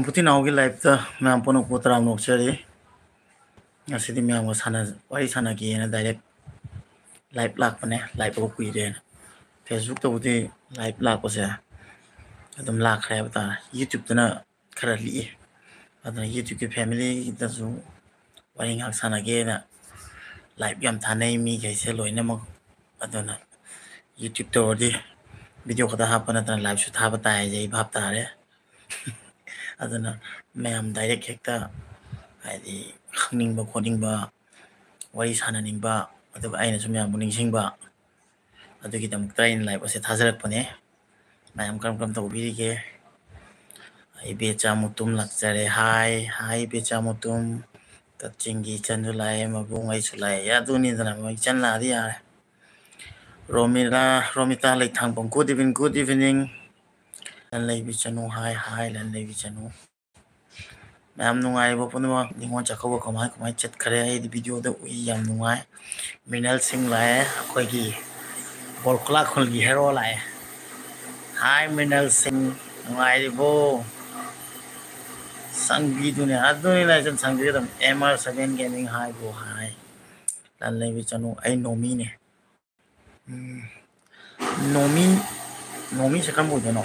Putin naugi live ta मैं आपको पुतराम नोक्चरी ngasi मैं आपको sana wari sana ki na direct live lakpane live ko kuire Facebook to buti live lak ko se adum lak khare bata YouTube tana khara li adana YouTube ki family ta su wari ngak sana ge na live yam thanai mi ge se loina mo adana YouTube to di video kada hapana tana live su tha bata ai jai bhap ta re adana मैं am direct hekta ꯍꯥꯏꯗꯤ ꯈꯪꯅꯤꯡꯕ ꯈꯣꯠꯅꯤꯡꯕ ꯋꯥꯔꯤ ꯁꯥꯟꯅꯅꯤꯡꯕ ꯑꯗꯨꯒ ꯑꯩꯅꯁꯨ ꯃꯌꯥꯝꯕꯨ ꯅꯤꯡꯁꯤꯡꯕ ꯑꯗꯨꯒꯤꯗꯃꯛꯇ ꯑꯩꯅ ꯂꯥꯏꯚ ꯑꯁꯤ ꯊꯥꯖꯔꯛꯄꯅꯦ ꯃꯌꯥꯝ ꯀꯔꯝ ꯀꯔꯝ ꯇꯧꯕꯤꯔꯤꯒꯦ ꯏꯕꯦꯆꯥ ꯃꯨꯇꯨꯝ ꯂꯥꯛꯆꯔꯦ ꯍꯥꯏ ꯏꯕꯦꯆꯥ ꯃꯨꯇꯨꯝ ꯀꯛꯆꯤꯡꯒꯤ ꯏꯆꯟꯁꯨ ꯂꯥꯛꯑꯦ ꯃꯕꯨꯡ ꯑꯩꯁꯨ ꯂꯥꯛꯑꯦ ꯑꯗꯨꯅꯤꯗꯅ ꯃꯣꯏ ꯏꯆꯟ ꯂꯥꯛꯑꯗꯤ ꯌꯥꯔꯦ ꯔꯣꯃꯤꯇꯥ ꯂꯩꯊꯥꯡꯕꯝ ꯒꯨꯗ ꯏꯚꯤꯅꯤꯡ ꯂꯟ ꯂꯩꯕꯤ ꯆꯅꯨ ꯍꯥꯏ ꯂꯟ ꯂꯩꯕꯤ ꯆꯅꯨ मैम नुंगाइबो पुनवा निंगोन चखबो कमाय कमाय चट करे आई वीडियो दे उई याम नुंगाय मिनल सिंह लाए अखोगी बोलखला खुलगी हेरो लाए हाय मिनल सिंह नुंगाइबो संगी दुने अदुनी लाइजन संगी दम MR7 गेमिंग हाय बो हाय लन लेबी चनु आई नोमी ने नोमी से कम बोल दनो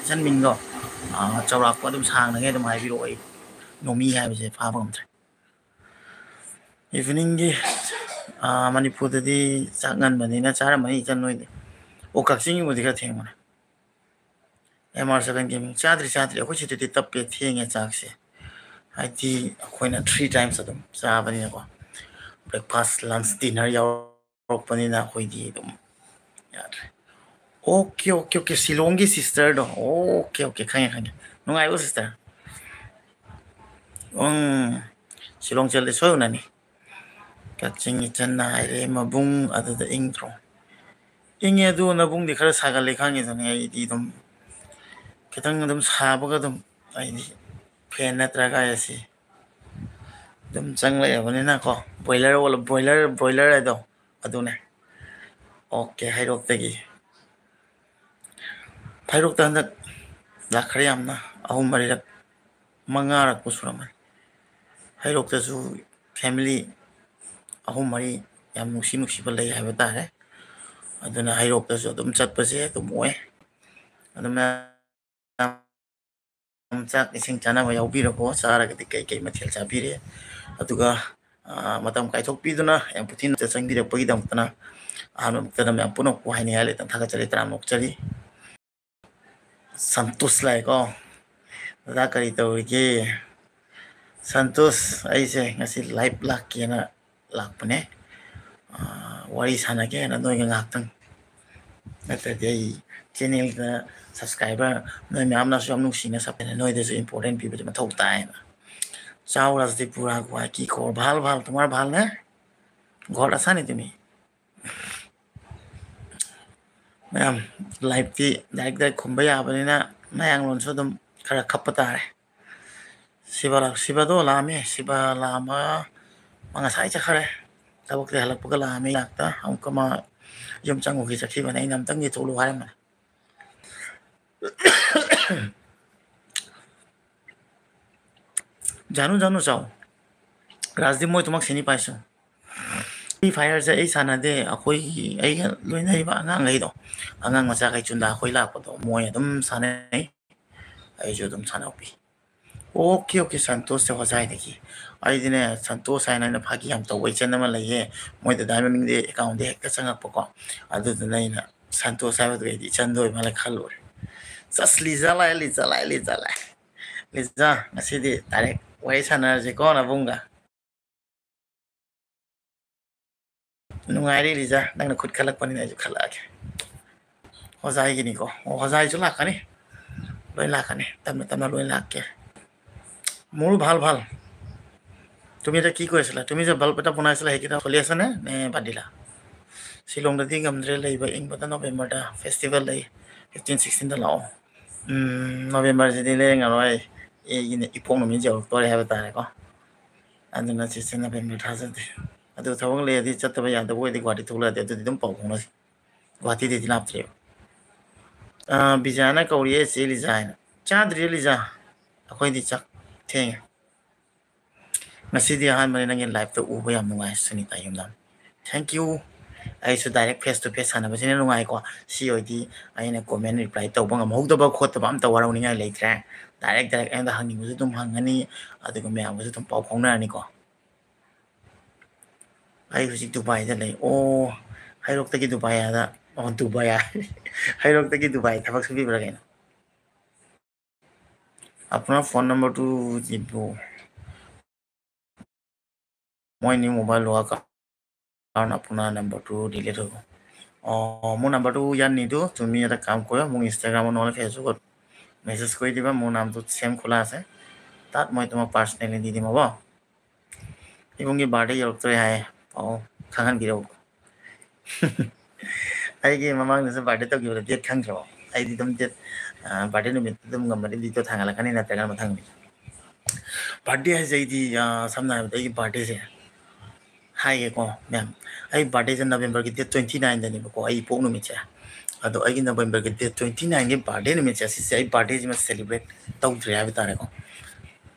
सन मिंगो चौराꯛꯄ ꯑꯗꯨꯝ ꯁꯥꯡꯅꯉꯩ ꯑꯗꯨꯝ ꯍꯥꯏꯕꯤꯔꯛꯑꯣ ꯑꯩ ꯅꯣꯃꯤ ꯍꯥꯏꯕꯁꯦ ꯐꯥꯕ ꯉꯝꯗ꯭ꯔꯦ 이브닝ꯒꯤ ꯃꯅꯤꯄꯨꯔꯗꯗꯤ ꯆꯥꯛ ꯉꯟꯕꯅꯤꯅ ꯆꯥꯔꯝꯃꯅꯤ 이전 ꯅꯣꯏꯗꯤ ꯑꯣ ꯀꯛꯆꯤꯡꯒꯤꯕꯨꯗꯤ ꯈꯔ ꯊꯦꯡꯕꯅꯦ MR7 गेमिंग ꯆꯥꯗ꯭ꯔꯤ ꯑꯩꯈꯣꯏ ꯁꯤꯗꯗꯤ ꯇꯞꯄꯦ ꯊꯦꯡꯉꯦ ꯆꯥꯛꯁꯦ ꯍꯥꯏꯗꯤ ꯑꯩꯈꯣꯏꯅ 3 times ꯑꯗꯨꯝ ꯆꯥꯕꯅꯤꯅꯀꯣ ꯕ꯭ꯔꯦꯛꯐꯥꯁ ꯂꯟꯆ ꯗꯤꯅꯔ ꯌꯥꯎꯔꯛꯄꯅꯤꯅ ꯑꯩꯈꯣꯏꯗꯤ ꯑꯗꯨꯝ ꯌꯥꯗ꯭ꯔꯦ ओके शिलोंगी सिस्टर दो ओके खंगे नुंगाइबो सिस्टर शिलोंग चले सोनानी कच्चिंग इचन हाइरे मबुंग अदुदा इंग्रो इंगे अदु नबुंग दि खरा सागले खांगे जने आइदि दम खितंग दम साबगा दम आइदि फैन नत्रगा यासी दम चंगले बनेना को बॉयलर अदो अदुने ओके हाइरोक तगी फाइरोक तंदक लाखरे यामना अहु मरिरक मंगारक पुसुरमन हाइरोक तसु फैमिली अहु मरी याम नुसी लई हाइबा तारे अदुना हाइरोक तसु अदुम चटपसे अदुम ओए अदुना चाक इसिंग चानाबा याउबिरको चारगदि कई मथेल चाबिरे अदुगा मतम काइथोकपिदुना याम पुथिन चंगिरपगिदमतना आनमतदम याम पुनो को हाइने हाले तम थागा चले तरा नोकचरी संतोष लाइको दादा करी तौरिगे संतोष ऐसे ngasi live lakena lakpane wari sanake na noy ngaktan natade channel da subscriber noy myam na su amnu sina sapene noy de important people ma thau tai na chawras de pura gwa ki khor bhal tumar bhal na ghor asa ni tumi ma'am live की direct खुंबा याबनिना मयांग loan सो दम खरा खप्पा तारे सिबा लामे सिबा लामा मंगा साइ चखरे तबक ते हलकपगा लामे लाक्ता हमकमा यम चंगो की चखी बने नम तंग ये थोलु हारे मन जानु जाओ राजदीप मोय तुमक सिनी पाइसो फ्री फायर से सानदे अखोई लोइनैबा आंगांगैदो आंगांग मचा कै चुंदा अखोई लापदो मोय अदुम सानै आइजो अदुम सानाउपी ओके संतोष से होजाय देखी आइदिने संतोष आइना फागी हम तवै चेनमा लैये मोय द दाइम मिंग दे अकाउंट दे हेक्ता चंगपको अदुदना इना संतोष आइबदो एदि चंदोय माले खलोर सस लिजा ngasi तारे वै साना जे कोना बुंगा नुंगाइरे लिजा नंगना खुद खलक पनि नाइ खलाके होजाय गिनी को होजाय जो लाखाने लोइ लाखाने तमना लोइ लाके मोर ভাল তুমি এটা কি কৈছিলা তুমি যে বাল্ব এটা বনাইছিলা হেকিটা চলি আছে নে বাদিলা শিলং দদি গমদ্রে লইবা ইংবটা নভেম্বরটা ফেস্টিভ্যাল লই 15-16 दा लाओ नभेम्बर जदि ले ngरoi एगिने इपोंग नमि जौ तोरे हाबा तारे को अदुना चिसे नभेम्बर थाजदे अदु थवंग लेदि चतबा यादबो एदि ग्वाटी थुला दे अदु दिदम पाउ होनस ग्वाटी दे दिलापत्रे ꯕꯤꯖꯥꯅ ꯀꯧꯔꯤꯌꯦ ꯆꯦ ꯂꯤꯖꯥ ꯍꯥꯏꯅ ꯆꯥꯗ꯭ꯔꯤ ꯂꯤꯖꯥ ꯑꯩꯈꯣꯏꯗꯤ ꯆꯥꯛ ꯊꯦꯡꯉꯦ ꯉꯁꯤꯗꯤ ꯑꯍꯥꯟꯕꯅꯤ ꯅꯪꯒꯤ ꯂꯥꯏꯐꯇ ꯎꯕ ꯌꯥꯝ ꯅꯨꯡꯉꯥꯏ ꯁꯨꯅꯤꯇꯥ ꯌꯨꯝꯅꯥꯝ ꯊꯦꯡꯛ ꯌꯨ ꯑꯩꯁꯨ ꯗꯥꯏꯔꯦꯛ ꯐꯦꯁ ꯇꯨ ꯐꯦꯁ ꯁꯥꯟꯅꯕꯁꯤꯅ ꯅꯨꯡꯉꯥꯏꯀꯣ ꯁꯤ ꯑꯣꯏꯗꯤ ꯑꯩꯅ ꯀꯣꯃꯦꯟ ꯔꯤꯄ꯭ꯂꯥꯏ ꯇꯧꯕ ꯉꯝꯍꯧꯗꯕ ꯈꯣꯠꯇꯕ ꯑꯝꯇ ꯋꯥꯔꯧꯅꯤꯡꯉꯥꯏ ꯂꯩꯇ꯭ꯔꯦ ꯗꯥꯏꯔꯦꯛ ꯑꯩꯉꯣꯟꯗ ꯍꯪꯅꯤꯡꯕꯁꯨ ꯑꯗꯨꯝ ꯍꯪꯒꯅꯤ ꯑꯗꯨꯒ ꯃꯌꯥꯝꯒꯁꯨ ꯑꯗꯨꯝ ꯄꯥꯎ ꯐꯥꯎꯅꯔꯅꯤꯀꯣ ꯑꯩ ꯍꯧꯖꯤꯛ ꯗꯨꯕꯥꯏꯗ ꯂꯩ ꯑꯣ ꯍꯩꯔꯣꯛꯇꯒꯤ ꯗꯨꯕꯥꯏ ꯑꯗ ꯑꯣ ꯗꯨꯕꯥꯏ ꯍꯩꯔꯣꯛꯇꯒꯤ ꯗꯨꯕꯥꯏ ꯊꯕꯛ ꯁꯨꯕꯤꯕ꯭ꯔꯥ ꯀꯩꯅꯣ আপোনাৰ ফোন নম্বৰটো যিটো মই নিউ মোবাইল লোৱা কাৰণ আপোনাৰ নম্বৰটো ডিলিট হৈ গ'ল অঁ মোৰ নাম্বাৰটো ইয়াত নিদিওঁ তুমি এটা কাম কৰা মোক ইনষ্টাগ্ৰামত নহ'লে ফেচবুকত মেছেজ কৰি দিবা মোৰ নামটো ছেম খোলা আছে তাত মই তোমাক পাৰ্চনেলি দি দিম হ'ব ꯏꯕꯨꯡꯒꯤ ꯕꯥꯔꯗꯦ ꯌꯧꯔꯛꯇꯣꯔꯦ ꯍꯥꯏ ꯄꯥꯎ ꯈꯪꯍꯟꯕꯤꯔꯛꯎ ꯑꯩꯒꯤ ꯃꯃꯥꯡꯗꯁꯨ ꯕꯥꯔꯗꯦ ꯇꯧꯈꯤꯕꯗꯣ ꯗꯦꯠ ꯈꯪꯗ꯭ꯔꯕꯣ ꯑꯩꯗꯤ ꯑꯗꯨꯝ ꯗꯦꯠ ꯕꯥꯔꯗꯦ ꯅꯨꯃꯤꯠꯇ ꯑꯗꯨꯝ ꯉꯝꯃꯗꯤ ꯗꯦꯠꯇꯣ ꯊꯥꯡꯒꯠꯂꯛꯀꯅꯤ ꯅꯠꯇ꯭ꯔꯒꯅ ꯃꯊꯪ ꯅꯨꯃꯤꯠ ꯕꯥꯔꯗꯦ ꯍꯥꯏꯁꯦ ꯑꯩꯗꯤ ꯁꯝꯅ ꯍꯥꯏꯔꯕꯗ ꯑꯩꯒꯤ ꯕꯥꯔꯗꯦꯁꯦ ꯍꯥꯏꯒꯦꯀꯣ ꯃꯦꯝ ꯑꯩ ꯕꯥꯔꯗꯦꯁꯦ ꯅꯕꯦꯝꯕꯔꯒꯤ ꯗꯦꯠ 29ꯗꯅꯦꯕꯀꯣ ꯑꯩ ꯄꯣꯛ ꯅꯨꯃꯤꯠꯁꯦ ꯑꯗꯣ ꯑꯩꯒꯤ ꯅꯕꯦꯝꯕꯔꯒꯤ ꯗꯦꯠ 29ꯒꯤ ꯕꯥꯔꯗꯦ ꯅꯨꯃꯤꯠꯁꯦ ꯑꯁꯤꯁꯦ ꯑꯩ ꯕꯥꯔꯗꯦꯁꯤꯃ ꯁꯦꯂꯦꯕ꯭ꯔꯦꯠ ꯇꯧꯗ꯭ꯔꯦ ꯍꯥꯏꯕ ꯇꯥꯔꯦꯀꯣ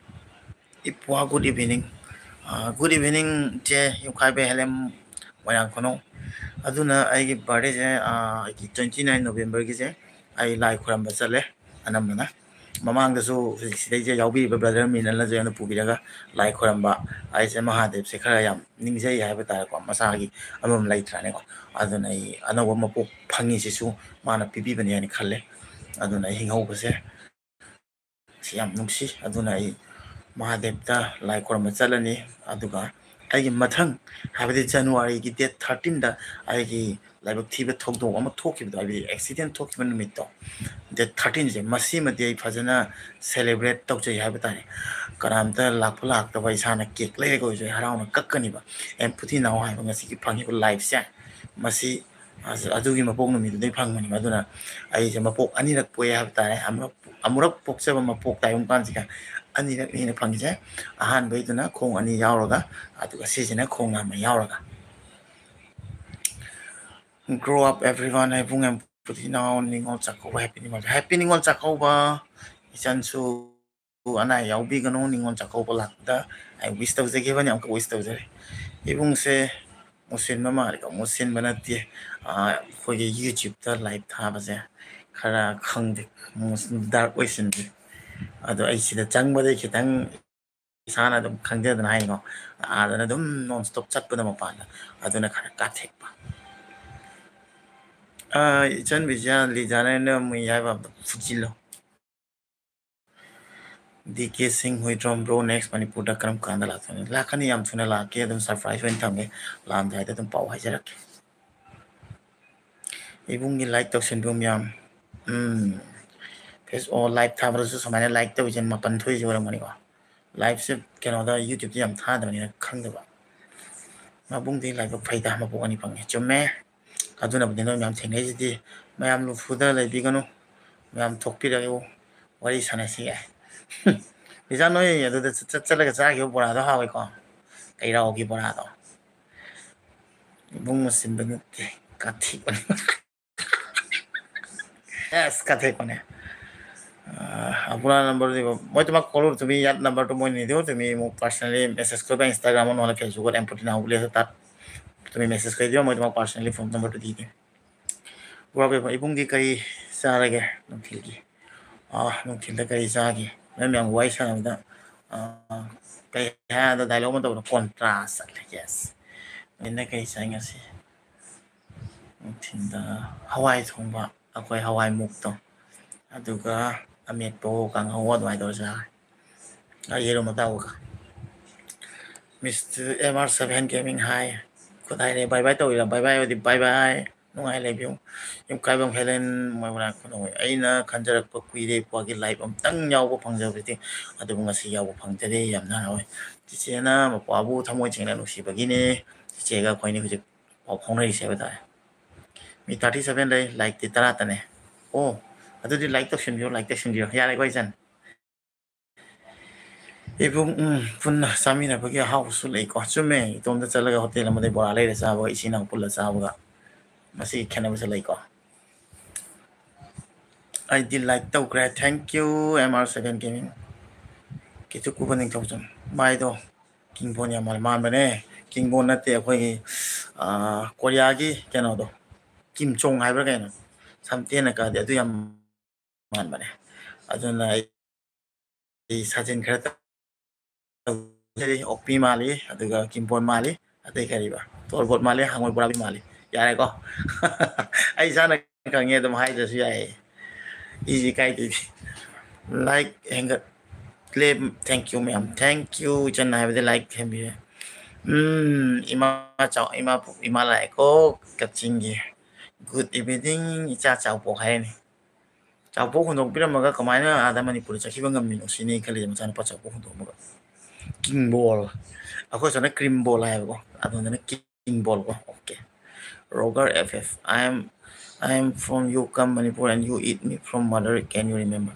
ꯏꯄ꯭ꯋꯥ ꯒꯨꯗ ꯏꯚꯤꯅꯤꯡ ꯒꯨꯗ ꯏꯚꯤꯅꯤꯡ ꯆꯦ ꯌꯨꯝꯈꯥꯏꯕ ꯍꯦꯂꯦꯝ ꯃꯣꯏꯔꯥꯡ ꯈꯨꯅꯧ ꯑꯗꯨꯅ ꯑꯩꯒꯤ ꯕꯥꯔꯗꯦꯁꯦ ꯑꯩꯒꯤ 29 ꯅꯣꯕꯦꯝꯕꯔꯒꯤꯁꯦ ꯑꯩ ꯂꯥꯏ ꯈꯣꯏꯔꯝꯕ ꯆꯠꯂꯦ ꯑꯅꯝꯕꯅ ꯃꯃꯥꯡꯗꯁꯨ ꯍꯧꯖꯤꯛ ꯁꯤꯗꯩꯁꯦ ꯌꯥꯎꯕꯤꯔꯤꯕ ꯕ꯭ꯔꯗꯔ ꯃꯤꯅꯜꯅꯁꯨ ꯑꯩꯉꯣꯟꯗ ꯄꯨꯕꯤꯔꯒ ꯂꯥꯏ ꯈꯣꯏꯔꯝꯕ ꯑꯩꯁꯦ ꯃꯍꯥꯗꯦꯕꯁꯦ ꯈꯔ ꯌꯥꯝ ꯅꯤꯡꯖꯩ ꯍꯥꯏꯕ ꯇꯥꯔꯦꯀꯣ ꯃꯁꯥꯒꯤ ꯑꯃꯃꯝ ꯂꯩꯇ꯭ꯔꯥꯅꯦꯀꯣ ꯑꯗꯨꯅ ꯑꯩ ꯑꯅꯧꯕ ꯃꯄꯣꯛ ꯐꯪꯉꯤꯁꯤꯁꯨ ꯃꯥꯅ ꯄꯤꯕꯤꯕꯅꯤ ꯍꯥꯏꯅ ꯈꯜꯂꯦ ꯑꯗꯨꯅ ꯑꯩ ꯍꯤꯡꯍꯧꯕꯁꯦ ꯁꯤ ꯌꯥꯝ ꯅꯨꯡꯁꯤ ꯑꯗꯨꯅ ꯑꯩ ꯃꯍꯥꯗꯦꯕꯇ ꯂꯥꯏ ꯈꯣꯏꯔꯝꯕ ꯆꯠꯂꯅꯤ ꯑꯗꯨꯒ ꯑꯩꯒꯤ ꯃꯊꯪ ꯍꯥꯏꯕꯗꯤ ꯖꯅꯋꯥꯔꯤꯒꯤ ꯗꯦꯠ 13ꯗ ꯑꯩꯒꯤ ꯂꯥꯏꯕꯛ ꯊꯤꯕ ꯊꯧꯗꯣꯛ ꯑꯃ ꯊꯣꯛꯈꯤꯕꯗꯣ ꯍꯥꯏꯕꯗꯤ ꯑꯦꯛꯁꯤꯗꯦꯟ ꯊꯣꯛꯈꯤꯕ ꯅꯨꯃꯤꯠꯇꯣ ꯗꯦꯠ 13ꯁꯦ ꯃꯁꯤꯃꯗꯤ ꯑꯩ ꯐꯖꯅ ꯁꯦꯂꯦꯕ꯭ꯔꯦꯠ ꯇꯧꯖꯩ ꯍꯥꯏꯕ ꯇꯥꯔꯦ ꯀꯅꯥꯝꯇ ꯂꯥꯛꯄ ꯂꯥꯛꯇꯕ ꯏꯁꯥꯅ ꯀꯦꯛ ꯂꯩꯔꯒ ꯑꯣꯏꯁꯨ ꯍꯔꯥꯎꯅ ꯀꯛꯀꯅꯤꯕ ꯄꯨꯊꯤ ꯅꯥꯎ ꯍꯥꯏꯕ ꯉꯁꯤꯒꯤ ꯐꯪꯉꯤꯕ ꯂꯥꯏꯐꯁꯦ ꯃꯁꯤ ꯑꯗꯨꯒꯤ ꯃꯄꯣꯛ ꯅꯨꯃꯤꯠꯇꯨꯗꯩ ꯐꯪꯕꯅꯦꯕ ꯑꯗꯨꯅ ꯑꯩꯁꯦ ꯃꯄꯣꯛ ꯑꯅꯤꯔꯛ ꯄꯣꯛꯑꯦ ꯍꯥꯏꯕ ꯇꯥꯔꯦ ꯑꯃꯨꯔꯛ ꯄꯣꯛꯆꯕ ꯃꯄꯣꯛ ꯇꯥꯏꯕꯪ ꯄꯥꯟꯁꯤꯒ ꯑꯅꯤꯔꯛꯅꯤꯅ ꯐꯪꯉꯤꯁꯦ ꯑꯍꯥꯟꯕꯩꯗꯨꯅ ꯈꯣꯡ ꯑꯅꯤ ꯌꯥꯎꯔꯒ ꯑꯗꯨꯒ ꯁꯤꯁꯤꯅ ꯈꯣꯡ ꯑꯃ ꯌꯥꯎꯔꯒ ꯒ꯭ꯔꯣ ꯑꯞ ꯑꯦꯚ꯭ꯔꯤꯋꯥꯟ ꯏꯕꯨꯡ ꯌꯥꯝ ꯄꯨꯊꯤ ꯅꯥꯎ ꯅꯤꯉꯣꯜ ꯆꯥꯛꯀꯧꯕ ꯍꯦꯄꯤ ꯅꯤꯉꯣꯜ ꯆꯥꯛꯀꯧꯕ ꯏꯆꯟꯁꯨ ꯑꯅꯥ ꯑꯌꯦꯛ ꯌꯥꯎꯕꯤꯒꯅꯨ ꯅꯤꯉꯣꯜ ꯆꯥꯛꯀꯧꯕ ꯂꯥꯛꯄꯗ ꯑꯩ ꯋꯤꯁ ꯇꯧꯖꯒꯤꯕꯅꯤ ꯑꯃꯨꯛꯀ ꯋꯤꯁ ꯇꯧꯖꯔꯤ ꯏꯕꯨꯡꯁꯦ ꯃꯨꯁꯤꯟꯕ ꯃꯥꯜꯂꯤꯀꯣ ꯃꯨꯁꯤꯟꯕ ꯅꯠꯇꯦ ꯑꯩꯈꯣꯏꯒꯤ ꯌꯨꯇ꯭ꯌꯨꯕꯇ ꯂꯥꯏꯚ ꯊꯥꯕꯁꯦ ꯈꯔ ꯈꯪꯗꯦ ꯗꯥꯔꯛ ꯑꯣꯏꯁꯤꯟꯗꯦ ꯑꯗꯣ ꯑꯩ ꯁꯤꯗ ꯆꯪꯕꯗꯩ ꯈꯤꯇꯪ ꯏꯁꯥꯅ ꯑꯗꯨꯝ ꯈꯪꯖꯗꯅ ꯍꯥꯏꯅꯤꯀꯣ ꯑꯥꯗꯅ ꯑꯗꯨꯝ ꯅꯣꯟ ꯁ꯭ꯇꯣꯞ ꯆꯠꯄꯗ ꯃꯄꯥꯟꯗ ꯑꯗꯨꯅ ꯈꯔ ꯀꯥꯊꯦꯛꯄ ꯏꯆꯟ ꯕꯤꯖꯤꯌꯥ ꯂꯤꯖꯥꯅ ꯃꯨꯏ ꯍꯥꯏꯕ ꯑꯝꯇ ꯐꯨꯆꯤꯜꯂꯣ ꯗꯤ ꯀꯦ ꯁꯤꯡ ꯍꯨꯏꯗ꯭ꯔꯣꯝ ꯕ꯭ꯔꯣ ꯅꯦꯛꯁ ꯃꯅꯤꯄꯨꯔꯗ ꯀꯔꯝ ꯀꯥꯟꯗ ꯂꯥꯛꯇꯣꯏꯅꯣ ꯂꯥꯛꯀꯅꯤ ꯌꯥꯝ ꯊꯨꯅ ꯂꯥꯛꯀꯦ ꯑꯗꯨꯝ ꯁꯔꯄ꯭ꯔꯥꯏꯖ ꯑꯣꯏꯅ ꯊꯝꯒꯦ ꯂꯥꯛꯑꯝꯗꯥꯏꯗ ꯑꯗꯨꯝ ꯄꯥꯎ ꯍꯥꯏꯖꯔꯛꯀꯦ ꯏꯕꯨꯡꯒꯤ ꯂꯥꯏꯛ ꯇꯧꯁꯤꯟꯕꯤꯌꯨ ꯃꯌꯥꯝ ꯐꯦꯁ ꯑꯣ ꯂꯥꯏꯚ ꯊꯥꯕꯗꯁꯨ ꯁꯨꯃꯥꯏꯅ ꯂꯥꯏꯛ ꯇꯧꯔꯤꯁꯦ 9 ꯊꯣꯛꯏꯁꯦ ꯑꯣꯏꯔꯝꯒꯅꯤꯀꯣ ꯂꯥꯏꯚꯁꯦ ꯀꯩꯅꯣꯗ ꯌꯨꯇ꯭ꯌꯨꯕꯇ ꯌꯥꯝ ꯊꯥꯗꯕꯅꯤꯅ ꯈꯪꯗꯕ ꯃꯕꯨꯡꯗꯤ ꯂꯥꯏꯕꯛ ꯐꯩꯗ ꯃꯄꯣꯛ ꯑꯅꯤ ꯐꯪꯉꯦ ꯆꯨꯝꯃꯦ ꯑꯗꯨꯅꯕꯨꯗꯤ ꯅꯣꯏ ꯃꯌꯥꯝ ꯊꯦꯡꯅꯩꯁꯤꯗꯤ ꯃꯌꯥꯝ ꯂꯨꯐꯨꯗ ꯂꯩꯕꯤꯒꯅꯨ ꯃꯌꯥꯝ ꯊꯣꯛꯄꯤꯔꯛꯎ ꯋꯥꯔꯤ ꯁꯥꯟꯅꯁꯤ ꯌꯥꯏ ꯏꯆꯥ ꯅꯣꯏ ꯑꯗꯨꯗ ꯆꯠꯂꯒ ꯆꯥꯈꯤꯕ ꯕꯣꯔꯥꯗꯣ ꯍꯥꯎꯋꯤꯀꯣ ꯀꯩꯔꯥꯎꯒꯤ ꯕꯣꯔꯥꯗꯣ ꯏꯕꯨꯡ ꯃꯨꯁꯤꯟꯕ ꯅꯠꯇꯦ কাথিকনে এস কাথিকনে আপোনাৰ নম্বৰ দিব মই তোমাক ক'লো তুমি ইয়াত নম্বৰটো মই নিদিওঁ তুমি মোক পাৰ্চনেলি মেছেজ কৰিবা ইনষ্টাগ্ৰামত নহ'লে ফেচবুকত এম্পতি নাও বুলি আছে তাত তুমি মেছেজ কৰি দিবা মই তোমাক পাৰ্চনেলি ফোন নম্বৰটো দি দিম ইবুꯡꯒꯤ ꯀꯔꯤ ꯆꯥꯔꯒꯦ ꯅꯨꯡꯊꯤꯜꯒꯤ ꯅꯨꯡꯊꯤꯜꯗ ꯀꯔꯤ ꯆꯥꯒꯦ ꯅꯣꯏ ꯃꯌꯥꯝ ꯋꯥꯔꯤ ꯁꯥꯟꯅꯕꯗ ꯀꯩ ꯍꯥꯏꯗ ꯗꯥꯏꯂꯣꯛ ꯑꯃ ꯇꯧꯕꯗꯣ ꯀꯣꯟꯇ꯭ꯔꯥꯁ ꯆꯠꯂꯦ ꯌꯦꯁ ꯑꯩꯅ ꯀꯔꯤ ꯆꯥꯏ ꯉꯁꯤ ꯅꯨꯡꯊꯤꯜꯗ ꯍꯋꯥꯏ ꯊꯣꯡꯕ ꯑꯩꯈꯣꯏ ꯍꯋꯥꯏ ꯃꯨꯛꯇꯣ ꯑꯗꯨꯒ ꯑꯃꯦꯠꯄꯋꯣ ꯀꯥꯡꯍꯧꯋꯣ ꯑꯗꯨꯃꯥꯏꯅ ꯇꯧꯔ ꯆꯥꯔꯦ ꯌꯦꯔꯨꯝ ꯑꯇꯥꯎꯕꯒ ꯃꯤꯁꯇꯔ ꯑꯦꯝ ꯑꯥꯔ 7 ꯒꯦꯃꯤꯡ ꯍꯥꯏ ꯈꯨꯗꯥꯏꯔꯦ ꯕꯥꯏ ꯕꯥꯏ ꯇꯧꯔꯤꯔꯥ ꯕꯥꯏ ꯕꯥꯏ ꯑꯣꯏꯗꯤ ꯕꯥꯏ ꯕꯥꯏ ꯅꯨꯡꯉꯥꯏ ꯂꯩꯕꯤꯌꯨ ꯌꯨꯝꯀꯥꯏꯕꯝ ꯍꯦꯂꯦꯟ ꯃꯣꯏꯔꯥꯡ ꯈꯨꯅꯧ ꯑꯩꯅ ꯈꯟꯖꯔꯛꯄ ꯀꯨꯏꯔꯦ ꯏꯄ꯭ꯋꯥꯒꯤ ꯂꯥꯏꯐ ꯑꯃꯇꯪ ꯌꯥꯎꯕ ꯐꯪꯖꯕꯗꯤ ꯑꯗꯨꯕꯨ ꯉꯁꯤ ꯌꯥꯎꯕ ꯐꯪꯖꯔꯦ ꯌꯥꯝꯅ ꯍꯔꯥꯎꯏ ꯆꯤꯆꯦꯅ ꯃꯄ꯭ꯋꯥꯕꯨ ꯊꯃꯣꯏ ꯁꯦꯡꯅ ꯅꯨꯡꯁꯤꯕꯒꯤꯅꯦ ꯆꯤꯆꯦꯒ ꯑꯩꯈꯣꯏꯅꯤ ꯍꯧꯖꯤꯛ ꯄꯥꯎ ꯐꯥꯎꯅꯔꯤꯁꯦ ꯍꯥꯏꯕ ꯇꯥꯔꯦ ꯃꯤ 37 ꯂꯩ ꯂꯥꯏꯛꯇꯤ 10ꯇꯅꯦ ꯑꯣ ꯑꯗꯨꯗꯤ ꯂꯥꯏꯛ ꯇꯧꯁꯤꯟꯕꯤꯌꯣ ꯂꯥꯏꯛ ꯇꯧꯁꯤꯟꯕꯤꯌꯣ ꯌꯥꯔꯦꯀꯣ ꯏꯆꯟ ꯏꯕꯨꯡ ꯄꯨꯟꯅ ꯆꯥꯃꯤꯟꯅꯕꯒꯤ ꯑꯍꯥꯎꯕꯁꯨ ꯂꯩꯀꯣ ꯆꯨꯝꯃꯦ ꯏꯇꯣꯝꯇ ꯆꯠꯂꯒ ꯍꯣꯇꯦꯜ ꯑꯃꯗꯩ ꯕꯣꯔꯥ ꯂꯩꯔ ꯆꯥꯕꯒ ꯏꯆꯤꯟ ꯏꯅꯥꯎ ꯄꯨꯜꯂ ꯆꯥꯕꯒ ꯃꯁꯤꯒꯤ ꯈꯦꯠꯅꯕꯁꯨ ꯂꯩꯀꯣ ꯑꯩꯗꯤ ꯂꯥꯏꯛ ꯇꯧꯈ꯭ꯔꯦ ꯊꯦꯡꯛ ꯌꯨ MR7 Gaming ꯀꯤꯊꯨ ꯀꯨꯕ ꯅꯤꯡꯊꯧꯖꯝ ꯃꯥꯏꯗꯣ ꯀꯤꯡꯕꯣꯟ ꯌꯥꯝ ꯃꯥꯟꯕꯅꯦ ꯀꯤꯡꯕꯣꯟ ꯅꯠꯇꯦ ꯑꯩꯈꯣꯏꯒꯤ ꯀꯣꯔꯤꯌꯥꯒꯤ ꯀꯩꯅꯣꯗꯣ ꯀꯤꯝ ꯆꯣꯡ ꯍꯥꯏꯕ꯭ꯔꯥ ꯀꯩꯅꯣ ꯁꯝꯇꯦꯟꯅ ꯀꯥꯗꯤ ꯑꯗꯨ ꯌꯥꯝ ꯃꯥꯟꯕꯅꯦ ꯑꯗꯨꯅ ꯑꯩ ꯁꯥꯖꯤꯟ ꯈꯔ ꯑꯣꯛꯄꯤ ꯃꯥꯜꯂꯤ ꯑꯗꯨꯒ ꯀꯤꯝꯕꯣꯟ ꯃꯥꯜꯂꯤ ꯑꯇꯩ ꯀꯔꯤꯕ ꯇꯣꯔꯕꯣꯠ ꯃꯥꯜꯂꯤ ꯍꯪꯉꯣꯏ ꯕꯣꯔꯥꯕꯤ ꯃꯥꯜꯂꯤ ꯌꯥꯔꯦꯀꯣ ꯑꯩ ꯏꯁꯥꯅ ꯈꯪꯉꯦ ꯑꯗꯨꯝ ꯍꯥꯏꯗ꯭ꯔꯁꯨ ꯌꯥꯏ ꯏꯁꯤ ꯀꯥꯏꯗꯣꯏꯗꯤ ꯂꯥꯏꯛ ꯍꯦꯟꯒꯠ claim thank you ma'am thank you इचन है लाइक थेंबिए इमा चाव इमा लाइको कचिंगी गुड इवनिंग इचा चाव पोखायनी चाव पो हुंदोकपिरमगा कमायना आदा मणिपुर चखिबा ngамमिनो सिनी खले मचान पा चाव पो हुंदोमगा किंग बॉल अखो सना क्रीम बॉल हायबो अदोना किंग बॉल को okay Roger FF I am from you come Manipur and you eat me from mother can you remember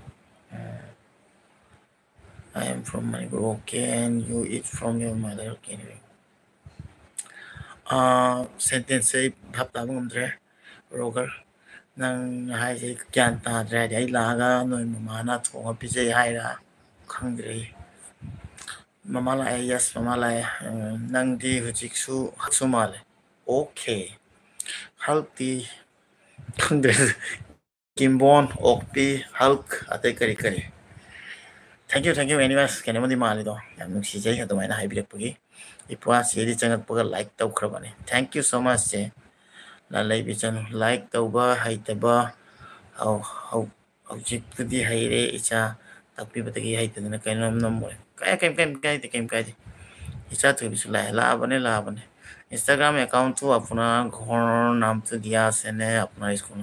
I am from Manipur. Can you eat from your mother? Can you? Sentence say bhap ta ngamdre Roger. Nang hai se kyan ta dre dai la ga noi mama na thong pi je hai ra khangdre. Mama la yes mama la nang di hujik su hatsu male. Okay. Healthy khangdre. Kimbon okpi hulk ate kari kari. Thank you anyways kenamadi malido yam nuksijai adumaina haibirakpagi ipwa seri changakpaga like tawkhrabani thank you so much je la laibi chanu like tawba haitaba au au hojikpudi haire icha takpibadagi haitadana kainam namoy kai इच्छा तो भी ला बने Instagram account तो अपना घर नाम तो दिया से ने अपना इसको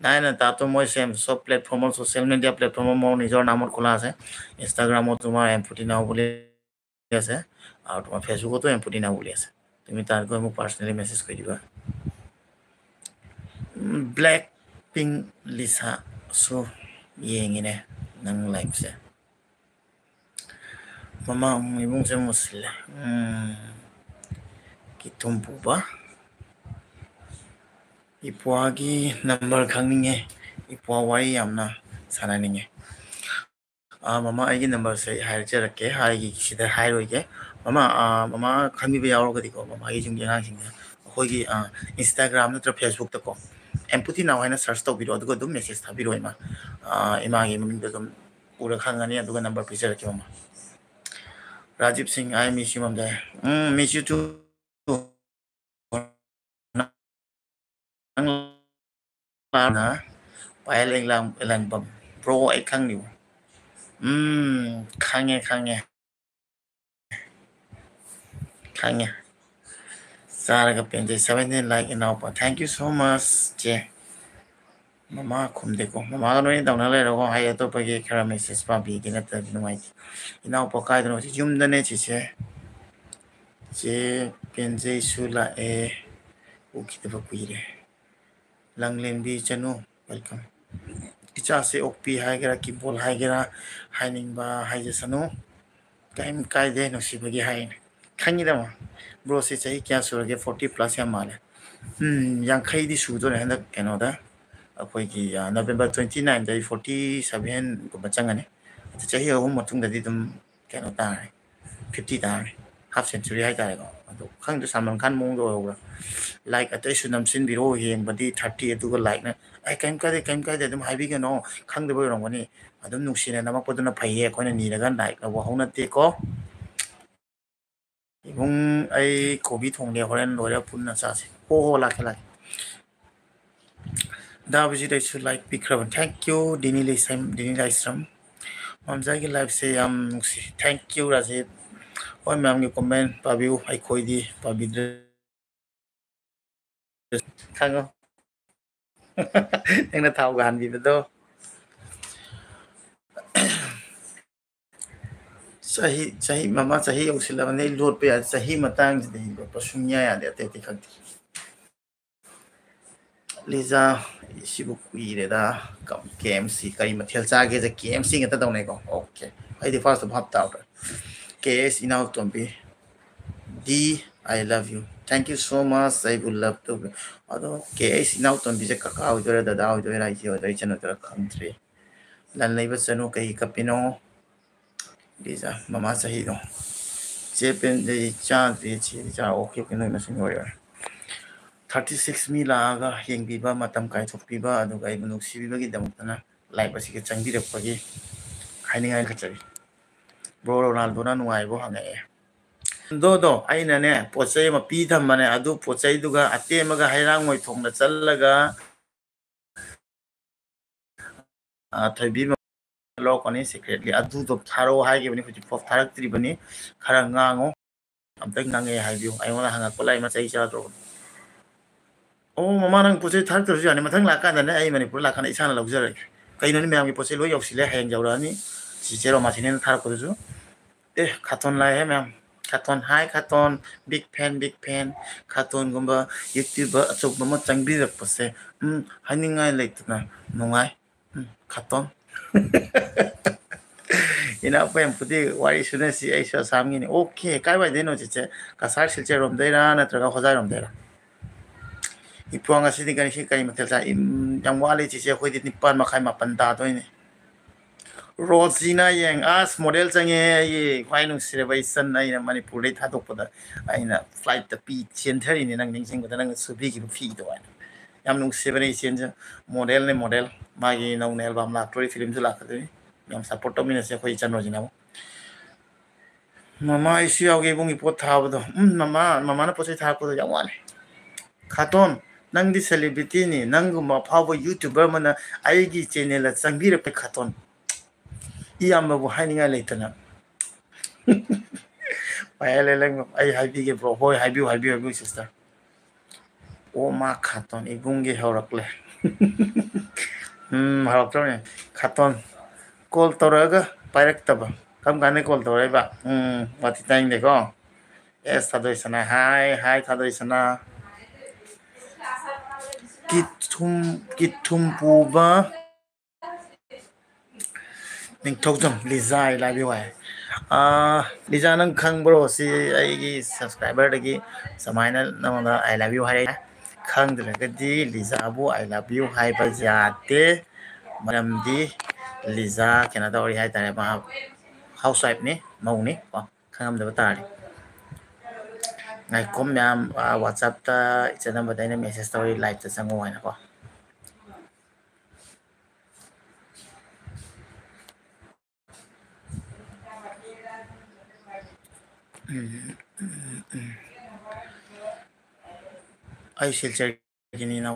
নাই না তা তো মই সেম সব প্লেটফৰ্মৰ সোশ্যাল মিডিয়া প্লেটফৰ্মৰ মোৰ নিজৰ নামত খোলা আছে ইনষ্টাগ্ৰামত তোমাৰ এমপুটি নাও বুলি আছে আৰু তোমাৰ ফেচবুকতো এমপুটি নাও বুলি আছে তুমি তাত গৈ মোক পাৰ্চনেলি মেছেজ কৰি দিবা ব্লেক পিংক লিসা সো ꯌꯦꯡꯉꯤꯅꯦ ꯅꯪ ꯂꯥꯏꯐꯁꯦ ꯃꯃꯥ ꯏꯕꯨꯡꯁꯦ ꯃꯨꯁꯤꯜꯂꯦ ꯀꯤꯊꯨꯝ ꯄꯨꯕ ꯏꯄ꯭ꯋꯥꯒꯤ ꯅꯝꯕꯔ ꯈꯪꯅꯤꯡꯉꯦ ꯏꯄ꯭ꯋꯥ ꯋꯥꯔꯤ ꯌꯥꯝꯅ ꯁꯥꯟꯅꯅꯤꯡꯉꯦ ꯃꯃꯥ ꯑꯩꯒꯤ ꯅꯝꯕꯔꯁꯦ ꯍꯥꯏꯔꯛꯆꯔꯛꯀꯦ ꯑꯩꯒꯤ ꯁꯤꯗ ꯍꯥꯏꯔꯣꯏꯒꯦ ꯃꯃꯥ ꯈꯪꯕꯤꯕ ꯌꯥꯎꯔꯒꯗꯤꯀꯣ ꯃꯃꯥꯒꯤ ꯌꯨꯝꯒꯤ ꯑꯉꯥꯡꯁꯤꯡꯁꯦ ꯑꯩꯈꯣꯏꯒꯤ ꯏꯟꯁꯇꯥꯒ꯭ꯔꯥꯝ ꯅꯠꯇ꯭ꯔꯒ ꯐꯦꯁꯕꯨꯛꯇꯀꯣ ꯑꯦꯝꯄꯨꯇꯤ ꯅꯥꯎ ꯍꯥꯏꯅ ꯁꯔꯆ ꯇꯧꯕꯤꯔꯣ ꯑꯗꯨꯒ ꯑꯗꯨꯝ ꯃꯦꯁꯦꯖ ꯊꯥꯕꯤꯔꯣ ꯏꯃꯥꯒꯤ ꯃꯃꯤꯡꯗꯣ ꯑꯗꯨꯝ ꯎꯔ ꯈꯪꯒꯅꯤ ꯑꯗꯨꯒ ꯅꯝꯕꯔ ꯄꯤꯖꯔꯛꯀꯦ ꯃꯃꯥ Rajib Singh, I miss you, Mamda. Miss you too. Pailing lang ilan bam. Bro, ay kang niyo. Kange. Saraga pente 17 like now. Thank you so much, Je. Mama kumde ko. Mama ka nung daw na lero ko hay ito pag ikara message pa bigyan at binuway. Inaw po kahit ano si Jum dane si Je pente sula ukita pa kuire. Lang lembi chanu. Welcome. Icha se okpi haigera kibol haigera haining ba haijasanu. Kaim kaide no sibagi hain. Khangida ma. Bro se chahi kya surage 40 plus ya male. Yang khai di sudo ne handa kenoda. Akoigi November 29 dai 47 ko bachangane. Chahi ahum matung dadi dum kenota 50 tare. Half century hai tare ko. Ado khang du Salman Khan mong do hoga. Like atai sunam sin biro yeng badi 30 aduga like na ai kaim kaide dum haibi ke no khang de boy rongani adum nuksine namak poduna phaiye koina niraga like wa hona te ko ibung ai kobi thongle horen lora punna chase ho lake da biji dai su like bikrab thank you dini laisram mamjai ki life se yam nuksi thank you Rajiv oi ma'am ki comment pabiu ai khoidi pabidre khango engna thau gan bi do Sahi mama sahi usila ne lot pe sahi matang de pasunya ya de te khakti Liza sibu kuire da kam KMC kari mathel cha ge KMC ngata daw ne ko okay ai de first bhap ta KS inau tombi D I love you thank you so much I would love to ado KS inau tombi je kaka udore da da udore rai je udore chano tara country ꯂꯟ ꯂꯩꯕ ꯆꯅꯨ ꯀꯩ ꯀꯞꯄꯤꯅꯣ ꯂꯤꯖꯥ ꯃꯃꯥ ꯆꯍꯤꯗꯣ ꯆꯦ ꯄꯦꯟꯗꯩ ꯆꯥꯗ꯭ꯔꯤ ꯆꯦ ꯆꯥ okay ꯅꯣꯏ ꯃꯁꯤꯡ ꯑꯣꯏꯔꯦ 36 ꯃꯤ ꯂꯥꯛꯑꯒ ꯌꯦꯡꯕꯤꯕ ꯃꯇꯝ ꯀꯥꯏꯊꯣꯛꯄꯤꯕ ꯑꯗꯨꯒ ꯑꯩꯕꯨ ꯅꯨꯡꯁꯤꯕꯤꯕꯒꯤꯗꯃꯛꯇꯅ ꯂꯥꯏꯚ ꯑꯁꯤꯒ ꯆꯪꯕꯤꯔꯛꯄꯒꯤ ꯍꯥꯏꯅꯤꯡꯉꯥꯏ ꯈꯠꯆꯔꯤ ꯕ꯭ꯔꯣ ꯔꯣꯅꯥꯜꯗꯣꯅ ꯅꯨꯡꯉꯥꯏꯕ ꯍꯪꯉꯛꯑꯦ ꯗꯣꯗꯣ ꯑꯩꯅꯅꯦ ꯄꯣꯠ ꯆꯩ ꯑꯃ ꯄꯤ ꯊꯝꯕꯅꯦ ꯑꯗꯨ ꯄꯣꯠ ꯆꯩꯗꯨꯒ ꯑꯇꯦꯝꯃꯒ ꯍꯩꯔꯥꯡꯒꯣꯏ ꯊꯣꯡꯗ ꯆꯠꯂꯒ ꯊꯣꯏꯕꯤ ꯂꯧꯔꯛꯀꯅꯤ ꯁꯤꯀ꯭ꯔꯦꯠꯂꯤ ꯑꯗꯨꯗꯣ ꯊꯥꯔꯛꯑꯣ ꯍꯥꯏꯈꯤꯕꯅꯤ ꯍꯧꯖꯤꯛꯐꯥꯎ ꯊꯥꯔꯛꯇ꯭ꯔꯤꯕꯅꯤ ꯈꯔ ꯉꯥꯡꯉꯣ ꯑꯝꯇꯪ ꯉꯥꯡꯉꯛꯑꯦ ꯍꯥꯏꯕꯤꯌꯨ ꯑꯩꯉꯣꯟꯗ ꯍꯪꯉꯛꯄ ꯂꯥꯏ ꯃꯆꯩ ꯆꯥꯗ꯭ꯔꯣ ꯑꯣ ꯃꯃꯥ ꯅꯪ ꯄꯣꯠ ꯆꯩ ꯊꯥꯔꯛꯇ꯭ꯔꯁꯨ ꯌꯥꯅꯤ ꯃꯊꯪ ꯂꯥꯛꯀꯥꯟꯗꯅꯦ ꯑꯩ ꯃꯅꯤꯄꯨꯔ ꯂꯥꯛꯀꯥꯟꯗ ꯏꯁꯥꯅ ꯂꯧꯖꯔꯒꯦ ꯀꯩꯅꯣꯅꯤ ꯃꯌꯥꯝꯒꯤ ꯄꯣꯠ ꯆꯩ ꯂꯣꯏ ꯌꯧꯁꯤꯜꯂꯦ ꯍꯌꯦꯡ ꯌꯧꯔꯛꯑꯅꯤ ꯆꯤꯆꯦ ꯔꯣꯃꯥꯊꯤꯅꯦꯅ ꯊꯥꯔꯛꯄꯗꯨꯁꯨ ꯑꯦ ꯈꯥꯇꯣꯟ ꯂꯥꯛꯑꯦ ꯃꯌꯥꯝ ꯈꯥꯇꯣꯟ ꯍꯥꯏ ꯈꯥꯇꯣꯟ ꯕꯤꯛ ꯐꯦꯟ ꯈꯥꯇꯣꯟꯒꯨꯝꯕ ꯌꯨꯇ꯭ꯌꯨꯕꯔ ꯑꯆꯧꯕ ꯑꯃ ꯆꯪꯕꯤꯔꯛꯄꯁꯦ ꯍꯥꯏꯅꯤꯡꯉꯥꯏ ꯂꯩꯇꯅ ꯅꯨꯡꯉꯥꯏ ꯈꯥꯇꯣꯟ ꯏꯅꯥꯎꯄꯌꯥꯝꯄꯨꯗꯤ ꯋꯥꯔꯤ ꯁꯨꯅꯁꯤ ꯑꯩꯁꯨ ꯑꯁꯥꯝꯒꯤꯅꯤ ꯑꯣꯀꯦ ꯀꯥꯏꯋꯥꯏꯗꯩꯅꯣ ꯆꯤꯆꯦ ꯀꯁꯥꯔ ꯁꯤꯜꯆꯔꯔꯣꯝꯗꯩꯔꯥ ꯅꯠꯇ꯭ꯔꯒ ꯍꯣꯖꯥꯏꯔꯣꯝꯗꯩꯔꯥ ꯏꯄ꯭ꯋꯥ ꯉꯁꯤꯗꯤ ꯀꯔꯤ ꯃꯊꯦꯜ ꯆꯥꯏ ꯌꯥꯝ ꯋꯥꯠꯂꯤ ꯆꯤꯆꯦ ꯑꯩꯈꯣꯏꯗꯤ 9:30 ꯃꯥꯄꯟ ꯇꯥꯗꯣꯏꯅꯤ ꯔꯣꯖꯤꯅꯥ ꯌꯦꯡ ꯑꯁ ꯃꯣꯗꯦꯜ ꯆꯪꯉꯦ ꯑꯩꯒꯤ ꯈ꯭ꯋꯥꯏ ꯅꯨꯡꯁꯤꯔꯕ ꯏꯆꯟ ꯑꯩꯅ ꯃꯅꯤꯄꯨꯔꯗꯩ ꯊꯥꯗꯣꯛꯄꯗ ꯑꯩꯅ ꯐ꯭ꯂꯥꯏꯠꯇ ꯆꯦꯟꯊꯔꯤꯅꯤ ꯅꯪ ꯅꯤꯡꯁꯤꯡꯕꯗ ꯅꯪꯅ ꯁꯨꯕꯤꯈꯤꯕ ꯐꯤꯗꯣ ꯍꯥꯏꯅ ꯌꯥꯝ ꯅꯨꯡꯁꯤꯕꯅꯦ ꯏꯆꯦꯟꯁꯨ ꯃꯣꯗꯦꯜꯅꯦ ꯃꯣꯗꯦꯜ ꯃꯥꯒꯤ ꯅꯧꯅ ꯑꯦꯜꯕꯝ ꯂꯥꯛꯇꯣꯔꯤ ꯐꯤꯂꯝꯁꯨ ꯂꯥꯛꯀꯗꯣꯏꯅꯤ ꯌꯥꯝ ꯁꯞꯄꯣꯔꯠ ꯇꯧꯃꯤꯟꯅꯁꯦ ꯑꯩꯈꯣꯏ ꯏꯆꯟ ꯔꯣꯖꯤꯅꯥ ꯃꯃꯥ ꯑꯩꯁꯨ ꯌꯥꯎꯒꯦ ꯏꯕꯨꯡꯒꯤ ꯄꯣꯠ ꯊꯥꯕꯗꯣ ꯃꯃꯥꯅ ꯄꯣꯠ ꯆꯩ ꯊꯥꯔꯛꯄꯗꯣ ꯌꯥꯝ ꯋꯥꯠꯂꯦ ꯈꯥꯇꯣꯟ ꯅꯪꯗꯤ ꯁꯦꯂꯤꯕ꯭ꯔꯤꯇꯤꯅꯤ ꯅꯪꯒꯨꯝꯕ ꯑꯐꯥꯎꯕ ꯌꯨꯇ꯭ꯌꯨꯕꯔ ꯑꯃꯅ ꯑꯩꯒꯤ ꯆꯦꯅꯦꯜꯗ ꯆꯪꯕꯤꯔꯛꯄ ꯈꯥꯇꯣꯟ ꯏꯌꯥꯝꯕꯕꯨ ꯍꯥꯏꯅꯤꯡꯉꯥꯏ ꯂꯩꯇꯅ ꯄꯥꯏꯍꯜꯂꯦ ꯑꯩ ꯍꯥꯏꯕꯤꯒꯦ ꯕ꯭ꯔꯣ ꯍꯣꯏ ꯍꯥꯏꯕꯤꯌꯨ ꯁꯤꯁꯇꯔ ꯑꯣ ꯃꯥ ꯈꯥꯇꯣꯟ ꯏꯕꯨꯡꯒꯤ ꯍꯧꯔꯛꯂꯦ ꯍꯧꯔꯛꯇ꯭ꯔꯕꯅꯦ ꯈꯥꯇꯣꯟ ꯀꯣꯜ ꯇꯧꯔꯛꯑꯒ ꯄꯥꯏꯔꯛꯇꯕ ꯀꯔꯝ ꯀꯥꯟꯗ ꯀꯣꯜ ꯇꯧꯔꯛꯏꯕ ꯋꯥꯊꯤ ꯇꯥꯏꯅꯤꯡꯗꯦꯀꯣ ꯑꯦꯁ ꯊꯥꯗꯣꯏꯁꯅꯥ ꯍꯥꯏ ꯊꯥꯗꯣꯏꯁꯅꯥ ꯀꯤꯊꯨꯝ ꯄꯨꯕ ꯅꯤꯡꯊꯧꯖꯝ ꯂꯤꯖꯥ ꯑꯩ ꯂꯥꯏꯕꯤꯌꯨ ꯍꯥꯏ ꯂꯤꯖꯥ ꯅꯪ ꯈꯪꯕ꯭ꯔꯣ ꯁꯤ ꯑꯩꯒꯤ ꯁꯕꯁꯀ꯭ꯔꯥꯏꯕꯔꯗꯒꯤ ꯁꯨꯃꯥꯏꯅ ꯅꯪꯉꯣꯟꯗ ꯑꯥꯏ ꯂꯚ ꯌꯨ ꯍꯥꯏꯔꯛꯑꯦ ꯈꯪꯗ꯭ꯔꯒꯗꯤ ꯂꯤꯖꯥꯕꯨ ꯑꯥꯏ ꯂꯚ ꯌꯨ ꯍꯥꯏꯕ ꯌꯥꯗꯦ ꯃꯔꯝꯗꯤ ꯂꯤꯖꯥ ꯀꯩꯅꯣ ꯇꯧꯔꯤ ꯍꯥꯏꯇꯥꯔꯦ ꯃꯥ ꯍꯥꯎꯁ ꯋꯥꯏꯐꯅꯤ ꯃꯧꯅꯤ ꯀꯣ ꯈꯪꯉꯝꯗꯕ ꯇꯥꯔꯗꯤ ꯉꯥꯏꯈꯣ ꯃꯌꯥꯝ ꯋꯥꯆꯞꯇ ꯏꯆꯟ ꯑꯩꯅ ꯃꯦꯁꯦꯁ ꯇꯧꯔꯤ ꯂꯥꯏꯚꯇ ꯆꯪꯉꯣ ꯍꯥꯏꯅꯀꯣ ꯑꯩ ꯁꯤꯜꯆꯔꯒꯤꯅꯤꯅ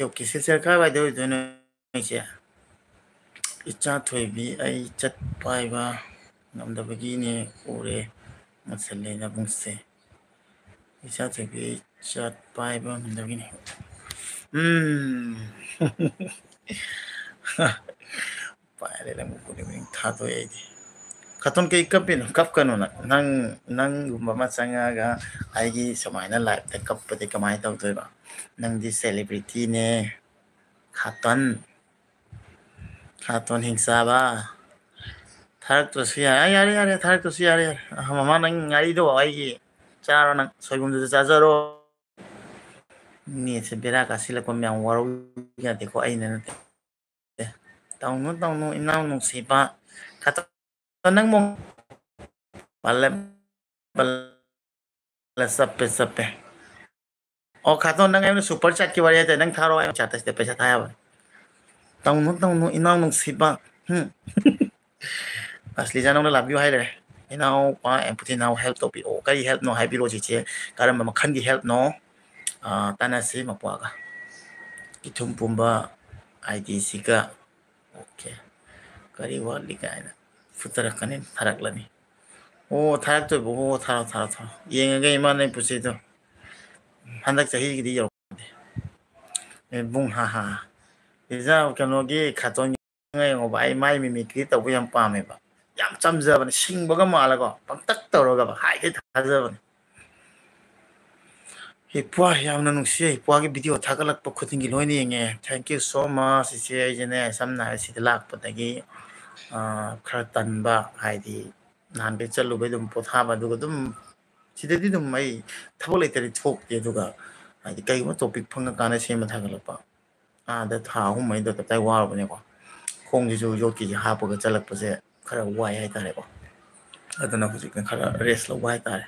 ꯑꯣꯀꯦ ꯁꯤꯜꯆꯔ ꯀꯥꯏꯋꯥꯏꯗ ꯑꯣꯏꯗꯣꯏꯅꯣ ꯅꯣꯏꯁꯦ ꯏꯆꯥ ꯊꯣꯏꯕꯤ ꯑꯩ ꯆꯠꯄ ꯍꯥꯏꯕ ꯉꯝꯗꯕꯒꯤꯅꯦ ꯎꯔꯦ ꯃꯨꯠꯁꯜꯂꯦ ꯅꯕꯨꯡꯁꯦ ꯏꯆꯥ ꯊꯣꯏꯕꯤ ꯆꯠꯄ ꯍꯥꯏꯕ ꯉꯝꯗꯕꯒꯤꯅꯤ ꯄꯥꯏꯔꯦ ꯅꯪ ꯊꯥꯗꯣꯛꯑꯦ ꯑꯩꯗꯤ ꯈꯥꯇꯣꯟ ꯀꯩ ꯀꯞꯄꯤꯅꯣ ꯀꯞꯀꯅꯣ ꯅꯪꯒꯨꯝꯕ ꯑꯃ ꯆꯪꯉꯛꯑꯒ ꯑꯩꯒꯤ ꯁꯨꯃꯥꯏꯅ ꯂꯥꯏꯐꯇ ꯀꯞꯄꯗꯤ ꯀꯃꯥꯏꯅ ꯇꯧꯗꯣꯏꯕ ꯅꯪꯗꯤ ꯁꯦꯂꯤꯕ꯭ꯔꯤꯇꯤꯅꯦ ꯈꯥꯇꯣꯟ ꯍꯤꯡꯆꯥꯕ ꯊꯥꯔꯛꯇ꯭ꯔꯁꯨ ꯌꯥꯔꯦ ꯌꯥꯔꯦ ꯊꯥꯔꯛꯇ꯭ꯔꯁꯨ ꯌꯥꯔꯦ ꯃꯃꯥ ꯅꯪ ꯉꯥꯔꯤꯗꯣ ꯑꯩꯒꯤ ꯆꯥꯔꯣ ꯅꯪ ꯁꯣꯏꯕꯨꯝꯗꯨꯁꯨ ꯆꯥꯖꯔꯣ ꯅꯦꯠꯁꯦ ꯕꯦꯔꯥ ꯀꯥꯁꯤꯜꯂꯛꯄ ꯃꯌꯥꯝ ꯋꯥꯔꯧ ꯌꯥꯗꯦꯀꯣ ꯑꯩꯅ ꯅꯠꯇꯦ ꯇꯧꯅꯨ ꯏꯅꯥꯎ ꯅꯨꯡꯁꯤꯕ ꯅꯪ ꯆꯞꯄꯦ ꯑꯣ ꯈꯥꯇꯣꯟ ꯅꯪ ꯑꯩꯉꯣꯟꯗ ꯁꯨꯄꯔ ꯆꯥꯠꯀꯤ ꯋꯥꯔꯤ ꯍꯥꯏꯇꯥꯔꯦ ꯅꯪ ꯊꯥꯔꯛꯑꯣ ꯑꯩ ꯆꯥꯠꯇ ꯄꯩꯁꯥ ꯊꯥ ꯌꯥꯕꯅꯦ ꯇꯧꯅꯨ ꯏꯅꯥꯎ ꯅꯨꯡꯁꯤꯕ ꯑꯁꯂꯤꯖꯥ ꯅꯪꯅ ꯂꯥꯛꯄꯤꯌꯨ ꯍꯥꯏꯔꯦ ꯏꯅꯥꯎꯄꯥ ꯑꯦꯝꯄꯨꯊꯤꯅꯥꯎ ꯍꯦꯜꯞ ꯇꯧꯕꯤꯔꯛꯑꯣ ꯀꯔꯤ ꯍꯦꯜꯞꯅꯣ ꯍꯥꯏꯕꯤꯔꯛꯑꯣ ꯆꯤꯆꯦ ꯀꯔꯝꯕ ꯃꯈꯜꯒꯤ ꯍꯦꯜꯞꯅꯣ ꯇꯥꯟꯅꯁꯤ ꯃꯄꯨꯒ ꯏꯊꯨꯝ ꯄꯨꯝꯕ ꯑꯥꯏꯗꯤꯁꯤꯒ ꯑꯣꯀꯦ ꯀꯔꯤ ꯋꯥꯠꯂꯤ ꯀꯥꯏꯅ ꯐꯨꯊꯔꯛꯀꯅꯤ ꯊꯥꯔꯛꯂꯅꯤ ꯑꯣ ꯊꯥꯔꯛꯇꯣꯏꯕ ꯑꯣ ꯊꯥꯔꯣ ꯌꯦꯡꯉꯒ ꯏꯃꯥ ꯅꯪ ꯄꯨꯟꯁꯤꯗꯣ ꯍꯟꯗꯛ ꯆꯍꯤꯒꯤꯗꯤ ꯌꯧꯔꯛꯗꯦ ꯕꯨꯡ ꯍꯥ ꯄꯤꯖꯥ ꯀꯩꯅꯣꯒꯤ ꯈꯥꯇꯣꯟ ꯌꯦꯡꯉꯣꯕ ꯑꯩ ꯃꯥꯏ ꯃꯤꯃꯤꯀ꯭ꯔꯤ ꯇꯧꯕ ꯌꯥꯝ ꯄꯥꯝꯃꯦꯕ ꯌꯥꯝ ꯆꯝꯖꯕꯅꯦ ꯁꯤꯡꯕꯒ ꯃꯥꯜꯂꯀꯣ ꯄꯪꯇꯛ ꯇꯧꯔꯒꯕ ꯍꯥꯏꯈꯩ ꯊꯥꯖꯕꯅꯦ ꯏꯄ꯭ꯋꯥ ꯌꯥꯝꯅ ꯅꯨꯡꯁꯤꯩ ꯏꯄ꯭ꯋꯥꯒꯤ ꯚꯤꯗꯤꯑꯣ ꯊꯥꯒꯠꯂꯛꯄ ꯈꯨꯗꯤꯡꯒꯤ ꯂꯣꯏꯅ ꯌꯦꯡꯉꯦ ꯊꯦꯡꯀ꯭ꯌꯨ ꯁꯣ ꯃꯆ ꯏꯆꯦ ꯑꯩꯁꯦꯅꯦ ꯁꯝꯅ ꯍꯥꯏꯔ ꯁꯤꯗ ꯂꯥꯛꯄꯗꯒꯤ ꯈꯔ ꯇꯟꯕ ꯍꯥꯏꯗꯤ ꯅꯍꯥꯟꯈꯩ ꯆꯠꯂꯨꯕꯩ ꯑꯗꯨꯝ ꯄꯣꯊꯥꯕ ꯑꯗꯨꯒ ꯑꯗꯨꯝ ꯁꯤꯗꯗꯤ ꯑꯗꯨꯝ ꯑꯩ ꯊꯕꯛ ꯂꯩꯇꯔꯗꯤ ꯊꯣꯛꯇꯦ ꯑꯗꯨꯒ ꯍꯥꯏꯗꯤ ꯀꯩꯒꯨꯝꯕ ꯇꯣꯄꯤꯛ ꯐꯪꯉꯀꯥꯟꯗ ꯁꯦꯝꯕ ꯊꯥꯒꯠꯂꯛꯄ ꯑꯥꯗ ꯊꯥ ꯑꯍꯨꯝ ꯃꯔꯤꯗ ꯇꯞꯇꯥꯏ ꯋꯥꯔꯨꯕꯅꯦꯀꯣ ꯈꯣꯡꯁꯤꯁꯨ ꯌꯣꯠꯀꯤꯁꯦ ꯍꯥꯞꯄꯒ ꯆꯠꯂꯛꯄꯁꯦ ꯈꯔ ꯋꯥꯏ ꯍꯥꯏꯇꯥꯔꯦꯀꯣ ꯑꯗꯨꯅ ꯍꯧꯖꯤꯛꯅ ꯈꯔ ꯔꯦꯁ ꯂꯧꯕ ꯍꯥꯏꯇꯥꯔꯦ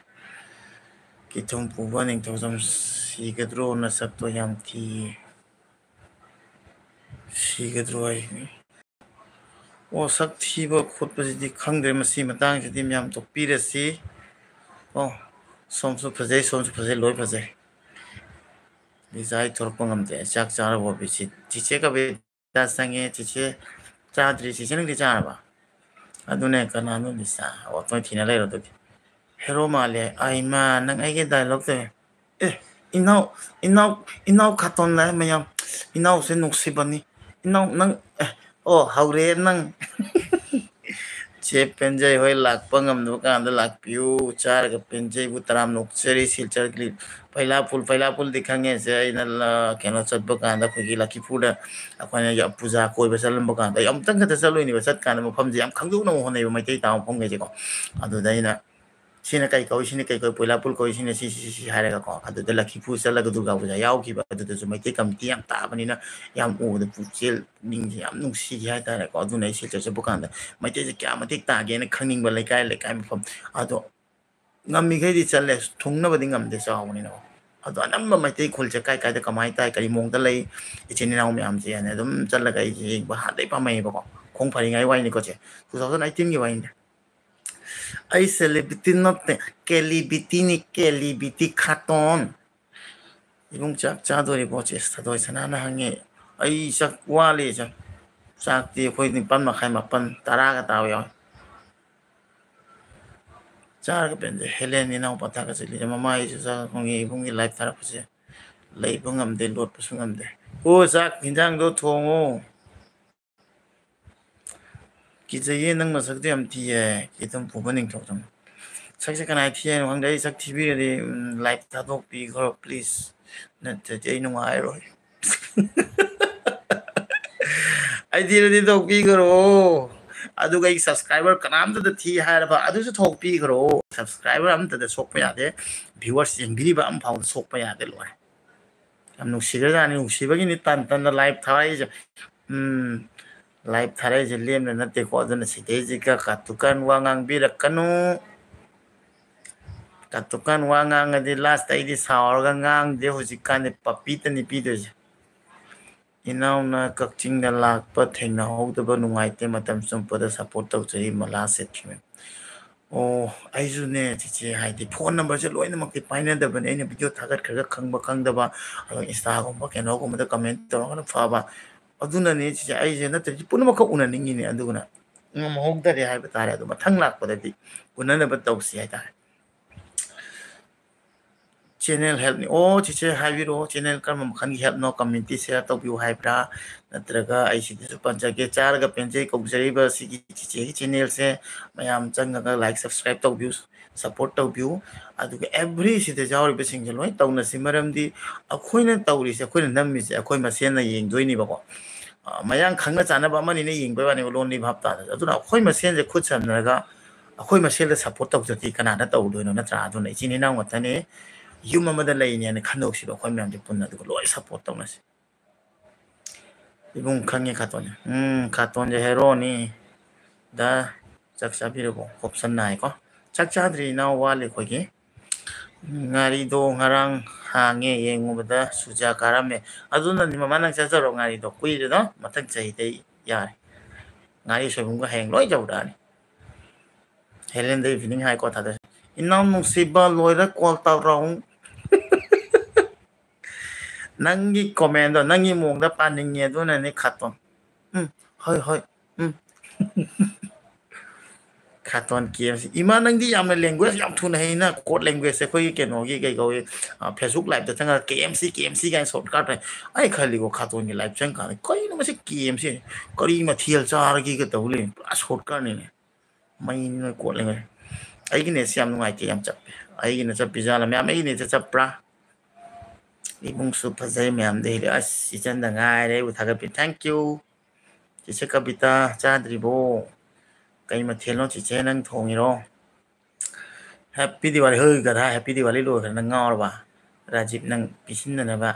ꯀꯤꯊꯨꯝ ꯄꯨꯕ ꯅꯤꯡꯊꯧꯖꯝ ꯁꯤꯒꯗ꯭ꯔꯣ ꯅꯁꯛꯇꯣ ꯌꯥꯝ ꯊꯤꯌꯦ ꯁꯤꯒꯗ꯭ꯔꯣ ꯍꯥꯏꯁꯤꯅꯤ ꯑꯣ ꯁꯛ ꯊꯤꯕ ꯈꯣꯠꯄꯁꯤꯗꯤ ꯈꯪꯗ꯭ꯔꯦ ꯃꯁꯤ ꯃꯇꯥꯡꯁꯤꯗꯤ ꯃꯌꯥꯝ ꯇꯣꯛꯄꯤꯔꯁꯤ ꯑꯣ ꯁꯣꯝꯁꯨ ꯐꯖꯩ ꯁꯣꯝꯁꯨ ꯐꯖꯩ ꯂꯣꯏ ꯐꯖꯩ ꯕꯤꯖꯥ ꯑꯩ ꯊꯣꯔꯛꯄ ꯉꯝꯗꯦ ꯆꯥꯛ ꯆꯥꯔꯕꯣ ꯕꯤꯁꯤ ꯆꯤꯆꯦ ꯀꯕꯤꯇꯥ ꯆꯪꯉꯦ ꯆꯤꯆꯦ ꯆꯥꯗ꯭ꯔꯤ ꯆꯤꯆꯦ ꯅꯪꯗꯤ ꯆꯥꯔꯕ ꯑꯗꯨꯅꯦ ꯀꯅꯥꯅꯣ ꯂꯤꯁꯥ ꯑꯣꯇꯣꯏ ꯊꯤꯅ ꯂꯩꯔꯣ ꯑꯗꯨꯗꯤ ꯍꯦꯔꯣ ꯃꯥꯜꯂꯦ ꯑꯩꯃꯥ ꯅꯪ ꯑꯩꯒꯤ ꯗꯥꯏꯂꯣꯛꯁꯦ ꯑꯦ ꯏꯅꯥꯎ ꯏꯅꯥꯎ ꯏꯅꯥꯎ ꯈꯥꯇꯣꯟ ꯂꯥꯛꯑꯦ ꯃꯌꯥꯝ ꯏꯅꯥꯎꯁꯦ ꯅꯨꯡꯁꯤꯕꯅꯤ ꯏꯅꯥꯎ ꯅꯪ ꯑꯣ ꯍꯧꯔꯦ ꯅꯪ ꯆꯦ ꯄꯦꯟꯖꯩ ꯍꯣꯏ ꯂꯥꯛꯄ ꯉꯝꯗꯕ ꯀꯥꯟꯗ ꯂꯥꯛꯄꯤꯌꯨ ꯆꯥꯔꯒ ꯄꯦꯟꯖꯩꯕꯨ ꯇꯔꯥꯝ ꯅꯣꯛꯆꯔꯤ ꯁꯤꯜꯆꯔ ꯀ꯭ꯂꯤꯞ ꯐꯩꯂꯥꯄꯨꯜꯗꯤ ꯈꯪꯉꯦꯁꯦ ꯑꯩꯅ ꯀꯩꯅꯣ ꯆꯠꯄ ꯀꯥꯟꯗ ꯑꯩꯈꯣꯏꯒꯤ ꯂꯛꯈꯤꯄꯨꯔꯗ ꯑꯩꯈꯣꯏꯅ ꯄꯨꯖꯥ ꯀꯣꯏꯕ ꯆꯠꯂꯝꯕ ꯀꯥꯟꯗ ꯑꯩ ꯑꯃꯨꯛꯇꯪ ꯈꯛꯇ ꯆꯠꯂꯣꯏꯅꯦꯕ ꯆꯠꯀꯥꯟꯗ ꯃꯐꯝꯁꯦ ꯌꯥꯝ ꯈꯪꯗꯣꯛꯅꯕ ꯍꯣꯠꯅꯩꯕ ꯃꯩꯇꯩ ꯇꯥꯕ ꯃꯐꯝꯈꯩꯁꯦꯀꯣ ꯑꯗꯨꯗ ꯑꯩꯅ ꯁꯤꯅ ꯀꯩ ꯀꯧꯏ ꯁꯤꯅ ꯀꯩ ꯀꯧꯏ ꯄꯣꯏꯂꯥꯄꯨꯜ ꯀꯧꯏ ꯁꯤꯅ ꯁꯤ ꯍꯥꯏꯔꯒꯀꯣ ꯑꯗꯨꯗ ꯂꯛꯈꯤꯄꯨꯔ ꯆꯠꯂꯒ ꯗꯨꯔꯒꯥ ꯄꯨꯖꯥ ꯌꯥꯎꯈꯤꯕ ꯑꯗꯨꯗꯁꯨ ꯃꯩꯇꯩ ꯀꯝꯃꯨꯅꯤꯇꯤ ꯌꯥꯝ ꯇꯥꯕꯅꯤꯅ ꯌꯥꯝ ꯎꯕꯗ ꯄꯨꯛꯆꯦꯜ ꯄꯨꯛꯅꯤꯡꯁꯦ ꯌꯥꯝ ꯅꯨꯡꯁꯤꯈꯤ ꯍꯥꯏꯇꯥꯔꯦꯀꯣ ꯑꯗꯨꯅ ꯑꯩ ꯁꯤꯜꯆꯔ ꯆꯠꯄ ꯀꯥꯟꯗ ꯃꯩꯇꯩꯁꯦ ꯀꯌꯥ ꯃꯇꯤꯛ ꯇꯥꯒꯦꯅ ꯈꯪꯅꯤꯡꯕ ꯂꯩꯀꯥꯏ ꯂꯩꯀꯥꯏ ꯃꯐꯝ ꯑꯗꯣ ꯉꯝꯃꯤꯈꯩꯗꯤ ꯆꯠꯂꯦ ꯊꯨꯡꯅꯕꯗꯤ ꯉꯝꯗꯦ ꯆꯥꯎꯕꯅꯤꯅ ꯑꯗꯣ ꯑꯅꯝꯕ ꯃꯩꯇꯩ ꯈꯨꯜꯁꯦ ꯀꯥꯏ ꯀꯥꯏꯗ ꯀꯃꯥꯏꯅ ꯇꯥꯏ ꯀꯔꯤ ꯃꯑꯣꯡꯗ ꯂꯩ ꯏꯆꯤꯟ ꯏꯅꯥꯎ ꯃꯌꯥꯝꯁꯦ ꯍꯥꯏꯅ ꯑꯗꯨꯝ ꯆꯠꯂꯒ ꯑꯩꯁꯦ ꯌꯦꯡꯕ ꯍꯥꯟꯅꯗꯩ ꯄꯥꯝꯃꯩꯌꯦꯕꯀꯣ ꯈꯣꯡ ꯐꯔꯤꯉꯩ ꯋꯥꯏꯅꯤꯀꯣ ꯆꯦ 2018ꯒꯤ ꯋꯥꯔꯤꯅꯦ ꯑꯩ ꯁꯦꯂꯤꯕ꯭रिꯇꯤ ꯅꯠꯇꯦ ꯀꯦꯂꯤꯕꯤꯇꯤꯅꯤ ꯀꯦꯂꯤꯕꯤꯇꯤ ꯈꯥꯇꯣꯟ ꯏꯕꯨꯡ ꯆꯥꯛ ꯆꯥꯗꯣꯔꯤꯕꯣ ꯆꯦ ꯊꯗꯣꯏ ꯁꯅꯥꯅ ꯍꯪꯉꯦ ꯑꯩ ꯆꯥꯛ ꯋꯥꯠꯂꯤ ꯆꯥꯛꯇꯤ ꯑꯩꯈꯣꯏ 9:30 ꯃꯥꯄꯟ ꯇꯔꯥꯒ ꯇꯥꯕ ꯌꯥꯎꯏ ꯆꯥꯔꯒ ꯄꯦꯟꯖꯩ ꯍꯦꯂꯦꯟ ꯏꯅꯥꯎꯄꯥ ꯊꯥꯒꯠꯆꯔꯤ ꯃꯃꯥꯒꯤꯁꯨ ꯆꯥꯛ ꯈꯣꯡꯉꯦ ꯏꯕꯨꯡꯒꯤ ꯂꯥꯏꯐ ꯊꯥꯔꯛꯄꯁꯦ ꯂꯩꯕ ꯉꯝꯗꯦ ꯂꯣꯠꯄꯁꯨ ꯉꯝꯗꯦ ꯑꯣ ꯆꯥꯛ ꯌꯦꯟꯖꯥꯡꯗꯣ ꯊꯣꯡꯉꯣ ꯀꯤꯖꯩꯌꯦ ꯅꯪ ꯅꯁꯛꯇꯣ ꯌꯥꯝ ꯊꯤꯌꯦ ꯀꯤꯊꯨꯝ ꯄꯨꯕ ꯅꯤꯡꯊꯧꯖꯝ ꯁꯛꯁꯦ ꯀꯅꯥ ꯊꯤ ꯍꯥꯏꯅꯣ ꯈꯪꯗꯦ ꯑꯩ ꯁꯛ ꯊꯤꯕꯤꯔꯗꯤ ꯂꯥꯏꯚ ꯊꯥꯗꯣꯛꯄꯤꯈ꯭ꯔꯣ ꯄ꯭ꯂꯤꯖ ꯅꯠꯇ꯭ꯔꯗꯤ ꯑꯩ ꯅꯨꯡꯉꯥꯏꯔꯣꯏ ꯑꯩ ꯊꯤꯔꯗꯤ ꯇꯣꯛꯄꯤꯈ꯭ꯔꯣ ꯑꯗꯨꯒ ꯑꯩ ꯁꯕꯁꯀ꯭ꯔꯥꯏꯕꯔ ꯀꯅꯥꯝꯇꯗ ꯊꯤ ꯍꯥꯏꯔꯕ ꯑꯗꯨꯁꯨ ꯊꯣꯛꯄꯤꯈ꯭ꯔꯣ ꯁꯕꯁꯀ꯭ꯔꯥꯏꯕꯔ ꯑꯝꯇꯗ ꯁꯣꯛꯄ ꯌꯥꯗꯦ ꯚꯤꯋꯔꯁ ꯌꯦꯡꯕꯤꯔꯤꯕ ꯑꯃ ꯐꯥꯎꯗ ꯁꯣꯛꯄ ꯌꯥꯗꯦ ꯂꯣꯏꯔꯦ ꯌꯥꯝ ꯅꯨꯡꯁꯤꯈ꯭ꯔꯖꯥꯠꯅꯤ ꯅꯨꯡꯁꯤꯕꯒꯤꯅꯤ ꯇꯟ ꯇꯟꯅ ꯂꯥꯏꯚ ꯊꯥꯔꯛꯏꯁꯦ ꯂꯥꯏꯚ ꯊꯥꯔꯛꯏꯁꯦ ꯂꯦꯝꯅ ꯅꯠꯇꯦꯀꯣ ꯑꯗꯨꯅ ꯁꯤꯗꯩꯁꯤꯒ ꯀꯥꯇꯨꯀꯥꯟ ꯋꯥ ꯉꯥꯡꯕꯤꯔꯛꯀꯅꯨ ꯀꯥꯇꯨꯀꯥꯟ ꯋꯥ ꯉꯥꯡꯉꯗꯤ ꯂꯥꯁꯇ ꯑꯩꯗꯤ ꯁꯥꯎꯔꯒ ꯉꯥꯡꯗꯦ ꯍꯧꯖꯤꯛꯀꯥꯟꯗꯤ ꯄꯞꯄꯤꯇꯅꯤ ꯄꯤꯗꯣꯏꯁꯦ ꯏꯅꯥꯎꯅ ꯀꯛꯆꯤꯡꯗ ꯂꯥꯛꯄ ꯊꯦꯡꯅꯍꯧꯗꯕ ꯅꯨꯡꯉꯥꯏꯇꯦ ꯃꯇꯝ ꯆꯨꯞꯄꯗ ꯁꯞꯄꯣꯔꯠ ꯇꯧꯖꯔꯤ ꯃꯂꯥ ꯁꯦꯠꯈꯤꯕ ꯑꯣ ꯑꯩꯁꯨꯅꯦ ꯆꯤꯆꯦ ꯍꯥꯏꯗꯤ ꯐꯣꯟ ꯅꯝꯕꯔꯁꯦ ꯂꯣꯏꯅꯃꯛꯇꯤ ꯄꯥꯏꯅꯗꯕꯅꯤ ꯑꯩꯅ ꯚꯤꯗꯤꯑꯣ ꯊꯥꯒꯠꯈ꯭ꯔꯒ ꯈꯪꯕ ꯈꯪꯗꯕ ꯑꯗꯨꯒ ꯏꯟꯁꯇꯥꯒꯨꯝꯕ ꯀꯩꯅꯣꯒꯨꯝꯕꯗ ꯀꯃꯦꯟ ꯇꯧꯔꯒꯅ ꯐꯕ ꯑꯗꯨꯅꯅꯦ ꯆꯤꯆꯦ ꯑꯩꯁꯦ ꯅꯠꯇ꯭ꯔꯗꯤ ꯄꯨꯝꯅꯃꯛꯈꯛ ꯎꯅꯅꯤꯡꯉꯤꯅꯦ ꯑꯗꯨꯒꯅ ꯉꯝꯍꯧꯗꯔꯦ ꯍꯥꯏꯕ ꯇꯥꯔꯦ ꯑꯗꯣ ꯃꯊꯪ ꯂꯥꯛꯄꯗꯗꯤ ꯎꯅꯅꯕ ꯇꯧꯁꯤ ꯍꯥꯏꯇꯥꯔꯦ ꯆꯦꯟꯅꯦꯜ ꯍꯦꯜꯞꯅꯤ ꯑꯣ ꯆꯤꯆꯦ ꯍꯥꯏꯕꯤꯔꯛꯑꯣ ꯆꯦꯟꯅꯦꯜ ꯀꯔꯝꯕ ꯃꯈꯜꯒꯤ ꯍꯦꯜꯞꯅꯣ ꯀꯝꯃ꯭ꯌꯨꯅꯤꯇꯤ ꯁꯤꯌꯔ ꯇꯧꯕꯤꯌꯨ ꯍꯥꯏꯕ꯭ꯔꯥ ꯅꯠꯇ꯭ꯔꯒ ꯑꯩ ꯁꯤꯗꯁꯨ ꯄꯟꯖꯒꯦ ꯆꯥꯔꯒ ꯄꯦꯟꯖꯩ ꯀꯧꯖꯔꯤꯕ ꯁꯤꯒꯤ ꯆꯤꯆꯦꯒꯤ ꯆꯦꯟꯅꯦꯜꯁꯦ ꯃꯌꯥꯝ ꯆꯪꯉꯒ ꯂꯥꯏꯛ ꯁꯕꯁꯀ꯭ꯔꯥꯏꯞ ꯇꯧꯕꯤꯌꯨ ꯁꯞꯄꯣꯔꯠ ꯇꯧꯕꯤꯌꯨ ꯑꯗꯨꯒ ꯑꯦꯚ꯭ꯔꯤ ꯁꯤꯗ ꯌꯥꯎꯔꯤꯕꯁꯤꯡꯁꯦ ꯂꯣꯏ ꯇꯧꯅꯁꯤ ꯃꯔꯝꯗꯤ ꯑꯩꯈꯣꯏꯅ ꯇꯧꯔꯤꯁꯦ ꯑꯩꯈꯣꯏꯅ ꯅꯝꯃꯤꯁꯦ ꯑꯩꯈꯣꯏ ꯃꯁꯦꯟꯅ ꯌꯦꯡꯗꯣꯏꯅꯦꯕꯀꯣ ꯃꯌꯥꯡ ꯈꯪꯅ ꯆꯥꯅꯕ ꯑꯃꯅꯤꯅ ꯌꯦꯡꯕꯩ ꯋꯥꯅꯦꯕ ꯂꯣꯟꯂꯤ ꯚꯥꯞ ꯇꯥꯗꯁꯨ ꯑꯗꯨꯅ ꯑꯩꯈꯣꯏ ꯃꯁꯦꯟꯁꯦ ꯈꯨꯠ ꯁꯝꯅꯔꯒ ꯑꯩꯈꯣꯏ ꯃꯁꯦꯟꯗ ꯁꯞꯄꯣꯔꯠ ꯇꯧꯖꯗꯦ ꯀꯅꯥꯅ ꯇꯧꯗꯣꯏꯅꯣ ꯅꯠꯇ꯭ꯔꯥ ꯑꯗꯨꯅ ꯏꯆꯤꯟ ꯏꯅꯥꯎ ꯉꯥꯛꯇꯅꯤ ꯌꯨꯝ ꯑꯃꯗ ꯂꯩꯅꯦꯅ ꯈꯟꯗꯣꯛꯁꯤꯕ ꯑꯩꯈꯣꯏ ꯃꯌꯥꯝꯁꯦ ꯄꯨꯟꯅ ꯑꯗꯨꯒ ꯂꯣꯏ ꯁꯞꯄꯣꯔꯠ ꯇꯧꯅꯁꯤ ꯏꯕꯨꯡ ꯈꯪꯉꯦ ꯈꯥꯇꯣꯟꯁꯦ ꯈꯥꯇꯣꯟꯁꯦ ꯍꯦꯔꯣꯅꯤ ꯗ ꯆꯥꯛ ꯆꯥꯕꯤꯔꯕꯣ ꯀꯣꯞꯁꯟ ꯅꯥꯏꯀꯣ ꯆꯥꯛ ꯆꯥꯗ꯭ꯔꯤ ꯏꯅꯥꯎ ꯋꯥꯠꯂꯤ ꯑꯩꯈꯣꯏꯒꯤ ꯉꯥꯔꯤꯗꯣ ꯉꯔꯥꯡ ꯍꯥꯡꯉꯦ ꯌꯦꯡꯉꯨꯕꯗ ꯁꯨꯖꯥ ꯀꯥꯔꯝꯃꯦ ꯑꯗꯨꯅꯅꯤ ꯃꯃꯥ ꯅꯪ ꯆꯠꯆꯔꯣ ꯉꯥꯔꯤꯗꯣ ꯀꯨꯏꯔꯦꯗ ꯃꯊꯪ ꯆꯍꯤꯗꯩ ꯌꯥꯔꯦ ꯉꯥꯔꯤ ꯁꯣꯏꯕꯨꯝꯒ ꯍꯌꯦꯡ ꯂꯣꯏ ꯌꯧꯔꯛꯑꯅꯤ ꯍꯦꯂꯦꯟꯗ ꯏꯚꯤꯅꯤꯡ ꯍꯥꯏꯀꯣ ꯊꯥꯗꯔꯦ ꯏꯅꯥꯎ ꯅꯨꯡꯁꯤꯕ ꯂꯣꯏꯔ ꯀꯣꯜ ꯇꯧꯔꯛꯎ ꯅꯪꯒꯤ ꯀꯣꯃꯦꯟꯗꯣ ꯅꯪꯒꯤ ꯃꯑꯣꯡꯗ ꯄꯥꯅꯤꯡꯉꯦ ꯑꯗꯨꯅꯅꯦ ꯈꯥꯇꯣꯟ ꯍꯣꯏ ꯍꯣꯏ ꯈꯥꯇꯣꯟ ꯀꯦꯞꯁꯤ ꯏꯃꯥ ꯅꯪꯗꯤ ꯌꯥꯝꯅ ꯂꯦꯡꯒ꯭ꯋꯦꯖ ꯌꯥꯝ ꯊꯨꯅ ꯍꯩꯅ ꯀꯣꯠ ꯂꯦꯡꯒ꯭ꯋꯦꯖꯁꯦ ꯑꯩꯈꯣꯏꯒꯤ ꯀꯩꯅꯣꯒꯤ ꯀꯩ ꯀꯧꯏ ꯐꯦꯁꯕꯨꯛ ꯂꯥꯏꯞꯇ ꯆꯪꯉꯒ ꯀꯦ ꯑꯦꯝ ꯁꯤ ꯀꯥꯏꯅ ꯁꯣꯔꯠꯀꯥꯠ ꯑꯩ ꯈꯜꯂꯤꯀꯣ ꯈꯥꯇꯣꯟꯒꯤ ꯂꯥꯏꯞ ꯆꯪꯀꯥꯟꯗ ꯀꯔꯤꯅꯣ ꯃꯁꯤ ꯀꯦꯝꯁꯤ ꯀꯔꯤ ꯃꯊꯦꯜ ꯆꯥꯔꯒꯦꯒ ꯇꯧ ꯂꯩ ꯄꯨꯔꯥ ꯁꯣꯔꯠꯀꯥꯠꯅꯤꯅꯦ ꯃꯩꯅꯤ ꯅꯣꯏ ꯀꯣꯠꯂꯦꯉꯣꯏ ꯑꯩꯒꯤ ꯅꯦꯠꯁꯦ ꯌꯥꯝ ꯅꯨꯡꯉꯥꯏꯇꯦ ꯌꯥꯝ ꯆꯞꯄꯦ ꯑꯩꯒꯤꯅ ꯆꯞꯄꯤꯖꯥꯠꯂ ꯃꯌꯥꯝ ꯑꯩꯒꯤ ꯅꯦꯠꯁꯦ ꯆꯞꯄ꯭ꯔꯥ ꯏꯕꯨꯡꯁꯨ ꯐꯖꯩ ꯃꯌꯥꯝꯗ ꯍꯦꯜꯂꯤ ꯑꯁ ꯏꯆꯟꯗ ꯉꯥꯏꯔꯦ ꯑꯩꯕꯨ ꯊꯥꯒꯠꯄꯤ ꯊꯦꯡꯀ꯭ꯌꯨ ꯆꯤꯆꯦ ꯀꯕꯤꯇꯥ ꯆꯥꯗ꯭ꯔꯤꯕꯣ ꯀꯩ ꯃꯊꯦꯜꯅꯣ ꯆꯤꯆꯦ ꯅꯪ ꯊꯣꯡꯉꯤꯔꯣ ꯍꯦꯄꯤ ꯗꯤꯋꯥꯂꯤ ꯍꯣꯏ ꯒꯙꯥ ꯍꯦꯄꯤ ꯗꯤꯋꯥꯂꯤ ꯂꯣꯏꯈ꯭ꯔꯦ ꯅꯪ ꯉꯥꯎꯔꯕ ꯔꯥꯖꯤꯞ ꯅꯪ ꯄꯤꯁꯤꯟꯗꯅꯕ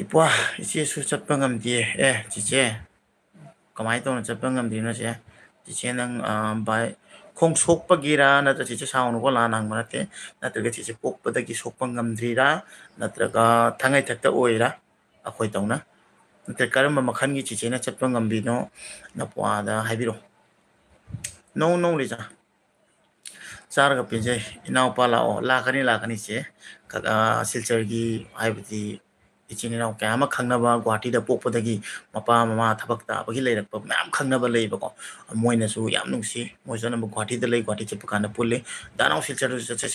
ꯏꯄ꯭ꯋꯥ ꯏꯆꯦꯁꯨ ꯆꯠꯄ ꯉꯝꯗꯦ ꯆꯤꯆꯦ ꯀꯃꯥꯏꯅ ꯇꯧꯅ ꯆꯠꯄ ꯉꯝꯗ꯭ꯔꯤꯅꯣ ꯆꯦ ꯆꯤꯆꯦ ꯅꯪ ꯚꯥꯏ ꯈꯣꯡ ꯁꯣꯛꯄꯒꯤꯔ ꯅꯠꯇ꯭ꯔ ꯆꯤꯆꯦ ꯁꯥꯎꯅꯨꯀꯣ ꯂꯥꯟꯅ ꯍꯪꯕ ꯅꯠꯇꯦ ꯅꯠꯇ꯭ꯔꯒ ꯆꯤꯆꯦ ꯄꯣꯛꯄꯗꯒꯤ ꯁꯣꯛꯄ ꯉꯝꯗ꯭ꯔꯤꯔꯥ ꯅꯠꯇ꯭ꯔꯒ ꯊꯉꯥꯏꯊꯛꯇ ꯑꯣꯏꯔꯥ ꯑꯩꯈꯣꯏ ꯇꯧꯅ ꯅꯠꯇ꯭ꯔꯒ ꯀꯔꯝꯕ ꯃꯈꯜꯒꯤ ꯆꯤꯆꯦꯅ ꯆꯠꯄ ꯉꯝꯕꯤꯅꯣ ꯅꯄ꯭ꯋꯥꯗ ꯍꯥꯏꯕꯤꯔꯛꯑꯣ ꯅꯣ ꯂꯤꯖꯥ ꯆꯥꯔꯒ ꯄꯦꯟꯖꯩ ꯏꯅꯥꯎꯄꯥ ꯂꯥꯛꯑꯣ ꯂꯥꯛꯀꯅꯤ ꯆꯦ ꯁꯤꯜꯆꯔꯒꯤ ꯍꯥꯏꯕꯗꯤ ꯏꯆꯤꯟ ꯏꯅꯥꯎ ꯀꯌꯥ ꯑꯃ ꯈꯪꯅꯕ ꯒꯨꯍꯥꯇꯤꯗ ꯄꯣꯛꯄꯗꯒꯤ ꯃꯄꯥ ꯃꯃꯥ ꯊꯕꯛ ꯇꯥꯕꯒꯤ ꯂꯩꯔꯛꯄ ꯃꯌꯥꯝ ꯈꯪꯅꯕ ꯂꯩꯕꯀꯣ ꯃꯣꯏꯅꯁꯨ ꯌꯥꯝ ꯅꯨꯡꯁꯤ ꯃꯣꯏꯁꯨ ꯑꯅꯝꯕ ꯒꯨꯍꯥꯇꯤꯗ ꯂꯩ ꯒꯨꯍꯥꯇꯤ ꯆꯠꯄ ꯀꯥꯟꯗ ꯄꯨꯜꯂꯤ ꯗꯥꯅꯥꯎ ꯁꯤꯜꯆꯔꯁꯨ ꯆꯠꯁꯦ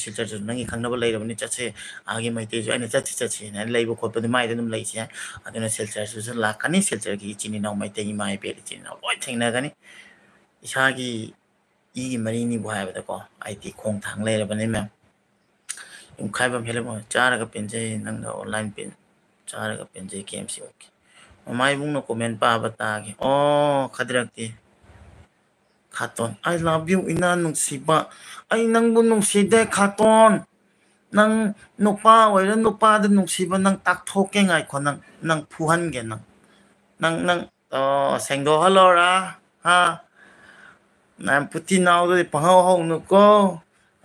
ꯁꯤꯜꯆꯔꯁꯨ ꯅꯪꯒꯤ ꯈꯪꯅꯕ ꯂꯩꯔꯕꯅꯤ ꯆꯠꯁꯦ ꯑꯥꯒꯤ ꯃꯩꯇꯩꯁꯨ ꯑꯩꯅ ꯆꯠꯁꯦꯅ ꯂꯩꯕ ꯈꯣꯠꯄꯗꯤ ꯃꯥꯏꯗ ꯑꯗꯨꯝ ꯂꯩꯁꯦ ꯑꯗꯨꯅ ꯁꯤꯜꯆꯔꯁꯨ ꯂꯥꯛꯀꯅꯤ ꯁꯤꯜꯆꯔꯒꯤ ꯏꯆꯤꯟ ꯏꯅꯥꯎ ꯃꯩꯇꯩ ꯏꯃꯥ ꯏꯕꯦꯜ ꯏꯆꯤꯟ ꯏꯅꯥꯎ ꯂꯣꯏ ꯊꯦꯡꯅꯒꯅꯤ ꯏꯁꯥꯒꯤ ꯏꯒꯤ ꯃꯔꯤꯅꯤꯕꯨ ꯍꯥꯏꯕꯗꯀꯣ ꯑꯩꯗꯤ ꯈꯣꯡ ꯊꯥꯡ ꯂꯩꯔꯕꯅꯤ ꯃꯦꯝ ꯌꯨꯝꯈꯥꯏꯕꯝ ꯍꯦꯜꯂꯝ ꯆꯥꯔꯒ ꯄꯦꯟꯖꯩ ꯅꯪꯅ ꯑꯣꯟꯂꯥꯏꯟ ꯄꯦꯟ ꯆꯥꯔꯒ ꯄꯦꯟꯖꯩ ꯀꯦꯝꯁꯤ ꯑꯣꯀꯦ ꯃꯃꯥ ꯏꯕꯨꯡꯅ ꯀꯣꯃꯦꯟ ꯄꯥꯕ ꯇꯥꯒꯦ ꯈꯗꯔꯛꯇꯤ ꯈꯥꯇꯣꯟ ꯑꯩ ꯂꯚ ꯌꯨ ꯏꯅꯥ ꯅꯨꯡꯁꯤꯕ ꯑꯩ ꯅꯪꯕꯨ ꯅꯨꯡꯁꯤꯗꯦ ꯈꯥꯇꯣꯟ ꯅꯪ ꯅꯨꯄꯥ ꯑꯣꯏꯔ ꯅꯨꯄꯥꯗ ꯅꯨꯡꯁꯤꯕ ꯅꯪ ꯇꯥꯛꯊꯣꯛꯀꯦ ꯉꯥꯏꯈꯣ ꯅꯪ ꯐꯨꯍꯟꯒꯦ ꯅꯪ ꯁꯦꯡꯗꯣꯛꯍꯜꯂꯣꯔꯥ ꯍꯥ ꯅꯪ ꯄꯨꯊꯤ ꯅꯥꯎꯗꯗꯤ ꯄꯪꯍꯧ ꯍꯧꯅꯨꯀꯣ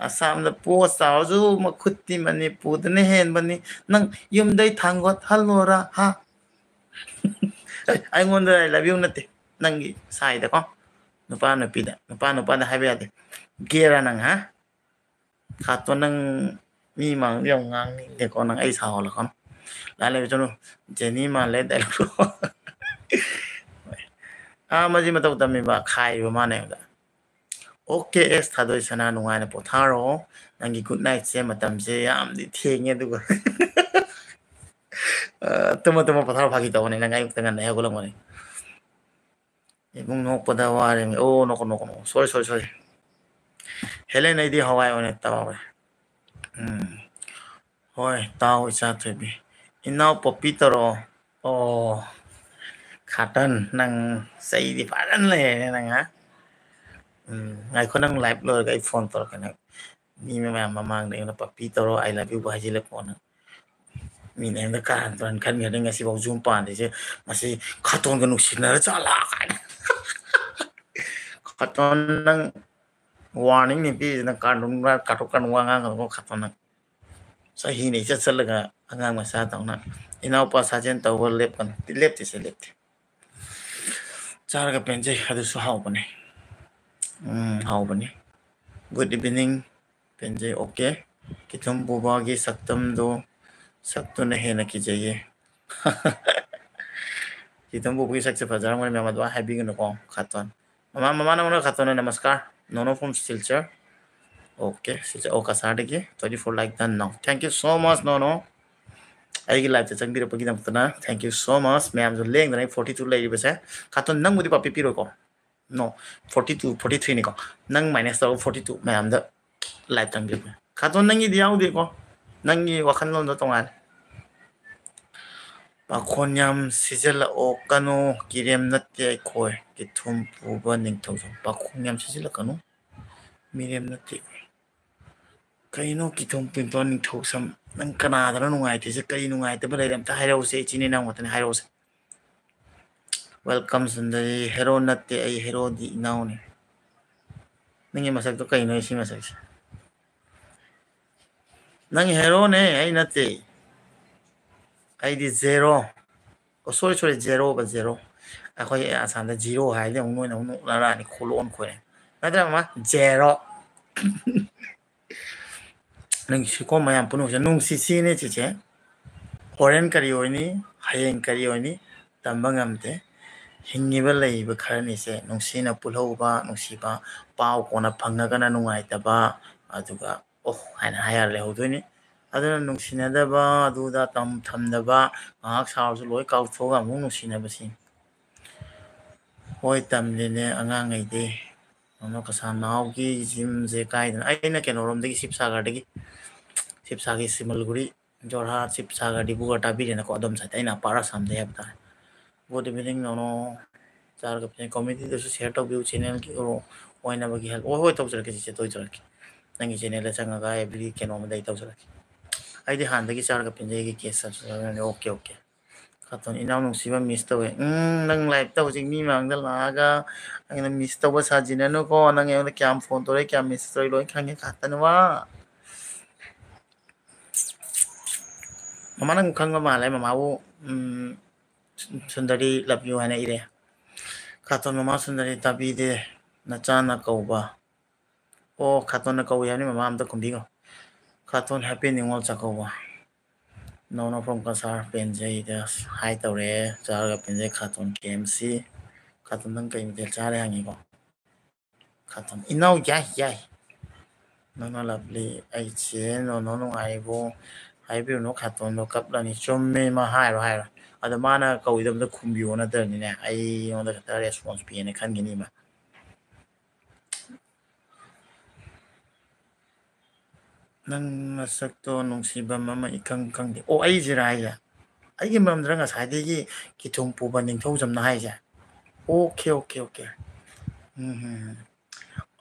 ꯑꯁꯥꯝꯗ ꯄꯣꯁ ꯆꯥꯎꯔꯁꯨ ꯃꯈꯨꯠꯇꯤ ꯃꯅꯤꯄꯨꯔꯗꯅ ꯍꯦꯟꯕꯅꯤ ꯅꯪ ꯌꯨꯝꯗꯩ ꯊꯥꯡꯒꯠꯍꯜꯂꯣꯔꯥ ꯍꯥ ꯑꯩꯉꯣꯟꯗ ꯂꯚ ꯌꯨ ꯅꯠꯇꯦ ꯅꯪꯒꯤ ꯁꯥꯏꯗꯀꯣ ꯅꯨꯄꯥꯗ ꯍꯥꯏꯕ ꯌꯥꯗꯦ ꯒꯦꯔꯥ ꯅꯪ ꯍꯥ ꯈꯥꯇꯣꯟ ꯅꯪ ꯃꯤ ꯃꯥꯡꯗ ꯌꯥꯝ ꯉꯥꯡꯅꯤꯡꯗꯦꯀꯣ ꯅꯪ ꯑꯩ ꯁꯥꯎꯍꯜꯂꯛꯀꯅꯨ ꯂꯥꯜꯂꯦ ꯆꯅꯨ ꯖꯦꯅꯤ ꯃꯥꯜꯂꯦ ꯗꯥꯏꯂꯣꯛ ꯃꯁꯤ ꯃꯇꯧ ꯇꯝꯃꯤꯕ ꯈꯥꯏꯔꯤꯕ ꯃꯥꯅꯦꯕꯗ ꯑꯣꯀꯦ ꯑꯦꯁ ꯊꯥꯗꯣꯏꯁꯅꯥ ꯅꯨꯡꯉꯥꯏꯅ ꯄꯣꯊꯥꯔꯣ ꯅꯪꯒꯤ ꯒꯨꯗ ꯅꯥꯏꯠꯁꯦ ꯃꯇꯝꯁꯦ ꯌꯥꯝꯗꯤ ꯊꯦꯡꯉꯦ ꯑꯗꯨꯒ ꯇꯨꯝꯃ ꯄꯊꯥꯔ ꯐꯥꯒꯤ ꯇꯧꯕꯅꯤ ꯅꯪ ꯑꯌꯨꯛꯇ ꯉꯟꯅ ꯍꯧꯒꯠꯂꯝꯒꯅꯤ ꯏꯕꯨꯡ ꯅꯣꯛꯄꯗ ꯋꯥꯔꯦꯃꯤ ꯅꯣꯛꯀꯅꯨ ꯁꯣꯔꯤ ꯍꯦꯂꯦꯟ ꯑꯩꯗꯤ ꯍꯋꯥꯏ ꯑꯣꯏꯅ ꯇꯧꯔꯦ ꯍꯣꯏ ꯇꯥꯎ ꯏꯆꯥ ꯊꯣꯏꯕꯤ ꯏꯅꯥꯎ ꯄꯣꯄꯤ ꯇꯧꯔꯛꯑꯣ ꯈꯥꯇꯟ ꯅꯪ ꯆꯩꯗꯤ ꯐꯖꯅ ꯂꯩꯔꯦꯅꯦ ꯅꯪ ꯉꯥꯏꯈꯣ ꯅꯪ ꯂꯥꯏꯚ ꯂꯣꯏꯔꯒ ꯑꯩ ꯐꯣꯟ ꯇꯧꯔꯛꯀꯦ ꯃꯤ ꯃꯌꯥꯝ ꯃꯃꯥꯡꯗ ꯑꯩꯉꯣꯟꯗ ꯄꯞꯄꯤ ꯇꯧꯔꯣ ꯑꯥꯏ ꯂꯚ ꯌꯨꯕꯨ ꯍꯥꯏꯖꯤꯜꯂꯛꯄꯣꯅ ꯃꯤꯅ ꯑꯩꯉꯣꯟꯗ ꯀꯥꯔꯟ ꯇꯨꯔꯟ ꯈꯟꯈ꯭ꯔꯅꯤ ꯉꯁꯤꯐꯥꯎ ꯌꯨꯝ ꯄꯥꯟꯗ꯭ꯔꯤꯁꯦ ꯃꯁꯤ ꯈꯥꯇꯣꯟꯒ ꯅꯨꯡꯁꯤꯅꯔ ꯖꯥꯠꯂꯥ ꯀꯥꯏꯅ ꯈꯥꯇꯣꯟ ꯅꯪ ꯋꯥꯔꯅꯤꯡꯅꯤ ꯄꯤꯔꯤꯁꯤ ꯅꯪ ꯀꯥꯇꯨ ꯀꯥꯔꯟ ꯋꯥ ꯉꯥꯡꯒꯅꯨꯀꯣ ꯈꯥꯇꯣꯟ ꯅꯪ ꯆꯍꯤꯅ ꯏꯆꯠ ꯆꯠꯂꯒ ꯑꯉꯥꯡ ꯃꯆꯥꯗꯧꯅ ꯏꯅꯥꯎꯄꯥ ꯁꯥꯖꯦꯜ ꯇꯧꯕ ꯂꯦꯞꯀꯅꯨ ꯂꯦꯞꯇꯦ ꯆꯥꯔꯒ ꯄꯦꯟꯖꯩ ꯑꯗꯨꯁꯨ ꯍꯥꯎꯕꯅꯦ ꯍꯥꯎꯕꯅꯤ ꯒꯨꯗ ꯏꯚꯤꯅꯤꯡ ꯄꯦꯟꯖꯩ ꯑꯣꯀꯦ ꯀꯤꯊꯨꯝ ꯄꯨꯕꯒꯤ ꯁꯛꯇꯝꯗꯨ ꯁꯛꯇꯨꯅ ꯍꯦꯟꯅ ꯀꯤꯖꯩꯌꯦ ꯀꯤꯊꯨꯝ ꯄꯨꯕꯒꯤ ꯁꯛꯁꯦ ꯐꯖꯔꯝꯒꯅꯤ ꯃꯌꯥꯝ ꯑꯗꯨꯃꯥꯏꯅ ꯍꯥꯏꯕꯤꯒꯅꯨꯀꯣ ꯈꯥꯇꯣꯟ ꯃꯃꯥ ꯅꯪꯉꯣꯟꯗ ꯈꯥꯇꯣꯟ ꯅꯃꯁꯀꯥꯔ ꯅꯣꯅꯣ ꯐ꯭ꯔꯣꯝ ꯁꯤꯜꯆꯔ ꯑꯣꯀꯦ ꯁꯤꯜꯆꯔ ꯀꯁꯥꯔꯗꯒꯤ 24 like done now thank you so much ꯅꯣꯅꯣ ꯑꯩꯒꯤ ꯂꯥꯏꯐꯇ ꯆꯪꯕꯤꯔꯛꯄꯒꯤꯗꯃꯛꯇꯅ ꯊꯦꯡꯛ ꯌꯨ ꯁꯣ ꯃꯆ ꯃꯌꯥꯝꯁꯨ ꯂꯦꯡꯗꯅ ꯑꯩ 42 ꯂꯩꯔꯤꯕꯁꯦ ꯈꯥꯇꯣꯟ ꯅꯪꯕꯨꯗꯤ ꯄꯥꯛ ꯄꯤꯔꯣꯏꯀꯣ ꯅꯣ 42 43ꯅꯤꯀꯣ ꯅꯪ ꯃꯥꯏꯅꯁ ꯇꯧꯔꯒ 42 ꯃꯌꯥꯝꯗ ꯂꯥꯏꯐ ꯆꯪꯕꯤꯔꯛꯄ ꯈꯥꯇꯣꯟ ꯅꯪꯒꯤꯗꯤ ꯌꯥꯎꯗꯦꯀꯣ ꯅꯪꯒꯤ ꯋꯥꯈꯜꯂꯣꯟꯗꯣ ꯇꯣꯡꯉꯥꯜꯂꯦ ꯄꯥꯈꯣꯟ ꯌꯥꯝ ꯁꯤꯖꯤꯜꯂꯛꯑꯣ ꯀꯅꯣ ꯀꯤꯔꯦꯝ ꯅꯠꯇꯦ ꯑꯩꯈꯣꯏ ꯀꯤꯊꯨꯝ ꯄꯨꯕ ꯅꯤꯡꯊꯧꯖꯝ ꯄꯥꯈꯣꯟ ꯌꯥꯝ ꯁꯤꯖꯤꯜꯂꯛꯀꯅꯨ ꯃꯤꯔꯦꯝ ꯅꯠꯇꯦ ꯀꯩꯅꯣ ꯀꯤꯊꯨꯝ ꯄꯤꯕ ꯅꯤꯡꯊꯧꯁꯝ ꯅꯪ ꯀꯅꯥꯗꯅ ꯅꯨꯡꯉꯥꯏꯇ꯭ꯔꯤꯁꯦ ꯀꯔꯤ ꯅꯨꯡꯉꯥꯏꯇꯕ ꯂꯩꯔꯦ ꯑꯝꯇ ꯍꯥꯏꯔꯛꯎꯁꯦ ꯏꯆꯤꯟ ꯏꯅꯥꯎ ꯉꯥꯛꯇꯅꯤ ꯍꯥꯏꯔꯛꯎꯁꯦ ꯋꯦꯜꯀꯝ ꯁꯨꯟꯗꯔꯤ ꯍꯦꯔꯣ ꯅꯠꯇꯦ ꯑꯩ ꯍꯦꯔꯣꯗꯤ ꯏꯅꯥꯎꯅꯤ ꯅꯪꯒꯤ ꯃꯁꯛꯇꯣ ꯀꯩꯅꯣ ꯁꯤ ꯃꯁꯛꯁꯦ ꯅꯪ ꯍꯦꯔꯣꯅꯦ ꯑꯩ ꯅꯠꯇꯦ ꯑꯩꯗꯤ ꯖꯦꯔꯣ ꯁꯣꯔꯤ ꯖꯦꯔꯣ ꯑꯩꯈꯣꯏ ꯑꯁꯥꯝꯗ ꯖꯤꯔꯣ ꯍꯥꯏꯔꯗꯤ ꯑꯃꯨꯛ ꯅꯣꯏꯅ ꯑꯃꯨꯛ ꯅꯣꯛꯅꯔꯛꯑꯅꯤ ꯈꯣꯠꯂꯣꯟ ꯈꯣꯏꯔꯦ ꯅꯠꯇ꯭ꯔ ꯃꯃꯥ ꯖꯦꯔꯣ ꯅꯪ ꯁꯤꯀꯣ ꯃꯌꯥꯝ ꯄꯨꯝꯅꯃꯛꯁꯦ ꯅꯨꯡꯁꯤꯁꯤꯅꯦ ꯆꯤꯆꯦ ꯍꯣꯔꯦꯟ ꯀꯔꯤ ꯑꯣꯏꯅꯤ ꯍꯌꯦꯡ ꯀꯔꯤ ꯑꯣꯏꯅꯤ ꯇꯝꯕ ꯉꯝꯗꯦ ꯍꯤꯡꯉꯤꯕ ꯂꯩꯔꯤꯕ ꯈꯔꯅꯤꯁꯦ ꯅꯨꯡꯁꯤꯅ ꯄꯨꯜꯍꯧꯕ ꯅꯨꯡꯁꯤꯕ ꯄꯥꯎ ꯀꯣꯟꯅ ꯐꯪꯉꯒꯅ ꯅꯨꯡꯉꯥꯏꯇꯕ ꯑꯗꯨꯒ ꯍꯥꯏꯅ ꯍꯥꯏꯔ ꯂꯩꯍꯧꯗꯣꯏꯅꯤ ꯑꯗꯨꯅ ꯅꯨꯡꯁꯤꯅꯗꯕ ꯑꯗꯨꯗ ꯊꯝꯗꯕ ꯉꯥꯏꯍꯥꯛ ꯁꯥꯎꯔꯁꯨ ꯂꯣꯏ ꯀꯥꯎꯊꯣꯛꯑꯒ ꯑꯃꯨꯛ ꯅꯨꯡꯁꯤꯅꯕꯁꯤ ꯍꯣꯏ ꯇꯝꯂꯤꯅꯦ ꯑꯉꯥꯡꯉꯩꯗꯤ ꯀꯁꯥ ꯅꯍꯥꯎꯒꯤ ꯖꯤꯝꯁꯦ ꯀꯥꯏꯗꯅ ꯑꯩꯅ ꯀꯩꯅꯣꯔꯣꯝꯗꯒꯤ ꯁꯤꯕꯁꯥꯒꯔꯗꯒꯤ ꯁꯤꯕꯁꯥꯒꯤ ꯁꯤꯃꯜꯒꯨꯔꯤ ꯖꯣꯔꯍꯥꯠ ꯁꯤꯕꯁꯥꯒꯔ ꯗꯤꯕ꯭ꯔꯨꯒꯔ ꯇꯥꯕꯤꯔꯦꯅꯀꯣ ꯑꯗꯣꯝ ꯁꯥꯏꯗ ꯑꯩꯅ ꯑꯄꯥꯔ ꯑꯁꯥꯝꯗꯩ ꯍꯥꯏꯕ ꯇꯥꯔꯦ ꯒꯨꯗ ꯏꯚꯤꯅꯤꯡ ꯅꯣꯅꯣ ꯆꯥꯔꯒ ꯀꯣꯃꯦꯗꯤꯗꯁꯨ ꯁꯤꯌꯔ ꯇꯧꯕꯤꯌꯨ ꯆꯦꯅꯦꯜꯒꯤ ꯑꯣꯏꯅꯕꯒꯤ ꯍꯦꯜꯞ ꯍꯣꯏ ꯇꯧꯖꯔꯛꯀꯦ ꯆꯤꯆꯦ ꯇꯧꯖꯔꯛꯀꯦ ꯅꯪꯒꯤ ꯆꯦꯅꯦꯜꯗ ꯆꯪꯉꯒ ꯑꯦꯕ꯭ꯔꯤ ꯀꯩꯅꯣꯝꯃꯗ ꯑꯩ ꯇꯧꯖꯔꯛꯀꯦ ꯑꯩꯗꯤ ꯍꯥꯟꯅꯗꯒꯤ ꯆꯥꯔꯒ ꯄꯦꯟꯖꯩꯒꯤ ꯀꯦꯁ ꯁꯕꯁꯀ꯭ꯔꯥꯏꯕꯔꯅꯤ ꯑꯣꯀꯦ ꯑꯣꯀꯦ ꯈꯥꯇꯣꯟ ꯏꯅꯥꯎ ꯅꯨꯡꯁꯤꯕ ꯃꯤꯁ ꯇꯧꯋꯦ ꯅꯪ ꯂꯥꯏꯞꯇ ꯍꯧꯖꯤꯛ ꯃꯤ ꯃꯥꯡꯗ ꯂꯥꯛꯑꯒ ꯑꯩꯅ ꯃꯤꯁ ꯇꯧꯕ ꯁꯥꯖꯤꯟꯅꯅꯨꯀꯣ ꯅꯪ ꯑꯩꯉꯣꯟꯗ ꯀꯌꯥꯝ ꯐꯣꯟ ꯇꯧꯔꯛꯏ ꯀꯌꯥꯝ ꯃꯤꯁ ꯇꯧꯔꯤ ꯂꯣꯏ ꯈꯪꯉꯦ ꯈꯥꯇꯅꯨꯋꯥ ꯃꯃꯥ ꯅꯪ ꯈꯪꯕ ꯃꯥꯜꯂꯦ ꯃꯃꯥꯕꯨ ꯁꯨꯟꯗꯔꯤ ꯂꯞꯌꯨ ꯍꯥꯏꯅ ꯏꯔꯦ ꯈꯥꯇꯣꯟ ꯃꯃꯥ ꯁꯨꯟꯗꯔꯤ ꯇꯥꯕꯤꯗꯦ ꯅꯆꯥꯅ ꯀꯧꯕ ꯑꯣ ꯈꯥꯇꯣꯟꯅ ꯀꯧꯏ ꯍꯥꯏꯕꯅꯤ ꯃꯃꯥ ꯑꯝꯇ ꯈꯨꯝꯕꯤꯈꯣ ꯈꯥꯇꯣꯟ ꯍꯦꯄꯤ ꯅꯤꯉꯣꯜ ꯆꯥꯛꯀꯧꯕ ꯅꯧꯅ ꯐ꯭ꯔꯣꯝ ꯀꯁꯥꯔ ꯄꯦꯟꯖꯩꯗ ꯍꯥꯏ ꯇꯧꯔꯛꯑꯦ ꯆꯥꯔꯒ ꯄꯦꯟꯖꯩ ꯈꯥꯇꯣꯟ ꯀꯦ ꯑꯦꯝ ꯁꯤ ꯈꯥꯇꯣꯟ ꯅꯪ ꯀꯩ ꯃꯊꯦꯜ ꯆꯥꯔꯦ ꯍꯪꯉꯤꯀꯣ ꯈꯥꯇꯣꯟ ꯏꯅꯥꯎ ꯌꯥꯏ ꯅꯪꯅ ꯂꯞꯂꯤ ꯑꯩꯁꯦ ꯅꯣꯅꯣ ꯅꯨꯡꯉꯥꯏꯔꯤꯕꯣ ꯍꯥꯏꯕꯤꯔꯨꯅꯨ ꯈꯥꯇꯣꯟꯗꯣ ꯀꯞꯂꯅꯤ ꯆꯨꯝꯃꯦ ꯃꯥ ꯍꯥꯏꯔꯣ ꯑꯗꯣ ꯃꯥꯅ ꯀꯧꯏꯗꯕꯗ ꯈꯨꯝꯕꯤꯌꯣ ꯅꯠꯇ꯭ꯔꯅꯤꯅꯦ ꯑꯩꯉꯣꯟꯗ ꯈꯛꯇ ꯔꯦꯁꯄꯣꯟꯁ ꯄꯤꯅ ꯈꯟꯒꯅꯤꯕ ꯅꯪ ꯅꯁꯛꯇꯣ ꯅꯨꯡꯁꯤꯕꯝ ꯑꯃ ꯏꯈꯪ ꯈꯪꯗꯦ ꯑꯣ ꯑꯩꯁꯤꯔꯥ ꯍꯥꯏꯁꯦ ꯑꯩꯒꯤ ꯃꯔꯝꯗ ꯉꯁꯥꯏꯗꯒꯤ ꯀꯤꯊꯨꯝ ꯄꯨꯕ ꯅꯤꯡꯊꯧꯖꯝꯅ ꯍꯥꯏꯁꯦ ꯑꯣꯀꯦ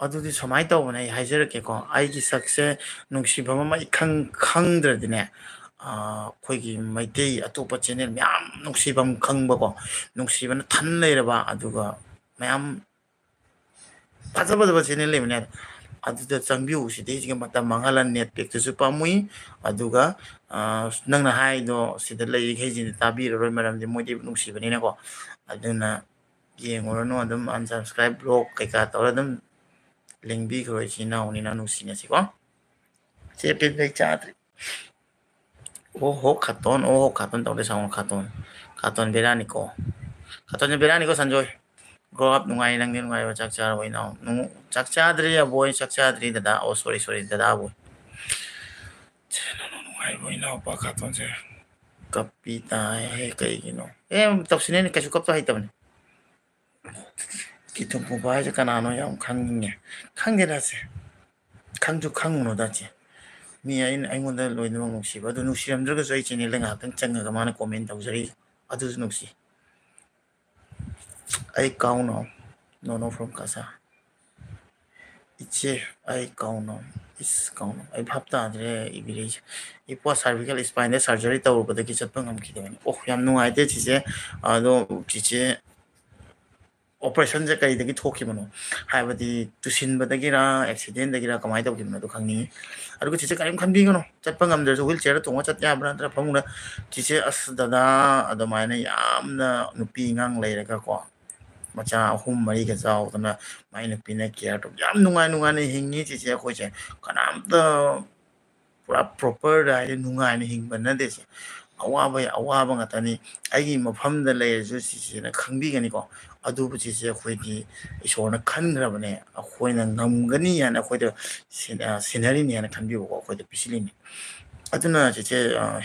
ꯑꯗꯨꯗꯤ ꯁꯨꯃꯥꯏꯅ ꯇꯧꯕꯅꯦ ꯑꯩ ꯍꯥꯏꯖꯔꯛꯀꯦꯀꯣ ꯑꯩꯒꯤ ꯁꯛꯁꯦ ꯅꯨꯡꯁꯤꯐꯝ ꯑꯃ ꯏꯈꯪ ꯈꯪꯗ꯭ꯔꯗꯤꯅꯦ ꯑꯩꯈꯣꯏꯒꯤ ꯃꯩꯇꯩ ꯑꯇꯣꯞꯄ ꯆꯦꯅꯦꯜ ꯃꯌꯥꯝ ꯅꯨꯡꯁꯤꯐꯝ ꯈꯪꯕꯀꯣ ꯅꯨꯡꯁꯤꯕꯅ ꯊꯟ ꯂꯩꯔꯕ ꯑꯗꯨꯒ ꯃꯌꯥꯝ ꯐꯖ ꯐꯖꯕ ꯆꯦꯅꯦꯜ ꯂꯩꯕꯅꯦ ꯑꯗꯨꯗ ꯆꯪꯕꯤꯌꯨ ꯁꯤꯗꯩꯁꯤꯒ ꯃꯇꯝ ꯃꯥꯡꯍꯜꯂ ꯅꯦꯠ ꯄꯦꯛꯇꯁꯨ ꯄꯥꯝꯃꯨꯏ ꯑꯗꯨꯒ ꯅꯪꯅ ꯍꯥꯏꯗꯣ ꯁꯤꯗ ꯂꯩꯔꯤꯈꯩꯁꯤꯗꯤ ꯇꯥꯕꯤꯔꯔꯣꯏ ꯃꯔꯝꯗꯤ ꯃꯣꯏꯗꯤ ꯅꯨꯡꯁꯤꯕꯅꯤꯅꯀꯣ ꯑꯗꯨꯅ ꯌꯦꯡꯉꯨꯔꯅꯨ ꯑꯗꯨꯝ ꯑꯟꯁꯞꯁꯀ꯭ꯔꯥꯏꯞ ꯕ꯭ꯂꯣꯛ ꯀꯩꯀꯥ ꯇꯧꯔ ꯑꯗꯨꯝ ꯂꯦꯡꯕꯤꯈ꯭ꯔꯣ ꯏꯆꯤꯟ ꯏꯅꯥꯎꯅꯤꯅ ꯅꯨꯡꯁꯤꯅꯁꯤꯀꯣ ꯆꯦ ꯄꯦꯟꯖꯩ ꯆꯥꯗ꯭ꯔꯤ ꯑꯣ ꯍꯣ ꯈꯥꯇꯣꯟ ꯇꯧꯔꯦ ꯁꯥꯎꯅꯨ ꯈꯥꯇꯣꯟ ꯕꯦꯔꯥꯅꯤꯀꯣ ꯈꯥꯇꯣꯟꯁꯦ ꯕꯦꯔꯥꯅꯤꯀꯣ ꯁꯟꯖꯣꯏ ꯒ꯭ꯔꯣ ꯑꯞ ꯅꯨꯡꯉꯥꯏ ꯅꯪꯗꯤ ꯅꯨꯡꯉꯥꯏꯕ ꯆꯥꯛ ꯆꯥꯔꯕꯣ ꯏꯅꯥꯎ ꯆꯥꯛ ꯆꯥꯗ꯭ꯔꯤ ꯑꯕꯣꯏ ꯆꯥꯛ ꯆꯥꯗ꯭ꯔꯤ ꯗꯗꯥ ꯑꯣ ꯁꯣꯔꯤ ꯗꯗꯥ ꯑꯕꯣꯏ ꯅꯨꯡꯉꯥꯏꯕ ꯏꯅꯥꯎꯄꯥ ꯈꯥꯇꯣꯟꯁꯦ ꯀꯞꯄꯤ ꯇꯥꯏꯍꯦ ꯀꯩꯒꯤꯅꯣ ꯇꯧꯁꯤꯅꯦ ꯀꯩꯁꯨ ꯀꯞꯄ ꯍꯩꯇꯕꯅꯤ ꯀꯤꯊꯨꯝ ꯄꯨꯕ ꯍꯥꯏꯁꯦ ꯀꯅꯥꯅꯣ ꯌꯥꯝ ꯈꯪꯅꯤꯡꯉꯦ ꯈꯪꯗꯦꯗ ꯁꯦ ꯈꯪꯁꯨ ꯈꯪꯉꯨꯅꯨꯗ ꯆꯦ ꯃꯤ ꯑꯩꯉꯣꯟꯗ ꯂꯣꯏꯅꯃꯛ ꯅꯨꯡꯁꯤꯕ ꯑꯗꯨ ꯅꯨꯡꯁꯤꯔꯝꯗ꯭ꯔꯒꯁꯨ ꯑꯩ ꯆꯦꯅꯦꯜꯗ ꯉꯥꯏꯍꯥꯛꯇꯪ ꯆꯪꯉꯒ ꯃꯥꯅ ꯀꯣꯃꯦꯟ ꯇꯧꯖꯔꯤ ꯑꯗꯨꯁꯨ ꯅꯨꯡꯁꯤ ꯑꯩ ꯀꯥꯎꯅꯣ ꯅꯣꯅꯣ ꯐ꯭ꯔꯣꯝ ꯀꯁꯥ ꯏꯆꯦ ꯑꯩ ꯀꯥꯎꯅꯣ ꯏꯁ ꯀꯥꯎꯅꯣ ꯑꯩ ꯚꯥꯞ ꯇꯥꯗ꯭ꯔꯦ ꯏꯕꯤꯔꯛꯏꯁꯦ ꯏꯄꯣ ꯁꯥꯔꯚꯤꯀꯦꯜ ꯏꯁꯄꯥꯏꯟꯗ ꯁꯔꯖꯔꯤ ꯇꯧꯔꯨꯕꯗꯒꯤ ꯆꯠꯄ ꯉꯝꯈꯤꯗꯕꯅꯤ ꯑꯣ ꯌꯥꯝ ꯅꯨꯡꯉꯥꯏꯇꯦ ꯆꯤꯆꯦ ꯑꯗꯣ ꯆꯤꯆꯦ ꯑꯣꯄꯔꯦꯁꯟꯁꯦ ꯀꯔꯤꯗꯒꯤ ꯊꯣꯛꯈꯤꯕꯅꯣ ꯍꯥꯏꯕꯗꯤ ꯇꯨꯁꯤꯟꯕꯗꯒꯤꯔ ꯑꯦꯛꯁꯤꯗꯦꯟꯗꯒꯤꯔ ꯀꯃꯥꯏꯅ ꯇꯧꯈꯤꯕꯅꯣ ꯈꯪꯅꯤꯡꯉꯤ ꯑꯗꯨꯒ ꯆꯤꯆꯦ ꯀꯔꯤꯝ ꯈꯟꯕꯤꯒꯅꯨ ꯆꯠꯄ ꯉꯝꯗ꯭ꯔꯁꯨ ꯍ꯭ꯋꯤꯜ ꯆꯤꯌꯔꯗ ꯇꯣꯡꯉ ꯆꯠ ꯌꯥꯕ꯭ꯔꯥ ꯅꯠꯇ꯭ꯔꯒ ꯐꯃꯨꯡꯗ ꯆꯤꯆꯦ ꯑꯁ ꯗꯗꯥ ꯑꯗꯨꯃꯥꯏꯅ ꯌꯥꯝꯅ ꯅꯨꯄꯤ ꯑꯉꯥꯡ ꯂꯩꯔꯒꯀꯣ ꯃꯆꯥ 3-4ꯒ ꯆꯥꯎꯗꯅ ꯃꯥꯏ ꯅꯨꯄꯤꯅ ꯀꯦꯌꯔ ꯇꯧ ꯌꯥꯝ ꯅꯨꯡꯉꯥꯏꯅ ꯍꯤꯡꯉꯤ ꯆꯤꯆꯦ ꯑꯩꯈꯣꯏꯁꯦ ꯀꯅꯥꯝꯇ ꯄꯨꯔꯥ ꯄ꯭ꯔꯣꯄꯔꯗ ꯍꯥꯏꯗꯤ ꯅꯨꯡꯉꯥꯏꯅ ꯍꯤꯡꯕ ꯅꯠꯇꯦꯁꯦ ꯑꯋꯥꯕ ꯉꯥꯛꯇꯅꯤ ꯑꯩꯒꯤ ꯃꯐꯝꯗ ꯂꯩꯔꯁꯨ ꯆꯤꯆꯦꯅ ꯈꯪꯕꯤꯒꯅꯤꯀꯣ ꯑꯗꯨꯕꯨ ꯆꯤꯆꯦ ꯑꯩꯈꯣꯏꯗꯤ ꯏꯁꯣꯔꯅ ꯈꯟꯈ꯭ꯔꯕꯅꯦ ꯑꯩꯈꯣꯏꯅ ꯉꯝꯒꯅꯤ ꯍꯥꯏꯅ ꯑꯩꯈꯣꯏꯗ ꯁꯤꯟꯅꯔꯤꯅꯤ ꯍꯥꯏꯅ ꯈꯟꯕꯤꯕꯀꯣ ꯑꯩꯈꯣꯏꯗ ꯄꯤꯁꯤꯜꯂꯤꯅꯤ ꯑꯗꯨꯅ ꯆꯤꯆꯦ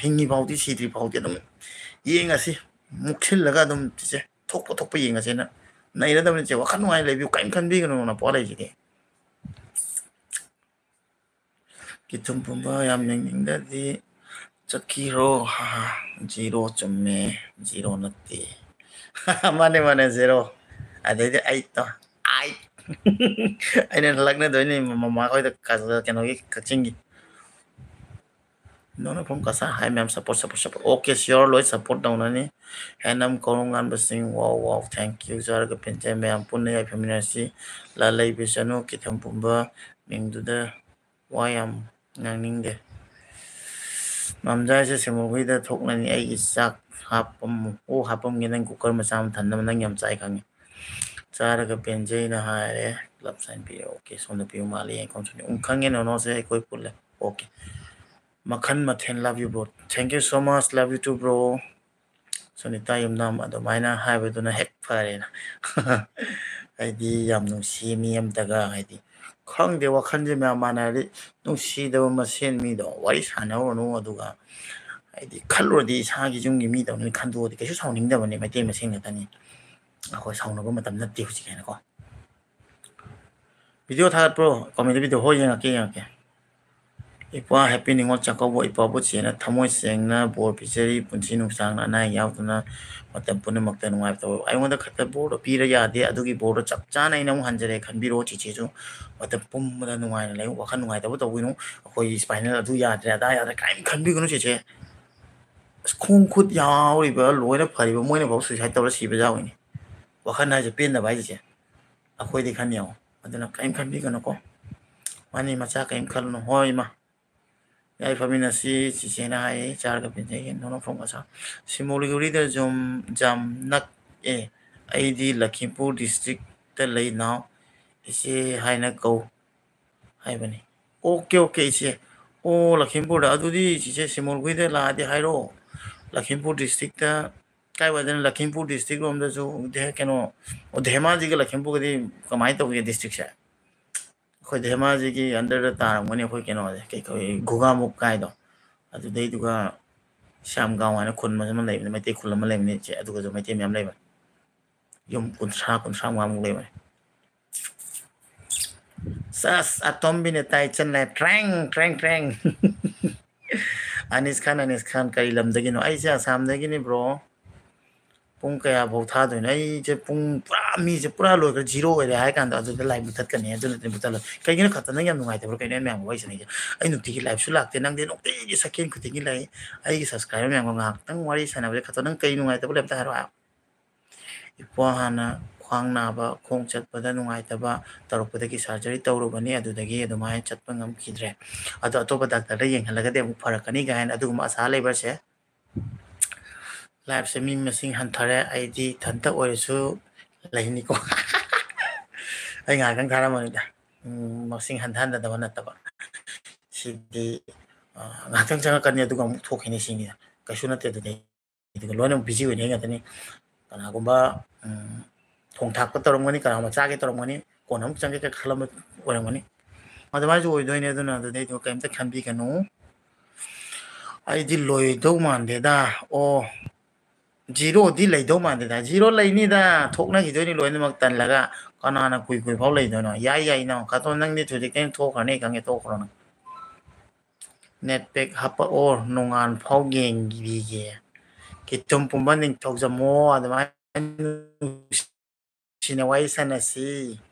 ꯍꯤꯡꯉꯤ ꯐꯥꯎꯗꯤ ꯁꯤꯗ꯭ꯔꯤ ꯐꯥꯎꯗꯤ ꯑꯗꯨꯝ ꯌꯦꯡꯉꯁꯤ ꯃꯨꯛꯁꯤꯜꯂꯒ ꯑꯗꯨꯝ ꯆꯤꯆꯦ ꯊꯣꯛꯄ ꯌꯦꯡꯉꯁꯦꯅ ꯅꯩꯅꯗꯕꯅꯤ ꯆꯦ ꯋꯥꯈꯜ ꯅꯨꯡꯉꯥꯏꯅ ꯂꯩꯕꯤꯌꯨ ꯀꯔꯤꯝ ꯈꯟꯕꯤꯒꯅꯣꯅ ꯄꯣꯠ ꯂꯩꯁꯤꯗꯤ ꯀꯤꯊꯨꯝ ꯄꯨꯝꯕ ꯌꯥꯝ ꯌꯦꯡꯅꯤꯡꯗ꯭ꯔꯗꯤ ꯆꯠꯈꯤꯔꯣ ꯖꯤꯔꯣ ꯆꯨꯝꯃꯦ ꯖꯤꯔꯣ ꯅꯠꯇꯦ ꯃꯥꯅꯦ ꯖꯦꯔꯣ ꯑꯗꯩꯗꯤ ꯑꯩꯠꯇꯣ ꯑꯩꯠ ꯑꯩꯅ ꯂꯛꯅꯗꯣꯏꯅꯤ ꯃꯃꯥꯈꯣꯏꯗ ꯀꯩꯅꯣꯒꯤ ꯀꯛꯆꯤꯡꯒꯤ ꯅꯣꯅꯐꯝ ꯀꯁꯥ ꯍꯥꯏ ꯃꯌꯥꯝ ꯁꯞꯄꯣꯔꯠ ꯑꯣꯀꯦ ꯁꯤꯌꯣꯔ ꯂꯣꯏ ꯁꯞꯄꯣꯔꯠ ꯇꯧꯅꯅꯤ ꯍꯦꯟꯅꯝ ꯀꯧꯔꯉꯥꯟꯕꯁꯤꯡ ꯋꯥꯎ ꯊꯦꯡꯀ꯭ꯌꯨ ꯆꯥꯔꯒ ꯄꯦꯟꯖꯩ ꯃꯌꯥꯝ ꯄꯨꯟꯅ ꯌꯥꯏꯐꯃꯤꯟꯅꯔꯁꯤ ꯂꯩꯕꯤꯁꯅꯨ ꯀꯤꯊꯝ ꯄꯨꯝꯕ ꯃꯤꯡꯗꯨꯗ ꯋꯥ ꯌꯥꯝ ꯉꯥꯡꯅꯤꯡꯗꯦ ꯃꯝꯖꯥꯏꯁꯦ ꯁꯦꯃꯨꯒꯤꯗ ꯊꯣꯛꯂꯅꯤ ꯑꯩꯒꯤ ꯆꯥꯛ ꯍꯥꯞꯄꯝꯒꯦ ꯅꯪ ꯀꯨꯀꯔ ꯃꯆꯥ ꯑꯃ ꯊꯟꯅꯕ ꯅꯪ ꯌꯥꯝ ꯆꯥꯏ ꯈꯪꯉꯤ ꯆꯥꯔꯒ ꯄꯦꯟꯖꯩꯅ ꯍꯥꯏꯔꯦ ꯀ꯭ꯂꯕ ꯁꯥꯏꯟ ꯄꯤꯔꯦ ꯑꯣꯀꯦ ꯁꯣꯝꯗ ꯄꯤꯌꯨ ꯃꯥꯜꯂꯦ ꯈꯪꯉꯦ ꯅꯣꯅꯣꯁꯦ ꯑꯩꯈꯣꯏ ꯄꯨꯜꯂꯦ ꯑꯣꯀꯦ ꯃꯈꯟ ꯃꯊꯦꯜ love you bro thank you so much love you too bro Sunita ꯌꯨꯝꯅꯥꯝ ꯑꯗꯨꯃꯥꯏꯅ ꯍꯥꯏꯕꯗꯨꯅ ꯍꯦꯛ ꯐꯔꯦꯅ ꯍꯥꯏꯗꯤ ꯌꯥꯝ ꯅꯨꯡꯁꯤ ꯃꯤ ꯑꯃꯇꯒ ꯍꯥꯏꯗꯤ ꯈꯪꯗꯦ ꯋꯥꯈꯜꯁꯦ ꯃꯌꯥꯝ ꯃꯥꯟꯅꯔꯗꯤ ꯅꯨꯡꯁꯤꯗꯕ ꯃꯁꯦꯟ ꯃꯤꯗꯣ ꯋꯥꯔꯤ ꯁꯥꯟꯅꯔꯨꯔꯅꯨ ꯑꯗꯨꯒ ꯍꯥꯏꯗꯤ ꯈꯜꯂꯨꯔꯗꯤ ꯏꯁꯥꯒꯤ ꯌꯨꯝꯒꯤ ꯃꯤꯗꯧꯅ ꯈꯟꯗꯣꯛꯑꯗꯤ ꯀꯩꯁꯨ ꯁꯥꯎꯅꯤꯡꯗꯕꯅꯤ ꯃꯩꯇꯩ ꯃꯁꯦꯟ ꯉꯥꯛꯇꯅꯤ ꯑꯩꯈꯣꯏ ꯁꯥꯎꯅꯕ ꯃꯇꯝ ꯅꯠꯇꯦ ꯍꯧꯖꯤꯛ ꯍꯥꯏꯅꯀꯣ ꯚꯤꯗꯤꯑꯣ ꯊꯥꯒꯠꯄ꯭ꯔꯣ ꯀꯣꯃꯦꯗꯤ ꯚꯤꯗꯤꯑꯣ ꯍꯣꯏ ꯌꯦꯡꯉꯛꯀꯦ ꯏꯄꯥ ꯍꯦꯄꯤ ꯅꯤꯉꯣꯜ ꯆꯥꯛꯀꯧꯕ ꯏꯄꯥꯕꯨ ꯆꯦꯅ ꯊꯃꯣꯏ ꯁꯦꯡꯅ ꯕꯣꯔ ꯄꯤꯖꯔꯤ ꯄꯨꯟꯁꯤ ꯅꯨꯡꯁꯥꯡꯅ ꯑꯅꯥ ꯑꯌꯦꯛ ꯌꯥꯎꯗꯅ ꯃꯇꯝ ꯄꯨꯝꯅꯃꯛꯇ ꯅꯨꯡꯉꯥꯏꯕ ꯑꯩꯉꯣꯟꯗ ꯈꯛꯇ ꯕꯣꯔꯗꯣ ꯄꯤꯔ ꯌꯥꯗꯦ ꯑꯗꯨꯒꯤ ꯕꯣꯔꯗꯣ ꯆꯞ ꯆꯥꯅ ꯑꯩꯅ ꯑꯃꯨꯛ ꯍꯟꯖꯔꯦ ꯈꯟꯕꯤꯔꯣ ꯆꯤꯆꯦꯁꯨ ꯃꯇꯝ ꯄꯨꯝꯕꯗ ꯅꯨꯡꯉꯥꯏꯅ ꯂꯩꯌꯨ ꯋꯥꯈꯜ ꯅꯨꯡꯉꯥꯏꯇꯕ ꯇꯧꯕꯤꯅꯨ ꯑꯩꯈꯣꯏ ꯁ꯭ꯄꯥꯏꯅꯦꯜ ꯑꯗꯨ ꯌꯥꯗ꯭ꯔꯦ ꯑꯗꯥ ꯌꯥꯗ꯭ꯔꯦ ꯀꯔꯤꯝ ꯈꯟꯕꯤꯒꯅꯨ ꯆꯤꯆꯦ ꯈꯣꯡ ꯈꯨꯠ ꯌꯥꯎꯔꯤꯕ ꯂꯣꯏꯅ ꯐꯔꯤꯕ ꯃꯣꯏꯅꯐꯥꯎ ꯁꯨꯏꯁꯥꯏꯠ ꯇꯧꯔ ꯁꯤꯕ ꯌꯥꯎꯏꯅꯤ ꯋꯥꯈꯜ ꯍꯥꯏꯁꯦ ꯄꯦꯟꯗꯕ ꯍꯥꯏꯁꯦ ꯑꯩꯈꯣꯏꯗꯤ ꯈꯟ ꯌꯦꯡꯉꯣ ꯑꯗꯨꯅ ꯀꯔꯤꯝ ꯈꯟꯕꯤꯒꯅꯨꯀꯣ ꯃꯥꯅꯤ ꯃꯆꯥ ꯀꯔꯤꯝ ꯈꯜꯂꯨꯅꯨ ꯍꯣꯏ ꯏꯃꯥ ꯌꯥꯏ ꯐꯃꯤꯟꯅꯁꯤ ꯆꯤꯆꯦꯅ ꯍꯥꯏꯌꯦ ꯆꯥꯔꯒ ꯄꯤꯖꯒꯦ ꯅꯣꯅꯣꯐꯣꯡ ꯃꯆꯥ ꯁꯤꯃꯣꯂꯤꯒꯨꯔꯤꯗ ꯖꯥꯝ ꯅꯛꯑꯦ ꯑꯩꯗꯤ ꯂꯈꯤꯝꯄꯨꯔ ꯗꯤꯁꯇ꯭ꯔꯤꯛꯇ ꯂꯩ ꯅꯥꯎ ꯏꯆꯦ ꯍꯥꯏꯅ ꯀꯧ ꯍꯥꯏꯕꯅꯤ ꯑꯣꯀꯦ ꯑꯣꯀꯦ ꯏꯆꯦ ꯑꯣ ꯂꯈꯤꯝꯄꯨꯔꯗ ꯑꯗꯨꯗꯤ ꯆꯤꯆꯦ ꯁꯤꯃꯣꯜꯒꯨꯏꯗ ꯂꯥꯛꯑꯗꯤ ꯍꯥꯏꯔꯛꯑꯣ ꯂꯈꯤꯝꯄꯨꯔ ꯗꯤꯁꯇ꯭ꯔꯤꯛꯇ ꯀꯥꯏ ꯋꯥꯏꯗꯅ ꯂꯈꯤꯝꯄꯨꯔ ꯗꯤꯁꯇ꯭ꯔꯤꯛ ꯂꯣꯝꯗꯁꯨ ꯀꯩꯅꯣ ꯙꯦꯃꯥꯖꯤꯒ ꯂꯈꯤꯝꯄꯨꯔꯒꯗꯤ ꯀꯃꯥꯏꯅ ꯇꯧꯒꯦ ꯗꯤꯁꯇ꯭ꯔꯤꯛꯁꯦ ꯑꯩꯈꯣꯏ ꯙꯦꯃꯥꯖꯤꯒꯤ ꯑꯟꯗꯔꯗ ꯇꯥꯔꯝꯒꯅꯤ ꯑꯩꯈꯣꯏ ꯀꯩꯅꯣꯁꯦ ꯀꯩ ꯘꯨꯒꯥꯃꯨꯛ ꯀꯥꯏꯗꯣ ꯑꯗꯨꯗꯩꯗꯨꯒ ꯁ꯭ꯌꯥꯝꯒꯥꯎ ꯍꯥꯏꯅ ꯈꯨꯟ ꯑꯃ ꯂꯩꯕꯅꯤ ꯃꯩꯇꯩ ꯈꯨꯜ ꯑꯃ ꯂꯩꯕꯅꯤ ꯏꯆꯦ ꯑꯗꯨꯒꯁꯨ ꯃꯩꯇꯩ ꯃꯌꯥꯝ ꯂꯩꯕꯅꯤ ꯌꯨꯝ ꯀꯨꯟꯊ꯭ꯔꯥ ꯃꯉꯥꯃꯨꯛ ꯂꯩꯕꯅꯤ ꯁꯁ ꯑꯇꯣꯝꯕꯤꯅ ꯇꯥꯏ ꯆꯟꯅ ꯇ꯭ꯔꯦꯡ ꯇ꯭ꯔꯦꯡ ꯇ꯭ꯔꯦꯡ ꯑꯅꯤꯁ ꯈꯥꯟ ꯀꯔꯤ ꯂꯝꯗꯒꯤꯅꯣ ꯑꯩꯁꯦ ꯑꯁꯥꯝꯗꯒꯤꯅꯤ ꯕ꯭ꯔꯣ ꯄꯨꯡ ꯀꯌꯥꯐꯥꯎ ꯊꯥꯗꯣꯏꯅꯣ ꯑꯩꯁꯦ ꯄꯨꯡ ꯄꯨꯔꯥ ꯃꯤꯁꯦ ꯄꯨꯔꯥ ꯂꯣꯏꯈ꯭ꯔꯦ ꯖꯤꯔꯣ ꯑꯣꯏꯔꯦ ꯍꯥꯏ ꯀꯥꯟꯗ ꯑꯗꯨꯗ ꯂꯥꯏꯚ ꯃꯨꯊꯠꯀꯅꯤ ꯑꯗꯨꯅꯗꯤ ꯃꯨꯊꯠꯂꯣꯏ ꯀꯩꯒꯤꯅꯣ ꯈꯛꯇꯅ ꯌꯥꯝ ꯅꯨꯡꯉꯥꯏꯇꯕ꯭ꯔꯣ ꯀꯩꯅꯣ ꯑꯩ ꯃꯌꯥꯝꯒ ꯋꯥꯔꯤ ꯁꯥꯟꯅꯩꯁꯦ ꯑꯩ ꯅꯨꯡꯇꯤꯒꯤ ꯂꯥꯏꯚꯁꯨ ꯂꯥꯛꯇꯦ ꯅꯪꯗꯤ ꯅꯨꯡꯇꯤꯒꯤ ꯁꯦꯀꯦꯟ ꯈꯨꯗꯤꯡꯒꯤ ꯂꯩ ꯑꯩꯒꯤ ꯁꯕꯁꯀ꯭राꯏꯕꯔ ꯃꯌꯥꯝꯒ ꯉꯥꯏꯍꯥꯛꯇꯪ ꯋꯥꯔꯤ ꯁꯥꯟꯅꯕꯁꯦ ꯈꯛꯇ ꯅꯪ ꯀꯩ ꯅꯨꯡꯉꯥꯏꯇꯕ ꯂꯩ ꯑꯝꯇ ꯍꯥꯏꯔꯛꯑꯣ ꯏꯄ꯭ꯋꯥ ꯍꯥꯟꯅ ꯈ꯭ꯋꯥꯡ ꯅꯥꯕ ꯈꯣꯡ ꯆꯠꯄꯗ ꯅꯨꯡꯉꯥꯏꯇꯕ ꯇꯧꯔꯛꯄꯗꯒꯤ ꯁꯔꯖꯔꯤ ꯇꯧꯔꯨꯕꯅꯤ ꯑꯗꯨꯗꯒꯤ ꯑꯗꯨꯃꯥꯏꯅ ꯆꯠꯄ ꯉꯝꯈꯤꯗ꯭ꯔꯦ ꯑꯗꯣ ꯑꯇꯣꯞꯄ ꯗꯥꯛꯇꯔꯗ ꯌꯦꯡꯍꯜꯂꯒꯗꯤ ꯑꯃꯨꯛ ꯐꯔꯛꯀꯅꯤ ꯀꯥꯏꯅ ꯑꯗꯨꯒꯨꯝꯕ ꯑꯁꯥ ꯂꯩꯕ꯭ꯔꯁꯦ ꯂꯥꯏꯐꯁꯦ ꯃꯤ ꯃꯁꯤꯡ ꯍꯟꯊꯔꯦ ꯑꯩꯗꯤ ꯏꯊꯟꯇ ꯑꯣꯏꯔꯁꯨ ꯂꯩꯅꯤꯀꯣ ꯑꯩ ꯉꯥꯏꯍꯥꯛꯇꯪ ꯊꯥꯔꯝꯃꯅꯤꯗ ꯃꯁꯤꯡ ꯍꯟꯊꯍꯟꯗꯕ ꯅꯠꯇꯕ ꯁꯤꯗꯤ ꯉꯥꯏꯍꯥꯛꯇꯪ ꯆꯪꯉꯛꯀꯅꯤ ꯑꯗꯨꯒ ꯑꯃꯨꯛ ꯊꯣꯛꯈꯤꯅꯤ ꯁꯤꯅꯤꯗ ꯀꯩꯁꯨ ꯅꯠꯇꯦ ꯑꯗꯨꯗꯤ ꯑꯗꯨꯒ ꯂꯣꯏꯅꯃꯛ ꯕꯤꯖꯤ ꯑꯣꯏꯅꯩ ꯉꯥꯛꯇꯅꯤ ꯀꯅꯥꯒꯨꯝꯕ ꯊꯣꯡ ꯊꯥꯛꯄ ꯇꯧꯔꯝꯒꯅꯤ ꯀꯅꯥꯒꯨꯝꯕ ꯆꯥꯒꯦ ꯇꯧꯔꯝꯒꯅꯤ ꯀꯣꯟꯅ ꯑꯃꯨꯛ ꯆꯪꯒꯦ ꯀꯩ ꯈꯜꯂꯝꯕ ꯑꯣꯏꯔꯝꯒꯅꯤ ꯑꯗꯨꯃꯥꯏꯁꯨ ꯑꯣꯏꯗꯣꯏꯅꯦ ꯑꯗꯨꯅ ꯑꯗꯨꯗꯩꯗꯣ ꯀꯩꯝꯇ ꯈꯟꯕꯤꯒꯅꯨ ꯑꯩꯗꯤ ꯂꯣꯏꯗꯧ ꯃꯥꯟꯗꯦꯗ ꯑꯣ ꯖꯤꯔꯣꯗꯤ ꯂꯩꯗꯧ ꯃꯥꯟꯗꯦꯗ ꯖꯤꯔꯣ ꯂꯩꯅꯤꯗ ꯊꯣꯛꯅꯈꯤꯗꯣꯏꯅꯤ ꯂꯣꯏꯅꯃꯛ ꯇꯜꯂꯒ ꯀꯅꯥꯅ ꯀꯨꯏ ꯐꯥꯎ ꯂꯩꯗꯣꯏꯅꯣ ꯌꯥꯏ ꯅꯪ ꯀꯥꯇꯣ ꯅꯪꯗꯤ ꯍꯧꯖꯤꯛꯇꯩ ꯊꯣꯛꯈ꯭ꯔꯅꯤ ꯈꯪꯉꯦ ꯇꯣꯛꯈ꯭ꯔꯣ ꯅꯪ ꯅꯦꯠꯄꯦꯛ ꯍꯥꯞꯄꯛꯑꯣ ꯅꯣꯡꯉꯥꯟ ꯐꯥꯎ ꯌꯦꯡꯕꯤꯒꯦ ꯀꯤꯇꯨꯝ ꯄꯨꯝꯕ ꯅꯤꯡꯊꯧꯖꯝꯃꯣ ꯑꯗꯨꯃꯥꯏꯅ ꯅꯨꯡꯁꯤꯅ ꯋꯥꯔꯤ ꯁꯥꯟꯅꯁꯤ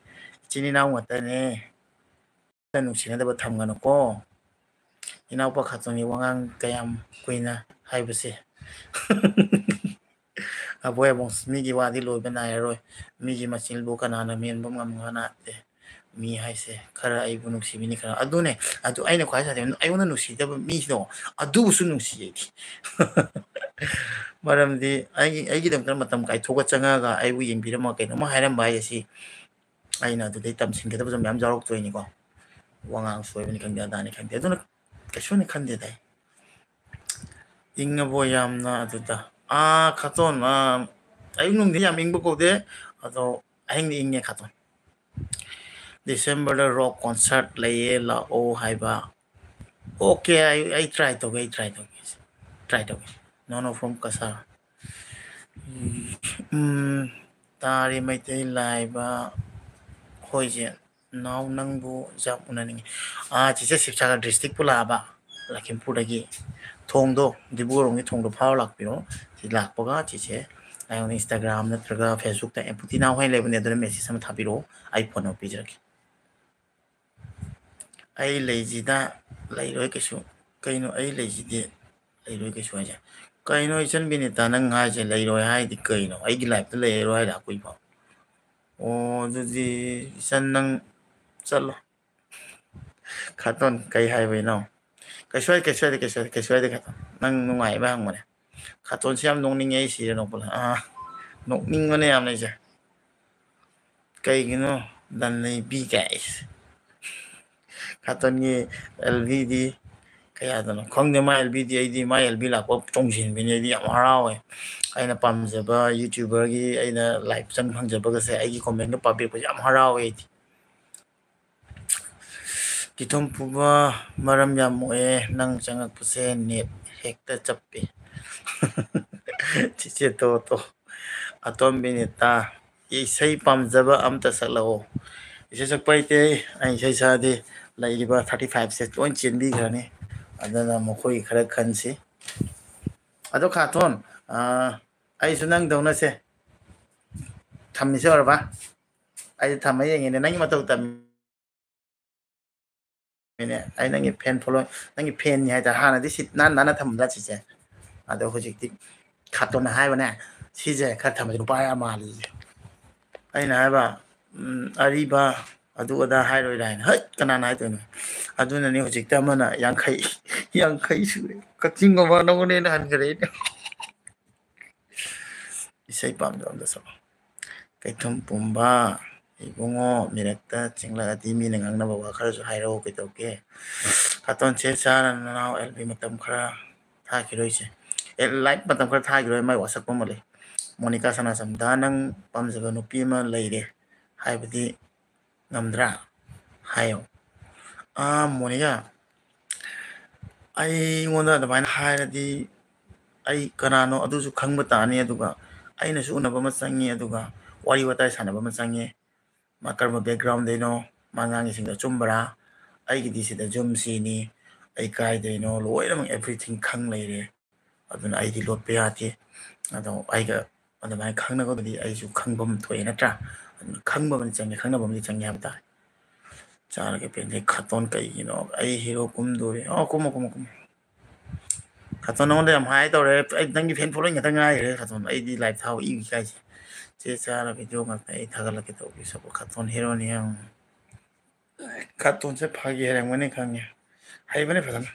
ꯏꯆꯤꯟ ꯏꯅꯥꯎ ꯉꯥꯛꯇꯅꯦ ꯅꯨꯡꯁꯤꯅꯗꯕ ꯊꯝꯒꯅꯨꯀꯣ ꯏꯅꯥꯎꯄꯥ ꯈꯛꯇꯪꯒꯤ ꯋꯥꯉꯥꯡ ꯀꯌꯥꯝ ꯀꯨꯏꯅ ꯍꯥꯏꯕꯁꯦ ꯑꯕꯣꯏ ꯑꯃꯨꯛ ꯃꯤꯒꯤ ꯋꯥꯗꯤ ꯂꯣꯏꯕ ꯅꯥꯏꯔꯔꯣꯏ ꯃꯤꯒꯤ ꯃꯆꯤꯟꯕꯨ ꯀꯅꯥꯅ ꯃꯦꯟꯕ ꯉꯝꯕ ꯅꯠꯇꯦ ꯃꯤ ꯍꯥꯏꯁꯦ ꯈꯔ ꯑꯩꯕꯨ ꯅꯨꯡꯁꯤꯕꯤꯅꯤ ꯈꯔ ꯑꯗꯨꯅꯦ ꯑꯗꯨ ꯑꯩꯅ ꯈ꯭ꯋꯥꯏ ꯁꯥꯊꯤ ꯑꯩꯉꯣꯟꯗ ꯅꯨꯡꯁꯤꯗꯕ ꯃꯤꯗꯣ ꯑꯗꯨꯕꯨꯁꯨ ꯅꯨꯡꯁꯤꯌꯦꯗꯤ ꯃꯔꯝꯗꯤ ꯑꯩꯒꯤꯗꯃꯛꯇ ꯃꯇꯝ ꯀꯥꯏꯊꯣꯛꯑ ꯆꯪꯉꯛꯑꯒ ꯑꯩꯕꯨ ꯌꯦꯡꯕꯤꯔꯝꯃ ꯀꯩꯅꯣꯝꯃ ꯍꯥꯏꯔꯝꯕ ꯍꯥꯏꯁꯦ ꯁꯤ ꯑꯩꯅ ꯑꯗꯨꯗꯩ ꯇꯝꯁꯤꯟꯒꯗꯕꯁꯨ ꯃꯌꯥꯝ ꯌꯥꯎꯔꯛꯇꯣꯏꯅꯤꯀꯣ ꯋꯥꯉꯥꯡ ꯁꯣꯏꯕꯅꯤ ꯈꯪꯗꯦ ꯑꯗꯥꯅꯤ ꯈꯪꯗꯦ ꯑꯗꯨꯅ ꯀꯩꯁꯨꯅꯤ ꯈꯟꯗꯦꯗ ꯑꯩ ꯏꯪꯉꯕꯣ ꯌꯥꯝꯅ ꯑꯗꯨꯗ ꯈꯥꯇꯣꯟ ꯑꯌꯨꯛ ꯅꯨꯡꯗꯤ ꯌꯥꯝ ꯏꯪꯕ ꯀꯧꯗꯦ ꯑꯗꯣ ꯑꯍꯤꯡꯗꯤ ꯏꯪꯉꯦ ꯈꯥꯇꯣꯟ ꯗꯤꯁꯦꯝꯕꯔꯗ ꯔꯣꯛ ꯀꯣꯟꯁꯥꯔꯠ ꯂꯩꯌꯦ ꯂꯥꯛꯑꯣ ꯍꯥꯏꯕ ꯑꯣꯀꯦ ꯑꯩ ꯇ꯭ꯔꯥꯏ ꯇꯧꯒꯦ ꯅꯣꯅꯣ ꯐ꯭ꯔꯣꯝ ꯀꯁꯥꯔ ꯇꯥꯔꯤ ꯃꯩꯇꯩ ꯂꯥꯏꯕ ꯍꯣꯏꯁꯦ ꯅꯥꯎ ꯅꯪꯕꯨ ꯖꯥꯛ ꯎꯅꯅꯤꯡꯉꯤ ꯆꯤꯆꯦ ꯁꯤꯕꯁꯥꯒꯔ ꯗꯤꯁꯇ꯭ꯔꯤꯛꯄꯨ ꯂꯥꯛꯑꯕ ꯂꯈꯤꯝꯄꯨꯔꯗꯒꯤ ꯊꯣꯡꯗꯣ ꯗꯤꯕꯨꯒꯔꯣꯡꯒꯤ ꯊꯣꯡꯗꯣ ꯐꯥꯎꯔ ꯂꯥꯛꯄꯤꯔꯣ ꯁꯤ ꯂꯥꯛꯄꯒ ꯆꯤꯆꯦ ꯑꯩꯉꯣꯟꯗ ꯏꯟꯁꯇꯥꯒ꯭ꯔꯥꯝ ꯅꯠꯇ꯭ꯔꯒ ꯐꯦꯁꯕꯨꯛꯇ ꯑꯦꯝꯄꯨꯇꯤꯅꯥꯎ ꯍꯥꯏꯅ ꯂꯩꯕꯅꯦ ꯑꯗꯨꯅ ꯃꯦꯁꯦꯖ ꯑꯃ ꯊꯥꯕꯤꯔꯛꯑꯣ ꯑꯩ ꯐꯣꯟ ꯅꯝꯕꯔ ꯄꯤꯖꯔꯛꯀꯦ ꯑꯩ ꯂꯩꯁꯤꯗ ꯂꯩꯔꯣꯏ ꯀꯩꯁꯨ ꯀꯩꯅꯣ ꯑꯩ ꯂꯩꯁꯤꯗꯤ ꯂꯩꯔꯣꯏ ꯀꯩꯁꯨ ꯍꯥꯏꯁꯦ ꯀꯩꯅꯣ ꯏꯆꯟ ꯕꯤꯅꯤꯇꯥ ꯅꯪ ꯍꯥꯏꯁꯦ ꯂꯩꯔꯣꯏ ꯍꯥꯏꯗꯤ ꯀꯩꯅꯣ ꯑꯩꯒꯤ ꯂꯥꯏꯐꯇ ꯂꯩꯔꯔꯣꯏ ꯍꯥꯏꯔ ꯑꯩꯏꯐꯥꯎ ꯑꯣ ꯑꯗꯨꯗꯤ ꯏꯆꯟ ꯅꯪ ꯆꯠꯂꯣ ꯈꯇꯣꯟ ꯀꯩ ꯍꯥꯏꯕꯩꯅꯣ ꯀꯩꯁꯨ ꯍꯥꯏꯗꯦ ꯈꯇꯣꯟ ꯅꯪ ꯅꯨꯡꯉꯥꯏꯕ ꯍꯪꯕꯅꯦ ꯈꯥꯇꯣꯟꯁꯦ ꯌꯥꯝ ꯅꯣꯛꯅꯤꯡꯉꯦ ꯑꯩ ꯁꯤꯔꯦ ꯅꯣꯛꯄꯗ ꯅꯣꯛꯅꯤꯡꯕꯅꯦ ꯌꯥꯝꯅ ꯑꯩꯁꯦ ꯀꯩꯒꯤꯅꯣ ꯂꯟꯅꯩꯕꯤ ꯒꯥꯏꯁ ꯈꯥꯇꯣꯟꯒꯤ ꯑꯦꯜꯕꯤꯗꯤ ꯀꯌꯥꯗꯅꯣ ꯈꯪꯗꯦ ꯃꯥ ꯑꯦꯜꯕꯤꯗꯤ ꯑꯩꯗꯤ ꯃꯥ ꯑꯦꯜꯕꯤ ꯂꯥꯛꯄ ꯆꯣꯡꯁꯤꯟꯕꯤꯅꯤ ꯑꯩꯗꯤ ꯌꯥꯝ ꯍꯔꯥꯎꯋꯦ ꯑꯩꯅ ꯄꯥꯝꯖꯕ ꯌꯨꯇ꯭ꯌꯨꯕꯔꯒꯤ ꯑꯩꯅ ꯂꯥꯏꯛ ꯆꯪ ꯐꯪꯖꯕꯒꯁꯦ ꯑꯩꯒꯤ ꯀꯣꯃꯦꯟꯗꯣ ꯄꯥꯕꯤꯔꯛꯄꯁꯦ ꯌꯥꯝ ꯍꯔꯥꯎꯋꯦ ꯑꯩꯗꯤ ꯇꯤꯊꯨꯝ ꯄꯨꯕ ꯃꯔꯝ ꯌꯥꯝ ꯃꯣꯛꯑꯦ ꯅꯪ ꯆꯪꯉꯛꯄꯁꯦ ꯅꯦꯠ ꯍꯦꯛꯇ ꯆꯞꯄꯤ ꯆꯤꯆꯦ ꯇꯣ ꯑꯇꯣꯝꯕꯤꯅꯤꯇꯥ ꯏꯁꯩ ꯄꯥꯝꯖꯕ ꯑꯝꯇ ꯁꯛꯂꯛꯑꯣ ꯏꯁꯩ ꯁꯛꯄ ꯍꯩꯇꯦ ꯑꯩ ꯏꯁꯩ ꯁꯛꯑꯗꯤ ꯂꯩꯔꯤꯕ 35ꯁꯦ ꯂꯣꯏ ꯆꯦꯟꯕꯤꯈ꯭ꯔꯅꯤ ꯑꯗꯨꯅ ꯃꯈꯣꯏ ꯈꯔ ꯈꯟꯁꯤ ꯑꯗꯣ ꯈꯥꯇꯣꯟ ꯑꯩꯁꯨ ꯅꯪꯗꯧꯅꯁꯦ ꯊꯝꯃꯤꯁꯦ ꯑꯣꯏꯔꯕ ꯑꯩ ꯊꯝꯃ ꯌꯦꯡꯉꯤꯅꯦ ꯅꯪꯒꯤ ꯃꯇꯧ ꯇꯝꯃꯤꯅꯦ ꯑꯩ ꯅꯪꯒꯤ ꯐꯦꯟ ꯐꯣꯂꯣ ꯅꯪꯒꯤ ꯐꯦꯟꯅꯤ ꯍꯥꯏꯇꯥꯔꯦ ꯍꯥꯟꯅꯗꯤ ꯁꯤ ꯅꯥꯟꯅ ꯊꯝꯕꯗ ꯁꯤꯁꯦ ꯑꯗꯣ ꯍꯧꯖꯤꯛꯇꯤ ꯈꯥꯇꯣꯟꯅ ꯍꯥꯏꯕꯅꯦ ꯁꯤꯁꯦ ꯈꯔ ꯊꯝꯕꯁꯦ ꯅꯨꯄꯥ ꯌꯥꯝ ꯃꯥꯜꯂꯤꯁꯦ ꯑꯩꯅ ꯍꯥꯏꯕ ꯑꯔꯤꯕ ꯑꯗꯨ ꯑꯗꯥ ꯍꯥꯏꯔꯣꯏꯔꯥ ꯍꯥꯏꯅ ꯍꯣꯏ ꯀꯅꯥꯅ ꯍꯥꯏꯗꯣꯏꯅꯣ ꯑꯗꯨꯅꯅꯤ ꯍꯧꯖꯤꯛꯇ ꯑꯃꯅ ꯌꯥꯡꯈꯩ ꯁꯨꯔꯦ ꯀꯛꯆꯤꯡ ꯑꯃ ꯅꯪꯉꯣꯟꯗ ꯍꯟꯈ꯭ꯔꯦ ꯏꯁꯩ ꯄꯥꯝꯖꯕ ꯑꯝꯇ ꯁꯛꯑꯣ ꯀꯩꯊꯨꯝ ꯄꯨꯝꯕ ꯏꯕꯨꯡꯉꯣ ꯃꯤꯔꯛꯇ ꯆꯤꯡꯂꯛꯑꯗꯤ ꯃꯤꯅ ꯉꯥꯡꯅꯕ ꯋꯥ ꯈꯔꯁꯨ ꯍꯥꯏꯔꯛꯎ ꯀꯩꯗꯧꯒꯦ ꯈꯥꯇꯣꯟ ꯆꯦ ꯆꯥꯅ ꯅꯅꯥꯎ ꯑꯦꯜꯕꯤ ꯃꯇꯝ ꯈꯔ ꯊꯥꯈꯤꯔꯣꯏꯁꯦ ꯂꯥꯏꯚ ꯃꯇꯝ ꯈꯔ ꯊꯥꯈꯤꯔꯣꯏ ꯃꯥꯏ ꯋꯥꯁꯛꯄ ꯑꯃ ꯂꯩ ꯃꯣꯅꯤꯀꯥ ꯁꯅꯥꯁꯝꯗ ꯅꯪ ꯄꯥꯝꯖꯕ ꯅꯨꯄꯤ ꯑꯃ ꯂꯩꯔꯦ ꯍꯥꯏꯕꯗꯤ ꯉꯝꯗ꯭ꯔꯥ ꯍꯥꯏꯌꯣ ꯃꯣꯅꯤꯀꯥ ꯑꯩꯉꯣꯟꯗ ꯑꯗꯨꯃꯥꯏꯅ ꯍꯥꯏꯔꯗꯤ ꯑꯩ ꯀꯅꯥꯅꯣ ꯑꯗꯨꯁꯨ ꯈꯪꯕ ꯇꯥꯅꯤ ꯑꯗꯨꯒ ꯑꯩꯅꯁꯨ ꯎꯅꯕ ꯑꯃ ꯆꯪꯉꯤ ꯑꯗꯨꯒ ꯋꯥꯔꯤ ꯋꯥꯇꯥꯏ ꯁꯥꯟꯅꯕ ꯑꯃ ꯆꯪꯉꯤ ꯃꯥ ꯀꯔꯝꯕ ꯕꯦꯛꯒ꯭ꯔꯥꯎꯟꯗꯩꯅꯣ ꯃꯥ ꯉꯥꯡꯉꯤꯁꯤꯡꯗꯣ ꯑꯆꯨꯝꯕꯔꯥ ꯑꯩꯒꯤꯗꯤ ꯁꯤꯗ ꯖꯨꯝ ꯁꯤꯅꯤ ꯑꯩ ꯀꯥꯏꯗꯩꯅꯣ ꯂꯣꯏꯅꯃꯛ ꯑꯦꯚ꯭ꯔꯤꯊꯤꯡ ꯈꯪ ꯂꯩꯔꯦ ꯑꯗꯨꯅ ꯑꯩꯗꯤ ꯂꯣꯠꯄ ꯌꯥꯗꯦ ꯑꯗꯣ ꯑꯩꯒ ꯑꯗꯨꯃꯥꯏꯅ ꯈꯪꯅꯕꯕꯨꯗꯤ ꯑꯩꯁꯨ ꯈꯪꯐꯝ ꯊꯣꯛꯑꯦ ꯅꯠꯇ꯭ꯔꯥ ꯑꯗꯨꯅ ꯈꯪꯕ ꯑꯃꯗꯤ ꯆꯪꯉꯦ ꯈꯪꯅꯕ ꯑꯃꯗꯤ ꯆꯪꯉꯦ ꯍꯥꯏꯕ ꯇꯥꯔꯦ ꯆꯥꯔꯒ ꯄꯦꯟꯖꯩ ꯈꯥꯇꯣꯟ ꯀꯩꯒꯤꯅꯣ ꯑꯩ ꯍꯤꯔꯣ ꯀꯨꯝꯗꯣꯔꯦ ꯀꯨꯝꯃꯣ ꯈꯥꯇꯣꯟ ꯅꯉꯣꯟꯗ ꯌꯥꯝ ꯍꯥꯏ ꯇꯧꯔꯦ ꯑꯩ ꯅꯪꯒꯤ ꯐꯦꯟ ꯐꯣꯂꯣꯏ ꯉꯥꯛꯇ ꯉꯥꯏꯈ꯭ꯔꯦ ꯈꯥꯇꯣꯟ ꯑꯩꯗꯤ ꯂꯥꯏꯚ ꯊꯥꯎ ꯏ ꯀꯥꯏꯁꯦ ꯆꯦ ꯆꯥꯔ ꯚꯤꯗꯤꯑꯣ ꯉꯥꯛꯇ ꯑꯩ ꯊꯥꯒꯠꯂꯛꯀꯦ ꯇꯧꯕꯤ ꯁꯄꯣꯔꯠ ꯈꯥꯇꯣꯟ ꯍꯦꯔꯣꯅꯤ ꯌꯥꯝ ꯈꯥꯇꯣꯟꯁꯦ ꯐꯥꯒꯤ ꯍꯩꯔꯝꯒꯅꯤ ꯈꯪꯉꯦ ꯍꯩꯕꯅꯤ ꯐꯖꯅ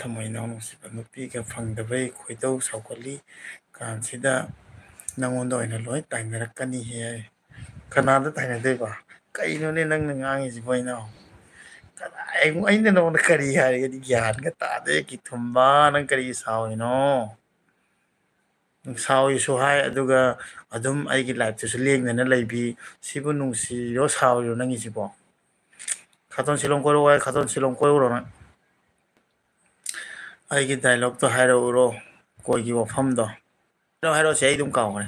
ꯊꯝꯃꯣ ꯏꯅꯥꯎ ꯅꯨꯡꯁꯤꯕ ꯅꯨꯄꯤꯒ ꯐꯪꯗꯕꯩ ꯈꯣꯏꯗꯧ ꯁꯥꯎꯒꯠꯂꯤ ꯀꯥꯟꯁꯤꯗ ꯅꯪꯉꯣꯟꯗ ꯑꯣꯏꯅ ꯂꯣꯏ ꯇꯥꯏꯅꯔꯛꯀꯅꯤꯍꯦ ꯀꯅꯥꯗ ꯇꯥꯏꯅꯗꯣꯏꯕ ꯀꯩꯅꯣꯅꯦ ꯅꯪꯅ ꯉꯥꯡꯉꯤꯁꯤꯕꯣ ꯏꯅꯥꯎ ꯑꯩꯅ ꯅꯉꯣꯟꯗ ꯀꯔꯤ ꯍꯥꯏꯔꯒꯗꯤ ꯒ꯭ꯌꯥꯟꯒ ꯇꯥꯗꯦ ꯀꯤꯊꯨꯝꯕ ꯅꯪ ꯀꯔꯤ ꯁꯥꯎꯏꯅꯣ ꯁꯥꯎꯏꯁꯨ ꯍꯥꯏ ꯑꯗꯨꯒ ꯑꯗꯨꯝ ꯑꯩꯒꯤ ꯂꯥꯏꯐꯇꯁꯨ ꯂꯦꯡꯗꯅ ꯂꯩꯕꯤ ꯁꯤꯕꯨ ꯅꯨꯡꯁꯤꯔꯣ ꯁꯥꯎꯔꯤꯔꯣ ꯅꯪꯒꯤꯁꯤꯕꯣ ꯈꯥꯇꯣꯟ ꯁꯤꯂꯣꯡ ꯀꯣꯏꯔꯛꯑꯣ ꯍꯥꯏ ꯈꯥꯇꯣꯟ ꯁꯤꯂꯣꯡ ꯀꯣꯏꯔꯨꯔꯣ ꯅꯪ ꯑꯩꯒꯤ ꯗꯥꯏꯂꯣꯛꯇꯣ ꯍꯥꯏꯔꯛꯎꯔꯣ ꯀꯣꯏꯒꯤ ꯋꯥꯐꯝꯗꯣ ꯍꯥꯏꯔꯛꯑꯣꯁꯦ ꯑꯩ ꯑꯗꯨꯝ ꯀꯥꯎꯈ꯭ꯔꯦ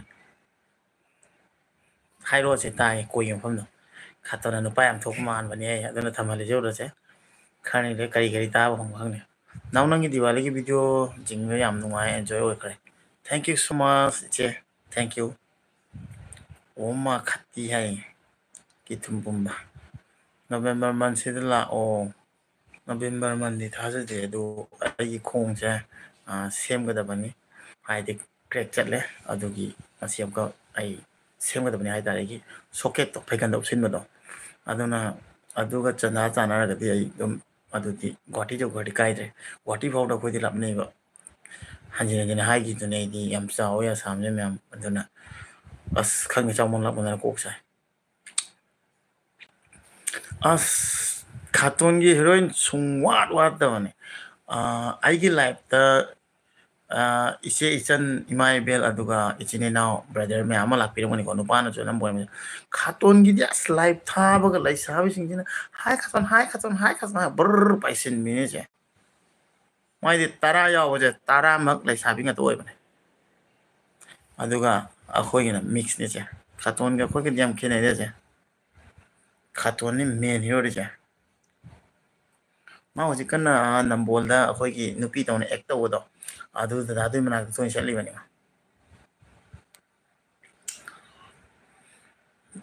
ꯍꯥꯏꯔꯛꯑꯣꯁꯦ ꯇꯥꯒꯦ ꯀꯣꯏꯒꯤ ꯃꯐꯝꯗꯣ ꯈꯥꯇꯣꯟꯅ ꯅꯨꯄꯥ ꯌꯥꯝ ꯊꯣꯛꯄ ꯃꯥꯟꯕꯅꯦ ꯑꯗꯨꯅ ꯊꯝꯍꯜꯂꯤꯁꯦ ꯎꯔꯁꯦ ꯈꯔꯅꯤꯗ ꯀꯔꯤ ꯇꯥꯕ ꯐꯪꯕ ꯈꯪꯗꯦ ꯅꯪ ꯅꯪꯒꯤ ꯗꯤꯋꯥꯂꯤꯒꯤ ꯚꯤꯗꯤꯑꯣ ꯖꯤꯡꯗꯣ ꯌꯥꯝ ꯅꯨꯡꯉꯥꯏ ꯑꯦꯟꯖꯣꯏ ꯑꯣꯏꯈ꯭ꯔꯦ ꯊꯦꯡꯛ ꯌꯨ ꯁꯣ ꯃꯆ ꯏꯆꯦ ꯊꯦꯡꯛ ꯌꯨ ꯑꯣ ꯃꯥ ꯈꯠꯇꯤ ꯍꯥꯏ ꯀꯤꯊꯨꯝ ꯄꯨꯝꯕ ꯅꯕꯦꯝꯕꯔ ꯃꯟꯁꯤꯗ ꯂꯥꯛꯑꯣ ꯅꯕꯦꯝꯕꯔ ꯃꯟꯗꯤ ꯊꯥꯖꯗꯦ ꯑꯗꯨ ꯑꯩꯒꯤ ꯈꯣꯡꯁꯦ ꯁꯦꯝꯒꯗꯕꯅꯤ ꯍꯥꯏꯗꯤ ꯀ꯭ꯔꯦꯛ ꯆꯠꯂꯦ ꯑꯗꯨꯒꯤ ꯉꯁꯤ ꯑꯃꯨꯛꯀ ꯑꯩ ꯁꯦꯝꯒꯗꯕꯅꯤ ꯍꯥꯏ ꯇꯥꯔꯦ ꯑꯩꯒꯤ ꯁꯣꯀꯦꯠꯇꯣ ꯐꯩꯒꯟꯗ ꯎꯞꯁꯤꯟꯕꯗꯣ ꯑꯗꯨꯅ ꯑꯗꯨꯒ ꯆꯅꯥ ꯆꯥꯟꯅꯔꯒꯗꯤ ꯑꯩ ꯑꯗꯨꯝ ꯑꯗꯨꯗꯤ ꯒꯨꯍꯥꯇꯤ ꯌꯧꯈ꯭ꯔꯗꯤ ꯀꯥꯏꯗ꯭ꯔꯦ ꯒꯨꯍꯥꯇꯤ ꯐꯥꯎꯗ ꯑꯩꯈꯣꯏꯗꯤ ꯂꯥꯞꯅꯩꯕ ꯍꯟꯖꯤꯟ ꯍꯟꯖꯤꯟ ꯍꯥꯏꯈꯤꯗꯨꯅꯦ ꯑꯩꯗꯤ ꯌꯥꯝ ꯆꯥꯎꯋꯦ ꯑꯁꯥꯝꯁꯦ ꯃꯌꯥꯝ ꯑꯗꯨꯅ ꯑꯁ ꯈꯪꯉꯦ ꯆꯥꯎꯃꯟ ꯂꯥꯛꯃꯟꯗꯅ ꯀꯣꯛ ꯆꯥꯏ ꯑꯁ ꯈꯥꯇꯣꯟꯒꯤ ꯍꯦꯔꯣꯏꯟ ꯁꯨꯡ ꯋꯥꯠꯇꯕꯅꯦ ꯑꯩꯒꯤ ꯂꯥꯏꯐꯇ ꯏꯆꯦ ꯏꯆꯟ ꯏꯃꯥ ꯏꯕꯦꯜ ꯑꯗꯨꯒ ꯏꯆꯤꯟ ꯏꯅꯥꯎ ꯕ꯭ꯔꯗꯔ ꯃꯌꯥꯝ ꯑꯃ ꯂꯥꯛꯄꯤꯔꯝꯒꯅꯤꯀꯣ ꯅꯨꯄꯥꯅꯁꯨ ꯑꯅꯝꯕ ꯑꯣꯏꯔꯝꯃꯅꯤ ꯈꯥꯇꯣꯟꯒꯤꯗꯤ ꯑꯁ ꯂꯥꯏꯐ ꯊꯥꯕꯒ ꯂꯩꯁꯥꯕꯤꯁꯤꯡꯁꯤꯅ ꯍꯥꯏ ꯈꯥꯇꯣꯟ ꯍꯥꯏ ꯈꯥꯇꯣꯟ ꯍꯥꯏ ꯈꯥꯇꯣꯟ ꯕꯔ ꯄꯥꯏꯁꯤꯟꯕꯤꯅꯤꯁꯦ ꯃꯣꯏꯗꯤ 10 ꯌꯥꯎꯕꯁꯦ 10ꯃꯛ ꯂꯩꯁꯥꯕꯤ ꯉꯥꯛꯇ ꯑꯣꯏꯕꯅꯦ ꯑꯗꯨꯒ ꯑꯩꯈꯣꯏꯒꯤꯅ ꯃꯤꯛꯁꯅꯤꯁꯦ ꯈꯥꯇꯣꯟꯒ ꯑꯩꯈꯣꯏꯒꯗꯤ ꯌꯥꯝ ꯈꯦꯠꯅꯩꯔꯦꯁꯦ ꯈꯥꯇꯣꯟꯅꯤ ꯃꯦꯟ ꯍꯤꯔꯣꯔꯤꯁꯦ ꯃꯥ ꯍꯧꯖꯤꯛ ꯀꯟꯅ ꯅꯝꯕꯣꯜꯗ ꯑꯩꯈꯣꯏꯒꯤ ꯅꯨꯄꯤ ꯇꯧꯅ ꯑꯦꯛ ꯇꯧꯕꯗꯣ ꯑꯗꯨꯗꯨꯗ ꯑꯗꯨꯏ ꯃꯅꯥꯛꯇ ꯇꯣꯏꯅ ꯆꯠꯂꯤꯕꯅꯤ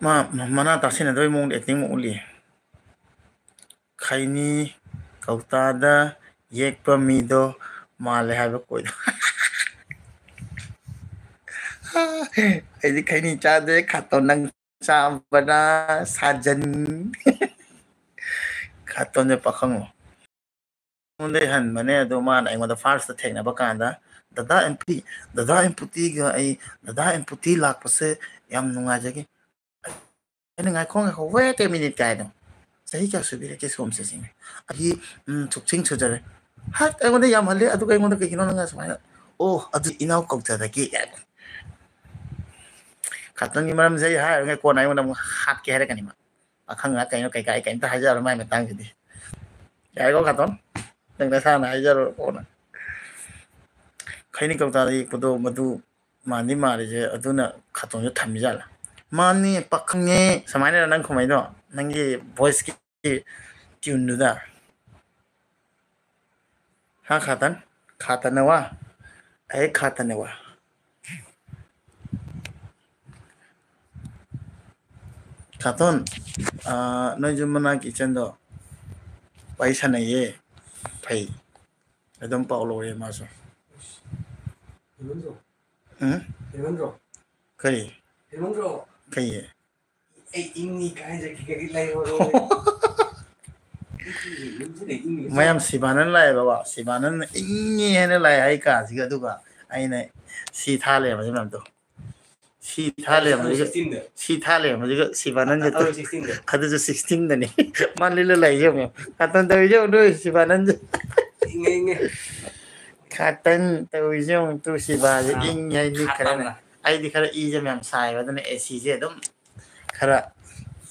ꯃꯥ ꯃꯅꯥ ꯇꯥꯁꯤꯟꯅꯗꯕꯩ ꯃꯑꯣꯡꯗ ꯑꯦꯛꯇꯤꯡ ꯎꯠꯂꯤ ꯈꯩꯅꯤ ꯀꯧꯇꯥꯗ ꯌꯦꯛꯄ ꯃꯤꯗꯣ ꯃꯥꯜꯂꯦ ꯍꯥꯏꯕ ꯀꯣꯏꯗꯣ ꯑꯩꯗꯤ ꯈꯩꯅꯤ ꯆꯥꯗꯦ ꯈꯥꯇꯣꯟ ꯅꯪ ꯆꯥꯕꯅ ꯁꯥꯖꯟ ꯈꯥꯇꯣꯟꯁꯦ ꯄꯥꯈꯪꯂꯣ ꯑꯩꯉꯣꯟꯗꯩ ꯍꯟꯕꯅꯦ ꯑꯗꯣ ꯃꯥꯅ ꯑꯩꯉꯣꯟꯗ ꯐꯥꯔꯁꯇ ꯊꯦꯡꯅꯕ ꯀꯥꯟꯗ ꯗꯗꯥ ꯑꯦꯝꯄꯨꯇꯤꯒ ꯑꯩ ꯗꯗꯥ ꯑꯦꯝꯄꯨꯇꯤ ꯂꯥꯛꯄꯁꯦ ꯌꯥꯝ ꯅꯨꯡꯉꯥꯏꯖꯒꯦ ꯑꯩꯅ ꯉꯥꯏꯈꯣ ꯋꯦꯠ ꯑꯦ ꯃꯤꯅꯤꯠ ꯀꯥꯏꯗꯣ ꯆꯍꯤ ꯀꯌꯥ ꯁꯨꯕꯤꯔꯒꯦ ꯁꯣꯝꯁꯦ ꯁꯤꯅꯤ ꯑꯩ ꯁꯨꯛꯆꯤꯡ ꯁꯨꯖꯔꯦ ꯍꯠ ꯑꯩꯉꯣꯟꯗ ꯌꯥꯝ ꯍꯜꯂꯦ ꯑꯗꯨꯒ ꯑꯩꯉꯣꯟꯗ ꯀꯩꯒꯤꯅꯣ ꯅꯪꯅ ꯁꯨꯃꯥꯏꯅ ꯑꯣ ꯑꯗꯨ ꯏꯅꯥꯎ ꯀꯧꯖꯔꯒꯦ ꯀꯥꯏꯅ ꯈꯥꯇꯣꯟꯒꯤ ꯃꯔꯝꯁꯦ ꯑꯩ ꯍꯥꯏꯔꯨꯔꯒ ꯀꯣꯟꯅ ꯑꯩꯉꯣꯟꯗ ꯑꯃꯨꯛ ꯍꯥꯠꯀꯦ ꯍꯥꯏꯔꯛꯀꯅꯤ ꯃꯥ ꯄꯥꯈꯪꯂ ꯀꯩꯅꯣ ꯀꯩꯀꯥ ꯑꯩ ꯀꯩꯝꯇ ꯍꯥꯏꯖꯔꯣꯏ ꯃꯥꯏ ꯃꯇꯥꯡꯁꯤꯗꯤ ꯌꯥꯔꯦꯀꯣ ꯈꯥꯇꯣꯟ ꯅꯪ ꯅꯁꯥꯅ ꯍꯥꯏꯖꯔꯣ ꯀꯣꯟꯅ ꯈꯩꯅꯤ ꯀꯧꯇꯥꯗ ꯌꯦꯛꯄꯗꯣ ꯃꯗꯨ ꯃꯥꯟꯗꯤ ꯃꯥꯜꯂꯤꯁꯦ ꯑꯗꯨꯅ ꯈꯥꯇꯣꯟꯁꯦ ꯊꯝꯃꯤꯖꯥꯠꯂ ꯃꯥꯅꯤ ꯄꯥꯈꯪꯉꯦ ꯁꯨꯃꯥꯏꯅ ꯅꯪ ꯈꯨꯝꯃꯩꯗꯣ ꯅꯪꯒꯤ ꯚꯣꯏꯁꯀꯤ ꯇ꯭ꯌꯨꯟꯗꯨꯗ ꯍꯥ खातनवा अरे खातनवा खातन नोई जुमना किचन दो पैसा नहीं है भाई एकदम पावलो है मासो कई कई है मैम सिबानन लाए बाबा सिबानन इंगी है ना लाए आई का सिगा दुगा आई ने सी था ले मुझे मैम तो सी था ले मुझे सिबानन जो तो खाते जो 16 दनी मान ले लाए जो मैम खातन तो जो दो सिबानन जो खातन तो जो तो सिबा जो इंगी है दिख रहा है आई दिख रहा ई जो मैम साई वाला ने एसी जे दम खरा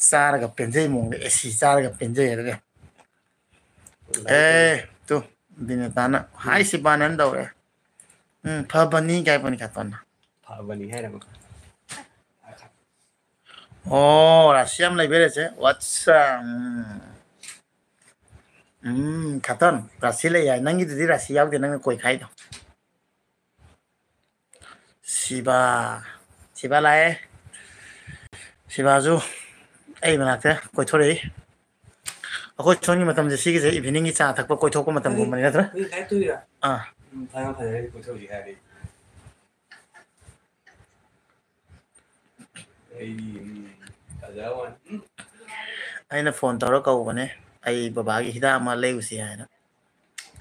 सार का पेंजे मोंगे एसी सार का पेंजे है tu binatana hai si banan daw pha bani kai pani khaton oh rasiam lai bere che what's khaton rasi le ya nangi di rasi yaw de nang koi khai do siba lai siba ju ai manakte koi thore अखोई छोनी मतम जे सिगे जे evening की चा थकप कोइ थोको मतम गुम नि नत्र काय तुइरा फाइनल फाइनल कोइ थोजी हारे आइना फोन तौर कौ बने आई बाबा की हिदा मा लेउसी हैन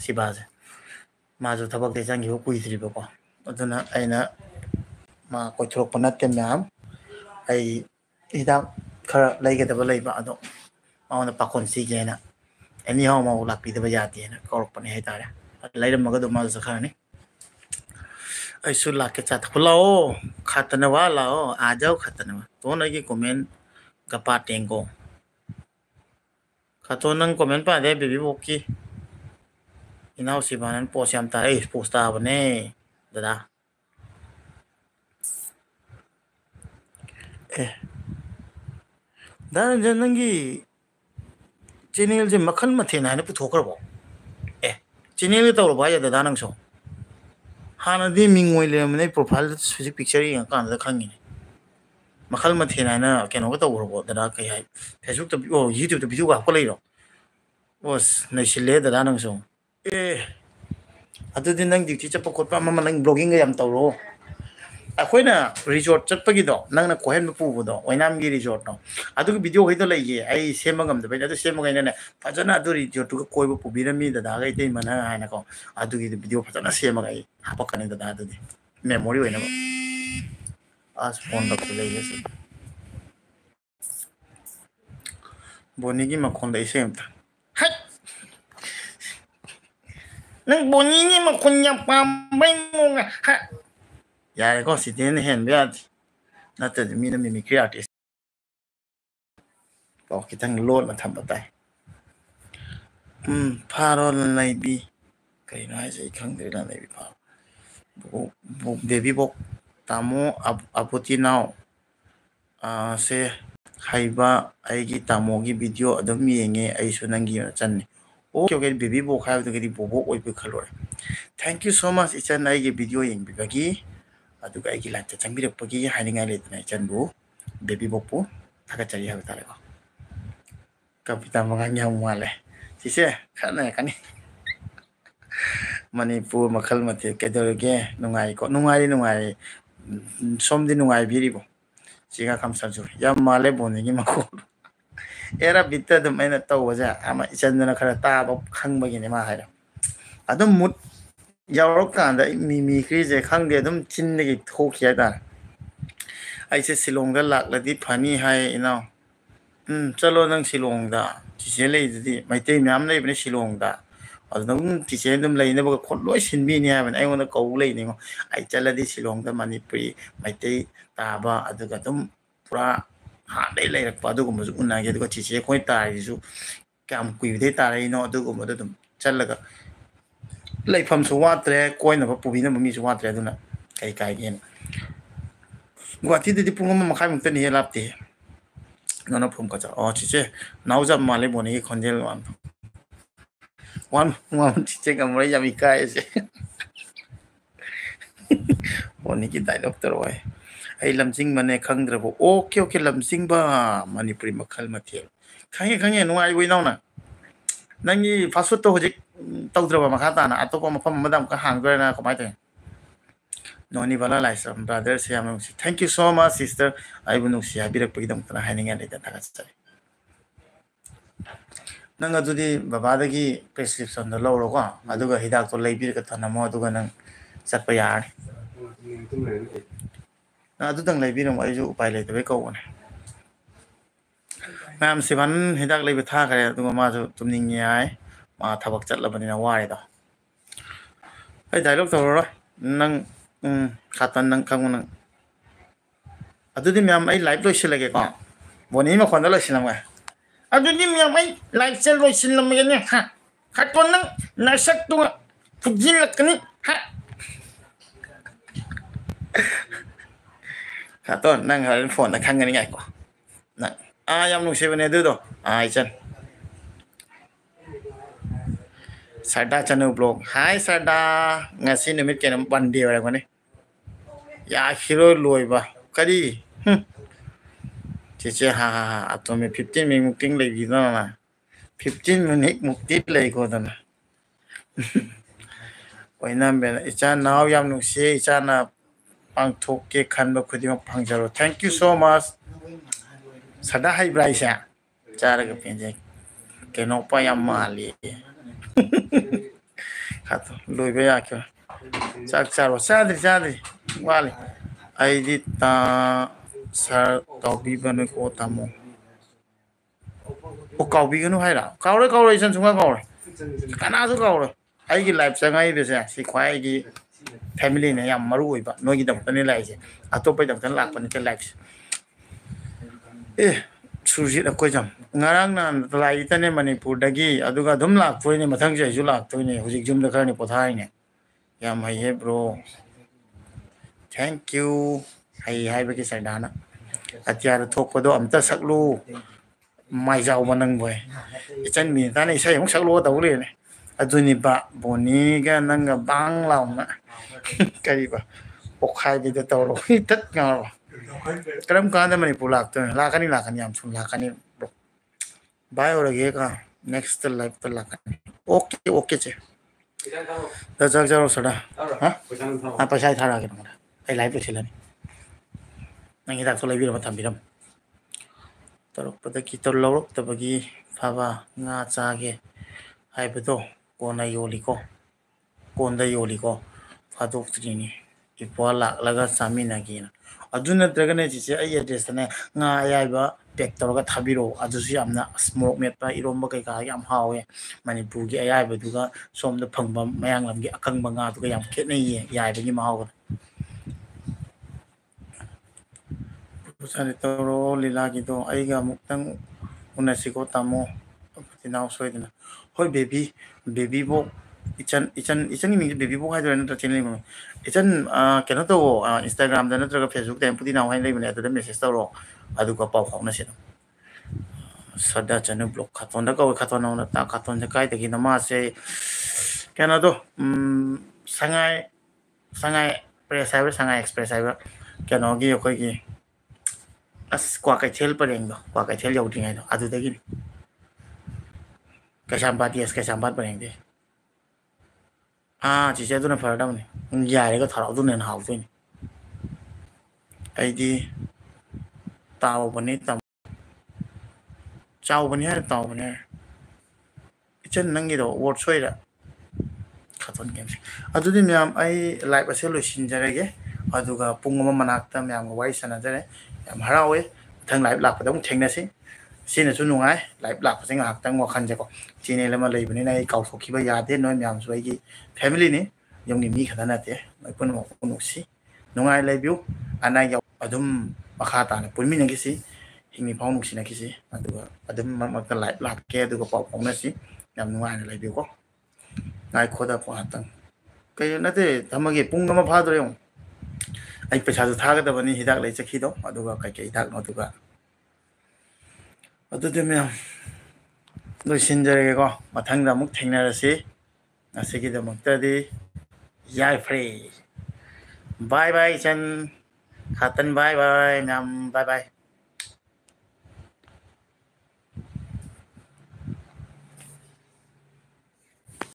सिबाजे माजु थबक दे जांगी हो कुइद्रि बको अदुना आइना मा कोइ थोक पनत के म्याम आई हिदा खरा लेगेदब लेबा अदो माउना पाकोन सिगेना एनी हाउ माउ लापीदब यादेना कौरपने है तारे लैरमग दो मा सखानी ऐसु लाके चात खुलाओ खातनवा लाओ आ जाओ खातनवा तो नगी कमेंट गपा टेंगो खातो नंग कमेंट पा दे बेबी बोकी इनाउ सिबानन पोस्ट याम तारे पोस्ट ताबने दादा दादा नंगी चैनल जे मखन मथे ना पुथोखरबो चैनल तौर भाई दादा नंसो हानदी मिंगोय लेमने प्रोफाइल सुजिक पिक्चर यंग कान दा खंगिने मखल मथे ना केनो को तौरबो दादा कई हाय फेसबुक तो यूट्यूब तो वीडियो का को लेरो बस नसिले दादा नंसो अदुदि नंग ड्यूटी चप खोटपा मम नंग ब्लॉगिंग यम तौरो अखोइना रिजॉर्ट चटपगिदो नंगना कोहेन पुबुदो ओइनाम गी रिजॉर्ट नो अदुग वीडियो खैदो लैगे आई सेमगम दबे अदु सेमगैने फजना अदु रिजॉर्ट टु कोइबो पुबिरमी दादा गै तै मना हायना को अदुगी वीडियो फजना सेमगै हापकने दादा अदुदि मेमोरी होइना आज फोन द लैगे से बोनी की मखोन दै सेमता हाय नंग बोनी नि मखोन या पामै मोगा हा यारे को सिटेन हेन ब्याद नत मीना मिमिक्री आर्टिस्ट तो कितंग लोड मा थम बताय फारो लाइबी कइनो हाय से खंग दे ना लाइबी फारो बो बेबी बो तामो अपोती नाउ से हाइबा आइगी तामो की वीडियो अदम येंगे आइसु नंगी चन्ने ओके ओके बेबी बो खाय तो गदी बोबो ओइबे खलोरे थैंक यू सो मच इचन आइगी वीडियो येंग बिबगी अदुगा आइगी लाइफ चंबिरपगी हानिंगा लेतना चनबु बेबी बपु थाका चरी हाब तारेको कविता मगान्या माले सिसे खाना कानी मणिपुर मखल मथे केदरगे नुंगाई को नुंगाई सोमदि नुंगाई बिरिबो सिगा खमसजु या माले बोनेगी मखो एरा बित्ता दम मैना तवजा आमा इचंदना खरा ताबो खंगबगिने मा हायरा अदम मुत यावरकांदा मिमी क्रीजे खंगे अदम चिन्नगी थोखि हायदा ऐसे शिलोंगदा लाकलदी फनी हाय इनाउ चलो नंग शिलोंगदा चिसे लेदि मैते म्याम लेबने शिलोंगदा अदम चिसे दम लेनेबो खोलोय सिनबिनि हायबन आइगोना कौ लेनिगो आई चलदी शिलोंगदा मणिपुरी मैते ताबा अदुगा दम पुरा हादे लेरकपा अदुगुमजु उनागे अदुगा चिसे खोय तारिसु काम कुइदे तारैनो अदुगुमदो दम चलगा लेफम सु वात्रे कोइना पुबिना ममी सु वात्रे अदुना कई काइगेन गुवाहाटीददि पुंग अमा मखाय मुक्तनि हे लापते नोना फोम कचा चिचे नावजाब माले बोनी खंजेल wan चिचे कमरे यामी काय से बोनी की डायलॉग तरवाय आई लमसिंग मने खंग्रबो ओके ओके लमसिंग बा मणिपुरी मखल मथे खंगे खंगे नुआई वइनावना नंगी फास्ट तो होजिक तौद्रबा मखा ताना अतोप मफम मदम का हांगरना कमाय ते नोनी वाला लाइसम ब्रदर से हम thank you so much sister आई बुनु सी हाबिरक पगिदम तना हाइनिंग ले ता का नंग अदुदी बाबादगी प्रेस्क्रिप्शन द लौरो को अदुगा हिदाक तो लेबिर का थनमो अदुगा नंग चटप यार अदुदंग लेबिर म आइजु उपाय लेतबे कौने मैम सिवन हिदाक लेबे था करे अदुगा माजु तुमनिंग याय मा थबक चटलबनिना वारेदा आई डायलॉग तौरो नंग खातन नंग खंग नंग अदुदी मैम आई लाइव लोइसिलगे को बोनी म खोंदा लोइसिलमगा अदुदी मैम आई लाइव चल लोइसिलमगे हा खातन नंग नसक तु फुजिलकनी हा खातन नंग हर फोन दा खंगनी गाय को नंग याम नुसेबने दुदो इचन सरदा चनु blog hi Sharada ngasi numit kenam bande ora gone ya hero loiba kari cheche ha atome 15 minute mukting lei bi na 15 minute mukti lei ko dana oina ben icha now yam nu se icha na pang thok ke khan ba khudi ma phangjaro thank you so much sada hai braisa chara ga penje ke no pa yam mali खातो लोइबे आख्यो चाक चारो साद्री वाले आइदि ता sir काउबी बने को तामो ओ काउबी गनु हाइरा काउरे इसन Sunga काउरे Kanasu काउरे आइगी life Sangai बेसे सि ख्वाइगी फैमिली ने याम मरु ओइबा नोगी दमतने लाइसे अतोपै दमतन लाकपने ते लाइफ ए सुरजित अकोय जम ngarang na lai tane manipur dagi aduga dum lak foine mathang jai ju lak toine hujik jum da kharni pothai ne yam hai he bro thank you hai ba ki sadana atyar thokpado amta saklu mai jaw manang boy ichan mi ta ne sai mong saklu taw le ne aduni ba boni ga nang ga bang law na kari ba pokhai bi da taw ro tat nga karam ka da manipur lak to lakani yam chun lakani बाय और ये का next live पे लगा okay चे तो जग जरो सड़ा हां पैसा था रहा के हमरा ए लाइव पे छिलानी नंगी दाक तो लाइव रे बता बिरम तरो पता की तो लौरो तबगी फाबा nga चागे हाइबदो कोना योलिको कोनदा योलिको फादोक त्रिनी इपवा लाक लगा सामिना गिना अदुना त्रगने जिसे आई एड्रेस ने nga याइबा पैक तौरगा थाबिरो अदुसु यामना स्मोक मेटपा इरोंबा कैका याम हावे मणिपुर की अयाइबदुगा सोमदा फंगबा मयांगलमगी अकंगबा nga दुगा याम खेतनई याइबगी माहाव पुसाने तौरो लीला की तो आइगा मुक्तंग उनसिको तामो तिनाव सोइदना होय बेबी बो इचन मी बेबी बो हाइदो न चैनल में इचन केनो तो इंस्टाग्राम दा नत्रगा फेसबुक दा पुति नाव हाइ लेबने अदुदा मेसेज तौरो अदुगा पाव फाउना से सदा चने ब्लॉक खातों दा कव खातों ना ता खातों से काय तकी नमा से केनो तो संगाई संगाई एक्सप्रेस आइबा केनो गी ओखै गी अस क्वा कैथेल परेंग दो क्वा कैथेल यौदिङै दो अदुदगी कैसामबाद यस कैसामबाद परेंग दे चिचे दुना फरदामने यारेगा थराउ दुना हाउदोइन आइदी ताव बने तम चाव बने है ताव बने इचन नंगी दो वर्ड सोइरा खातोन गेम्स अदुदि म्याम आई लाइव असे लोसिनजरेगे अदुगा पुंगमा मनाक्ता म्याम वाइ सनाजरे याम हरावे थंग लाइव लापदम थेंगनसी सिनसु नुंगाय लाइव लापसे ngahaktang wakhan jako chine lama leibani nai kausokhiba yade noi myam soigi family ni yongni mi khadana te noi pun mo kunusi nungai leibiu ana yaw adum makha ta na pulmi nagi si hingni phau nusi na kisi aduga adum makta live lak ke aduga pau phau si yam nungai na leibiu ko ngai khoda pa tang kay na te thamage pung ma pha dore yong ꯑꯩ ꯄꯩꯁꯥꯁꯨ ꯊꯥꯒꯗꯕꯅꯤ ꯍꯤꯗꯥꯛ ꯂꯩ ꯆꯠꯈꯤꯗꯣ ꯑꯗꯨꯒ ꯀꯩꯀꯩ ꯍꯤꯗꯥꯛꯅꯣ ꯑꯗꯨꯒ ꯑꯗꯨꯗꯤ ꯃꯌꯥꯝ ꯂꯣꯏꯁꯤꯟꯖꯔꯒꯦꯀꯣ ꯃꯊꯪꯗ ꯑꯃꯨꯛ ꯊꯦꯡꯅꯔꯁꯤ ꯉꯁꯤꯒꯤꯗꯃꯛꯇꯗꯤ ꯌꯥꯏꯐꯔꯦ ꯕꯥꯏ ꯕꯥꯏ ꯏꯆꯟ ꯈꯥꯇꯟ ꯕꯥꯏ ꯕꯥꯏ ꯃꯌꯥꯝ ꯕꯥꯏ ꯕꯥꯏ